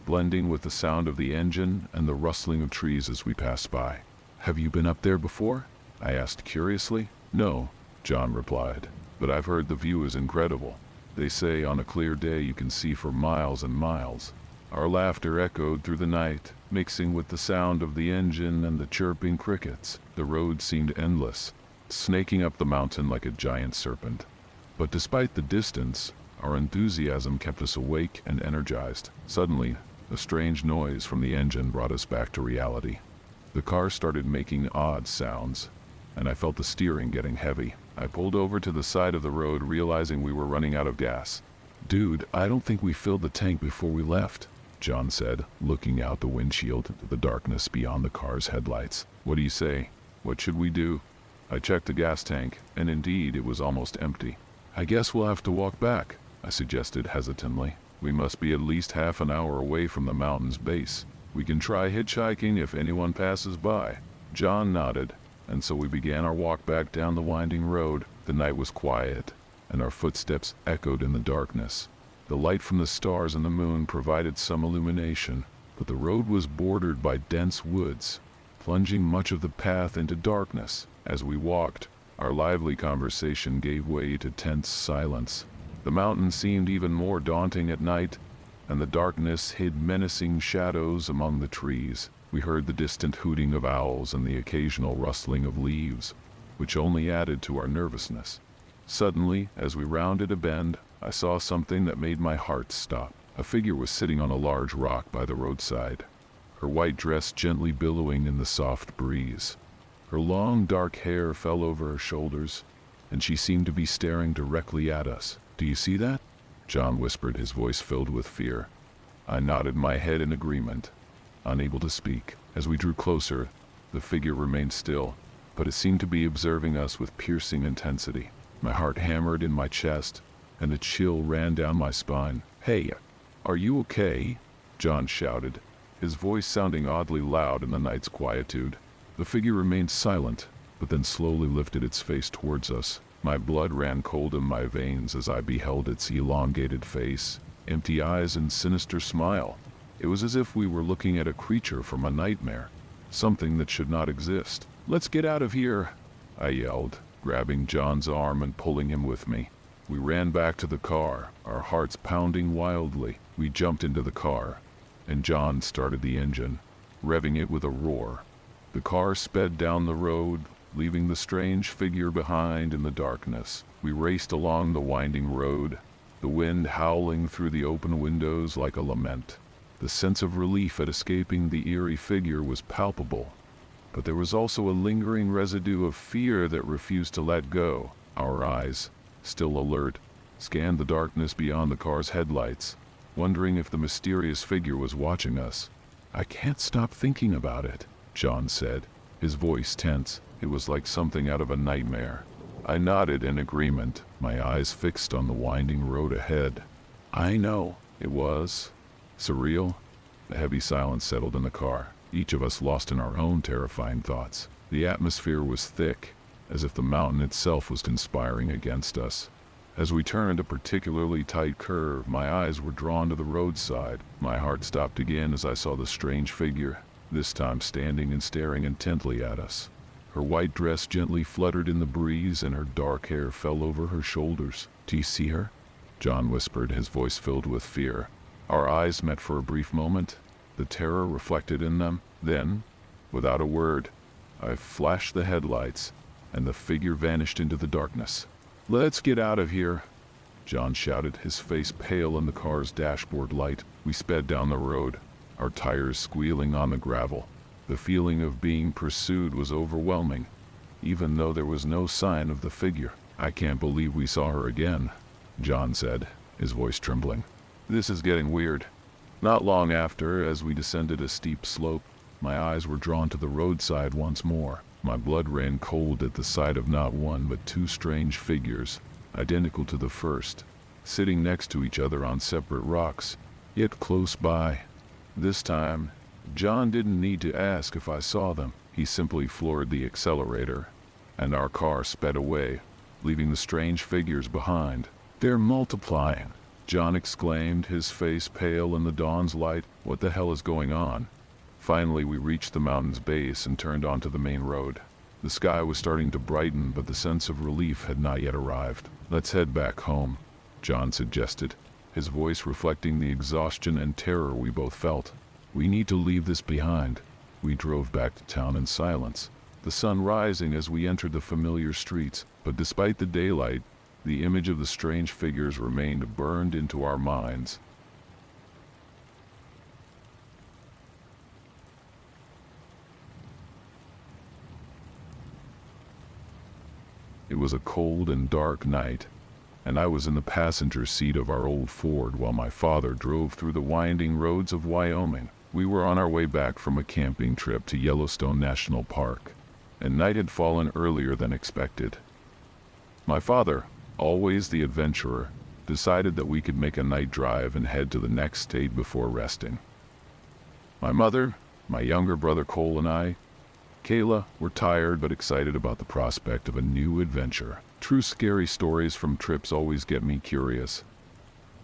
blending with the sound of the engine and the rustling of trees as we passed by. "Have you been up there before?" I asked curiously. "No," John replied, "but I've heard the view is incredible. They say on a clear day you can see for miles and miles." Our laughter echoed through the night, mixing with the sound of the engine and the chirping crickets. The road seemed endless, snaking up the mountain like a giant serpent. But despite the distance, our enthusiasm kept us awake and energized. Suddenly, a strange noise from the engine brought us back to reality. The car started making odd sounds, and I felt the steering getting heavy. I pulled over to the side of the road, realizing we were running out of gas. "Dude, I don't think we filled the tank before we left," John said, looking out the windshield into the darkness beyond the car's headlights. "What do you say? What should we do?" I checked the gas tank, and indeed it was almost empty. "I guess we'll have to walk back," I suggested hesitantly. "We must be at least half an hour away from the mountain's base. We can try hitchhiking if anyone passes by." John nodded, and so we began our walk back down the winding road. The night was quiet, and our footsteps echoed in the darkness. The light from the stars and the moon provided some illumination, but the road was bordered by dense woods, plunging much of the path into darkness. As we walked, our lively conversation gave way to tense silence. The mountain seemed even more daunting at night, and the darkness hid menacing shadows among the trees. We heard the distant hooting of owls and the occasional rustling of leaves, which only added to our nervousness. Suddenly, as we rounded a bend, I saw something that made my heart stop. A figure was sitting on a large rock by the roadside, her white dress gently billowing in the soft breeze. Her long dark hair fell over her shoulders, and she seemed to be staring directly at us. "Do you see that?" John whispered, his voice filled with fear. I nodded my head in agreement, unable to speak. As we drew closer, the figure remained still, but it seemed to be observing us with piercing intensity. My heart hammered in my chest, and a chill ran down my spine. "Hey, are you okay?" John shouted, his voice sounding oddly loud in the night's quietude. The figure remained silent, but then slowly lifted its face towards us. My blood ran cold in my veins as I beheld its elongated face, empty eyes, and sinister smile. It was as if we were looking at a creature from a nightmare, something that should not exist. "Let's get out of here," I yelled, grabbing John's arm and pulling him with me. We ran back to the car, our hearts pounding wildly. We jumped into the car, and John started the engine, revving it with a roar. The car sped down the road, leaving the strange figure behind in the darkness. We raced along the winding road, the wind howling through the open windows like a lament. The sense of relief at escaping the eerie figure was palpable, but there was also a lingering residue of fear that refused to let go. Our eyes, still alert, scanned the darkness beyond the car's headlights, wondering if the mysterious figure was watching us. "I can't stop thinking about it," John said, his voice tense. It was like something out of a nightmare. I nodded in agreement, my eyes fixed on the winding road ahead. "I know," it was. Surreal. A heavy silence settled in the car, each of us lost in our own terrifying thoughts. The atmosphere was thick, as if the mountain itself was conspiring against us. As we turned a particularly tight curve, my eyes were drawn to the roadside. My heart stopped again as I saw the strange figure, this time standing and staring intently at us. Her white dress gently fluttered in the breeze, and her dark hair fell over her shoulders. "Do you see her?" John whispered, his voice filled with fear. Our eyes met for a brief moment, the terror reflected in them. Then, without a word, I flashed the headlights, and the figure vanished into the darkness. "Let's get out of here," John shouted, his face pale in the car's dashboard light. We sped down the road, our tires squealing on the gravel. The feeling of being pursued was overwhelming, even though there was no sign of the figure. "I can't believe we saw her again," John said, his voice trembling. "This is getting weird." Not long after, as we descended a steep slope, my eyes were drawn to the roadside once more. My blood ran cold at the sight of not one but two strange figures, identical to the first, sitting next to each other on separate rocks, yet close by. This time, John didn't need to ask if I saw them. He simply floored the accelerator, and our car sped away, leaving the strange figures behind. "They're multiplying," John exclaimed, his face pale in the dawn's light. "What the hell is going on?" Finally, we reached the mountain's base and turned onto the main road. The sky was starting to brighten, but the sense of relief had not yet arrived. "Let's head back home," John suggested, his voice reflecting the exhaustion and terror we both felt. "We need to leave this behind." We drove back to town in silence, the sun rising as we entered the familiar streets, but despite the daylight, the image of the strange figures remained burned into our minds. It was a cold and dark night, and I was in the passenger seat of our old Ford while my father drove through the winding roads of Wyoming. We were on our way back from a camping trip to Yellowstone National Park, and night had fallen earlier than expected. My father, always the adventurer, decided that we could make a night drive and head to the next state before resting. My mother, my younger brother Cole, and I, Kayla, were tired but excited about the prospect of a new adventure. "True scary stories from trips always get me curious,"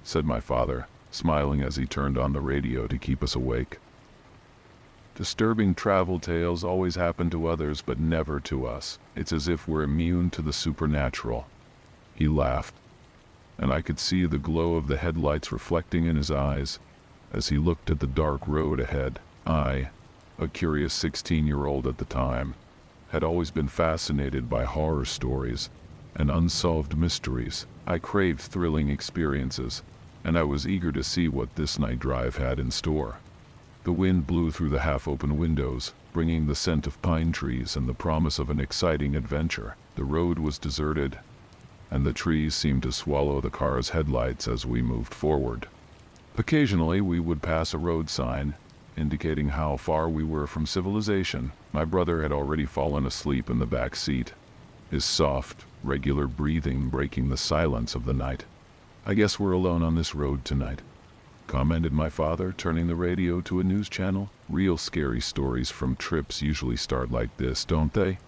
said my father, smiling as he turned on the radio to keep us awake. "Disturbing travel tales always happen to others, but never to us. It's as if we're immune to the supernatural." He laughed, and I could see the glow of the headlights reflecting in his eyes as he looked at the dark road ahead. I, a curious 16-year-old at the time, had always been fascinated by horror stories and unsolved mysteries. I craved thrilling experiences, and I was eager to see what this night drive had in store. The wind blew through the half-open windows, bringing the scent of pine trees and the promise of an exciting adventure. The road was deserted, and the trees seemed to swallow the car's headlights as we moved forward. Occasionally, we would pass a road sign, indicating how far we were from civilization. My brother had already fallen asleep in the back seat, his soft, regular breathing breaking the silence of the night. "I guess we're alone on this road tonight," commented my father, turning the radio to a news channel. "Real scary stories from trips usually start like this, don't they?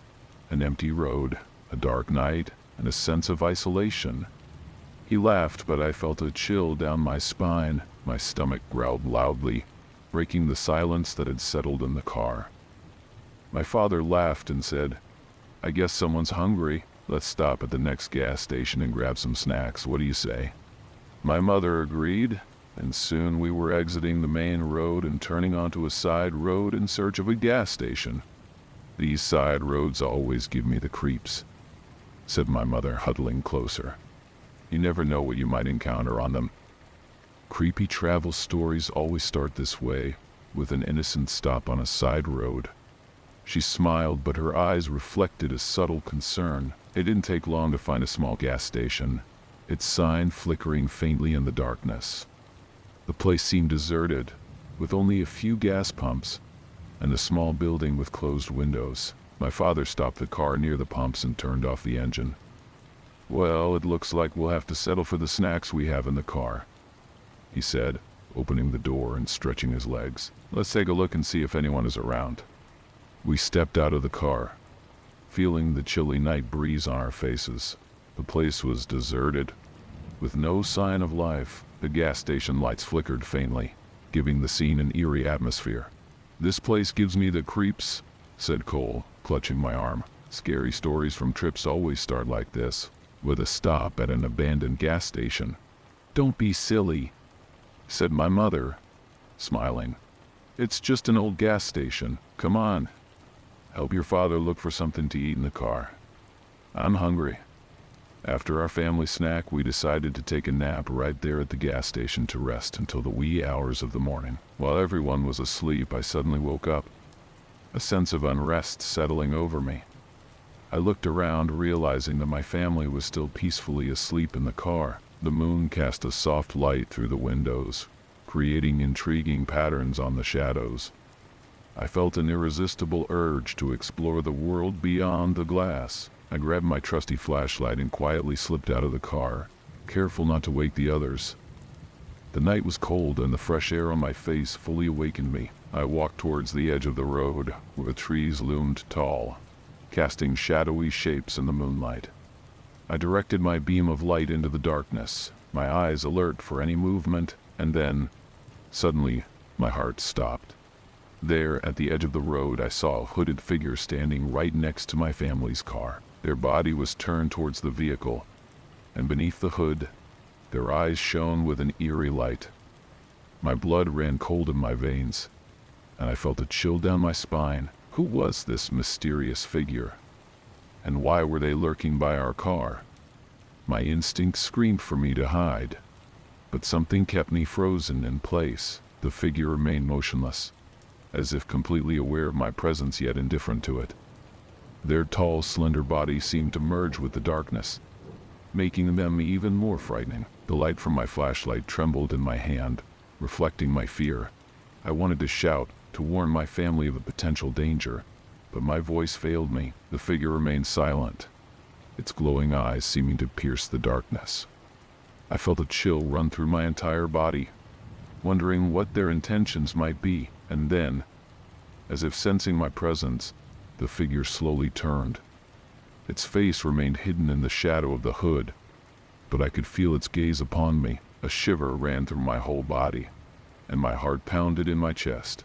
An empty road, a dark night, and a sense of isolation." He laughed, but I felt a chill down my spine. My stomach growled loudly, breaking the silence that had settled in the car. My father laughed and said, "I guess someone's hungry. Let's stop at the next gas station and grab some snacks. What do you say?" My mother agreed, and soon we were exiting the main road and turning onto a side road in search of a gas station. "These side roads always give me the creeps," said my mother, huddling closer. "You never know what you might encounter on them." Creepy travel stories always start this way, with an innocent stop on a side road. She smiled, but her eyes reflected a subtle concern. It didn't take long to find a small gas station, its sign flickering faintly in the darkness. The place seemed deserted, with only a few gas pumps and a small building with closed windows. My father stopped the car near the pumps and turned off the engine. "Well, it looks like we'll have to settle for the snacks we have in the car," he said, opening the door and stretching his legs. "Let's take a look and see if anyone is around." We stepped out of the car, feeling the chilly night breeze on our faces. The place was deserted, with no sign of life. The gas station lights flickered faintly, giving the scene an eerie atmosphere. "This place gives me the creeps," said Cole, clutching my arm. "Scary stories from trips always start like this, with a stop at an abandoned gas station." "Don't be silly," said my mother, smiling. "It's just an old gas station. Come on. Help your father look for something to eat in the car. I'm hungry." After our family snack, we decided to take a nap right there at the gas station to rest until the wee hours of the morning. While everyone was asleep, I suddenly woke up, a sense of unrest settling over me. I looked around, realizing that my family was still peacefully asleep in the car. The moon cast a soft light through the windows, creating intriguing patterns on the shadows. I felt an irresistible urge to explore the world beyond the glass. I grabbed my trusty flashlight and quietly slipped out of the car, careful not to wake the others. The night was cold and the fresh air on my face fully awakened me. I walked towards the edge of the road, where the trees loomed tall, casting shadowy shapes in the moonlight. I directed my beam of light into the darkness, my eyes alert for any movement, and then, suddenly, my heart stopped. There, at the edge of the road, I saw a hooded figure standing right next to my family's car. Their body was turned towards the vehicle, and beneath the hood, their eyes shone with an eerie light. My blood ran cold in my veins, and I felt a chill down my spine. Who was this mysterious figure? And why were they lurking by our car? My instincts screamed for me to hide, but something kept me frozen in place. The figure remained motionless, as if completely aware of my presence yet indifferent to it. Their tall, slender bodies seemed to merge with the darkness, making them even more frightening. The light from my flashlight trembled in my hand, reflecting my fear. I wanted to shout, to warn my family of a potential danger, but my voice failed me. The figure remained silent, its glowing eyes seeming to pierce the darkness. I felt a chill run through my entire body, wondering what their intentions might be, and then, as if sensing my presence, the figure slowly turned. Its face remained hidden in the shadow of the hood, but I could feel its gaze upon me. A shiver ran through my whole body, and my heart pounded in my chest.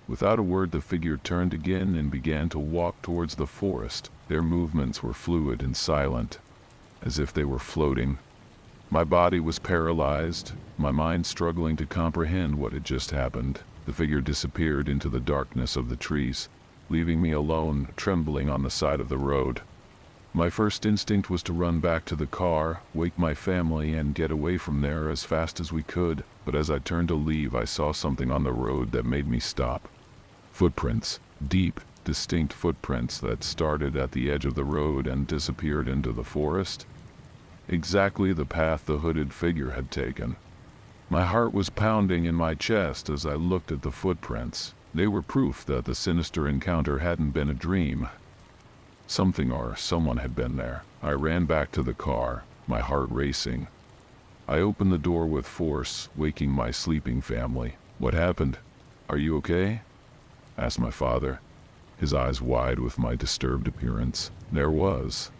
Without a word, the figure turned again and began to walk towards the forest. Their movements were fluid and silent, as if they were floating. My body was paralyzed, my mind struggling to comprehend what had just happened. The figure disappeared into the darkness of the trees, leaving me alone, trembling on the side of the road. My first instinct was to run back to the car, wake my family, and get away from there as fast as we could, but as I turned to leave, I saw something on the road that made me stop. Footprints. Deep, distinct footprints that started at the edge of the road and disappeared into the forest. Exactly the path the hooded figure had taken. My heart was pounding in my chest as I looked at the footprints. They were proof that the sinister encounter hadn't been a dream. Something or someone had been there. I ran back to the car, my heart racing. I opened the door with force, waking my sleeping family. "What happened? Are you okay?" asked my father, his eyes wide with my disturbed appearance. There was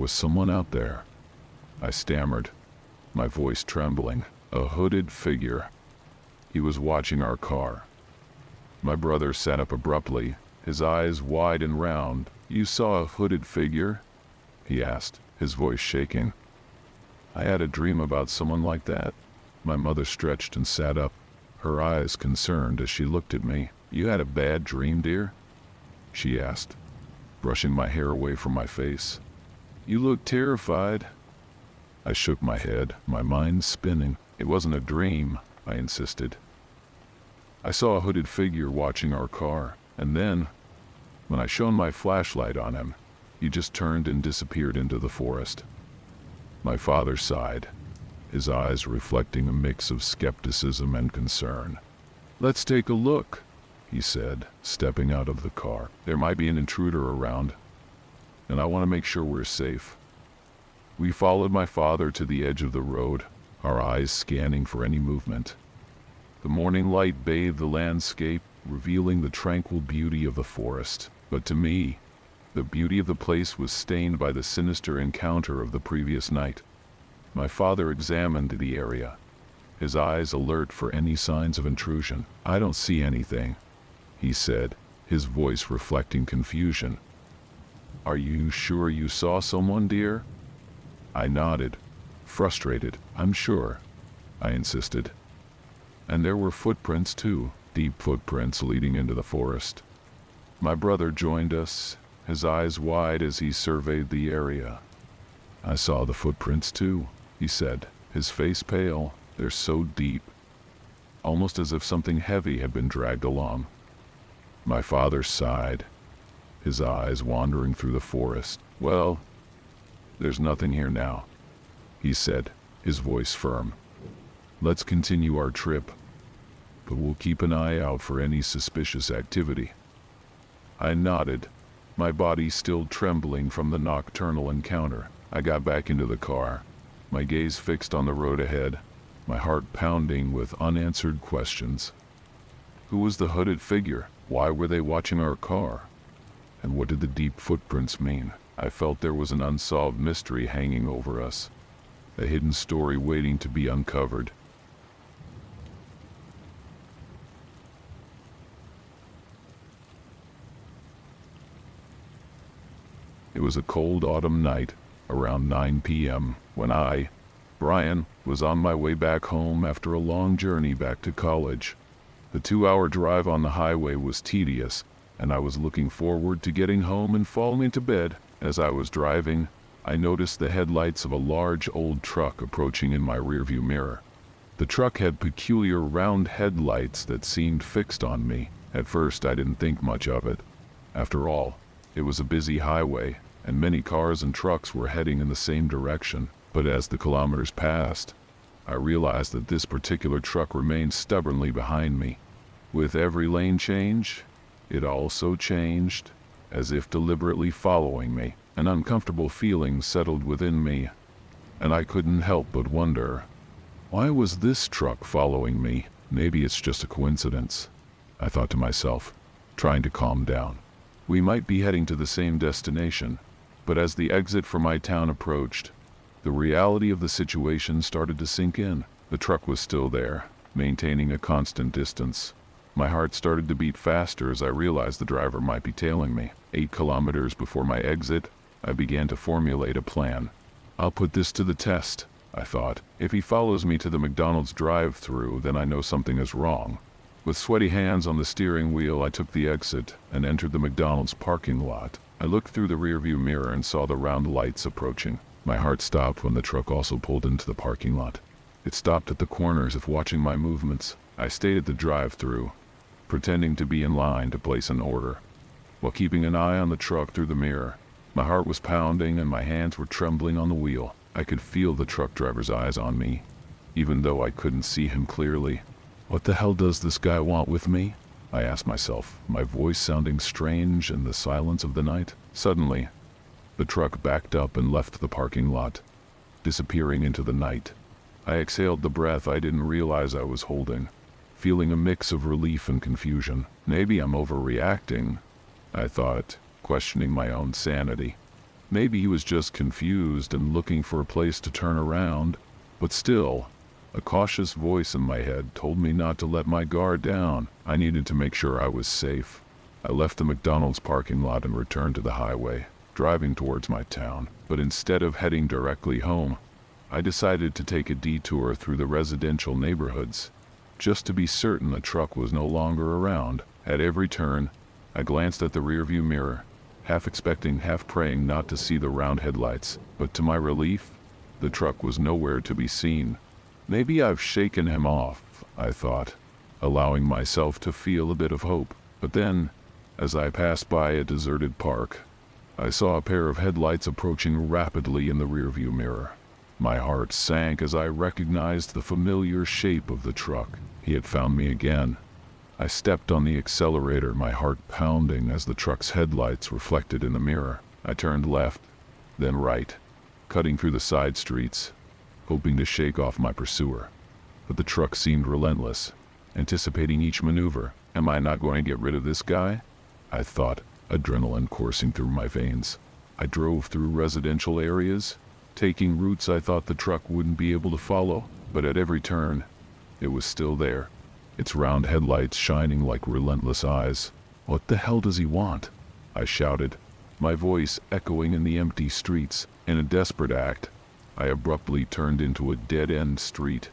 someone out there, I stammered, my voice trembling. A hooded figure. He was watching our car. My brother sat up abruptly, his eyes wide and round. "You saw a hooded figure?" he asked, his voice shaking. "I had a dream about someone like that." My mother stretched and sat up, her eyes concerned as she looked at me. "You had a bad dream, dear?" she asked, brushing my hair away from my face. "You look terrified." I shook my head, my mind spinning. "It wasn't a dream," I insisted. "I saw a hooded figure watching our car, and then, when I shone my flashlight on him, he just turned and disappeared into the forest." My father sighed, his eyes reflecting a mix of skepticism and concern. "Let's take a look," he said, stepping out of the car. "There might be an intruder around, and I want to make sure we're safe." We followed my father to the edge of the road, our eyes scanning for any movement. The morning light bathed the landscape, revealing the tranquil beauty of the forest. But to me, the beauty of the place was stained by the sinister encounter of the previous night. My father examined the area, his eyes alert for any signs of intrusion. "I don't see anything," he said, his voice reflecting confusion. "Are you sure you saw someone, dear?" I nodded, frustrated. "I'm sure," I insisted. "And there were footprints too, deep footprints leading into the forest." My brother joined us, his eyes wide as he surveyed the area. "I saw the footprints too," he said, his face pale. "They're so deep, almost as if something heavy had been dragged along." My father sighed, his eyes wandering through the forest. "Well, there's nothing here now," he said, his voice firm. "Let's continue our trip, but we'll keep an eye out for any suspicious activity." I nodded, my body still trembling from the nocturnal encounter. I got back into the car, my gaze fixed on the road ahead, my heart pounding with unanswered questions. Who was the hooded figure? Why were they watching our car? And what did the deep footprints mean? I felt there was an unsolved mystery hanging over us, a hidden story waiting to be uncovered. It was a cold autumn night, around 9 p.m., when I, Brian, was on my way back home after a long journey back to college. The 2-hour drive on the highway was tedious, and I was looking forward to getting home and falling into bed. As I was driving, I noticed the headlights of a large old truck approaching in my rearview mirror. The truck had peculiar round headlights that seemed fixed on me. At first I didn't think much of it. After all, it was a busy highway, and many cars and trucks were heading in the same direction. But as the kilometers passed, I realized that this particular truck remained stubbornly behind me. With every lane change, it also changed, as if deliberately following me. An uncomfortable feeling settled within me, and I couldn't help but wonder, why was this truck following me? Maybe it's just a coincidence, I thought to myself, trying to calm down. We might be heading to the same destination, but as the exit for my town approached, the reality of the situation started to sink in. The truck was still there, maintaining a constant distance. My heart started to beat faster as I realized the driver might be tailing me. 8 kilometers before my exit, I began to formulate a plan. I'll put this to the test, I thought. If he follows me to the McDonald's drive-thru, then I know something is wrong. With sweaty hands on the steering wheel, I took the exit and entered the McDonald's parking lot. I looked through the rearview mirror and saw the round lights approaching. My heart stopped when the truck also pulled into the parking lot. It stopped at the corner as if watching my movements. I stayed at the drive-thru, pretending to be in line to place an order, while keeping an eye on the truck through the mirror. My heart was pounding and my hands were trembling on the wheel. I could feel the truck driver's eyes on me, even though I couldn't see him clearly. What the hell does this guy want with me? I asked myself, my voice sounding strange in the silence of the night. Suddenly, the truck backed up and left the parking lot, disappearing into the night. I exhaled the breath I didn't realize I was holding, feeling a mix of relief and confusion. Maybe I'm overreacting, I thought, questioning my own sanity. Maybe he was just confused and looking for a place to turn around, but still, a cautious voice in my head told me not to let my guard down. I needed to make sure I was safe. I left the McDonald's parking lot and returned to the highway, driving towards my town. But instead of heading directly home, I decided to take a detour through the residential neighborhoods, just to be certain the truck was no longer around. At every turn, I glanced at the rearview mirror, half expecting, half praying not to see the round headlights. But to my relief, the truck was nowhere to be seen. Maybe I've shaken him off, I thought, allowing myself to feel a bit of hope. But then, as I passed by a deserted park, I saw a pair of headlights approaching rapidly in the rearview mirror. My heart sank as I recognized the familiar shape of the truck. He had found me again. I stepped on the accelerator, my heart pounding as the truck's headlights reflected in the mirror. I turned left, then right, cutting through the side streets, hoping to shake off my pursuer. But the truck seemed relentless, anticipating each maneuver. Am I not going to get rid of this guy? I thought, adrenaline coursing through my veins. I drove through residential areas, taking routes I thought the truck wouldn't be able to follow, but at every turn, it was still there, its round headlights shining like relentless eyes. What the hell does he want? I shouted, my voice echoing in the empty streets. In a desperate act, I abruptly turned into a dead-end street,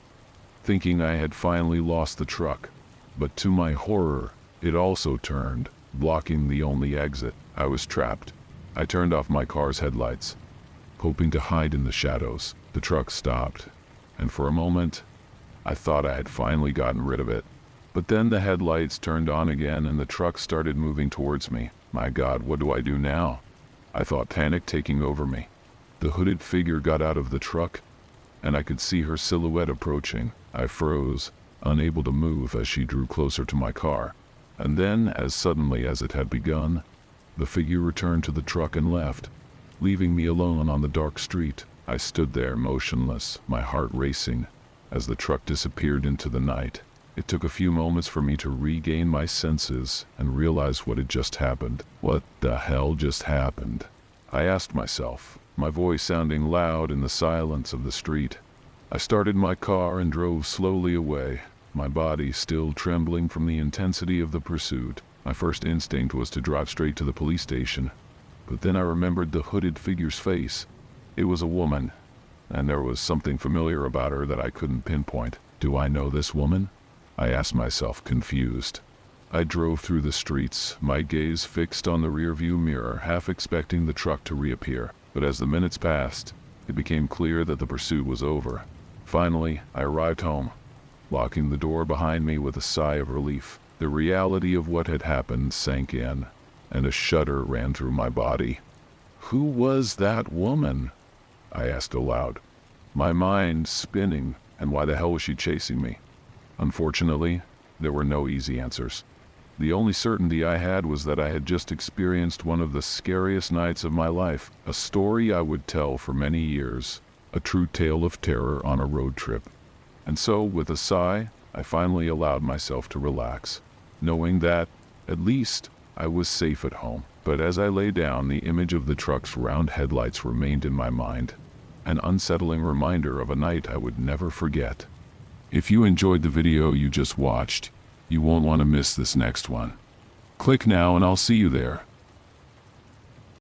thinking I had finally lost the truck. But to my horror, it also turned, blocking the only exit. I was trapped. I turned off my car's headlights, hoping to hide in the shadows. The truck stopped, and for a moment, I thought I had finally gotten rid of it. But then the headlights turned on again and the truck started moving towards me. My God, what do I do now? I thought, panic taking over me. The hooded figure got out of the truck, and I could see her silhouette approaching. I froze, unable to move as she drew closer to my car. And then, as suddenly as it had begun, the figure returned to the truck and left, leaving me alone on the dark street. I stood there motionless, my heart racing, as the truck disappeared into the night. It took a few moments for me to regain my senses and realize what had just happened. What the hell just happened? I asked myself, my voice sounding loud in the silence of the street. I started my car and drove slowly away, my body still trembling from the intensity of the pursuit. My first instinct was to drive straight to the police station, but then I remembered the hooded figure's face. It was a woman, and there was something familiar about her that I couldn't pinpoint. Do I know this woman? I asked myself, confused. I drove through the streets, my gaze fixed on the rearview mirror, half expecting the truck to reappear. But as the minutes passed, it became clear that the pursuit was over. Finally, I arrived home, locking the door behind me with a sigh of relief. The reality of what had happened sank in, and a shudder ran through my body. Who was that woman? I asked aloud, my mind spinning, and why the hell was she chasing me? Unfortunately, there were no easy answers. The only certainty I had was that I had just experienced one of the scariest nights of my life, a story I would tell for many years, a true tale of terror on a road trip. And so, with a sigh, I finally allowed myself to relax, knowing that, at least, I was safe at home. But as I lay down, the image of the truck's round headlights remained in my mind, an unsettling reminder of a night I would never forget. If you enjoyed the video you just watched, you won't want to miss this next one. Click now and I'll see you there.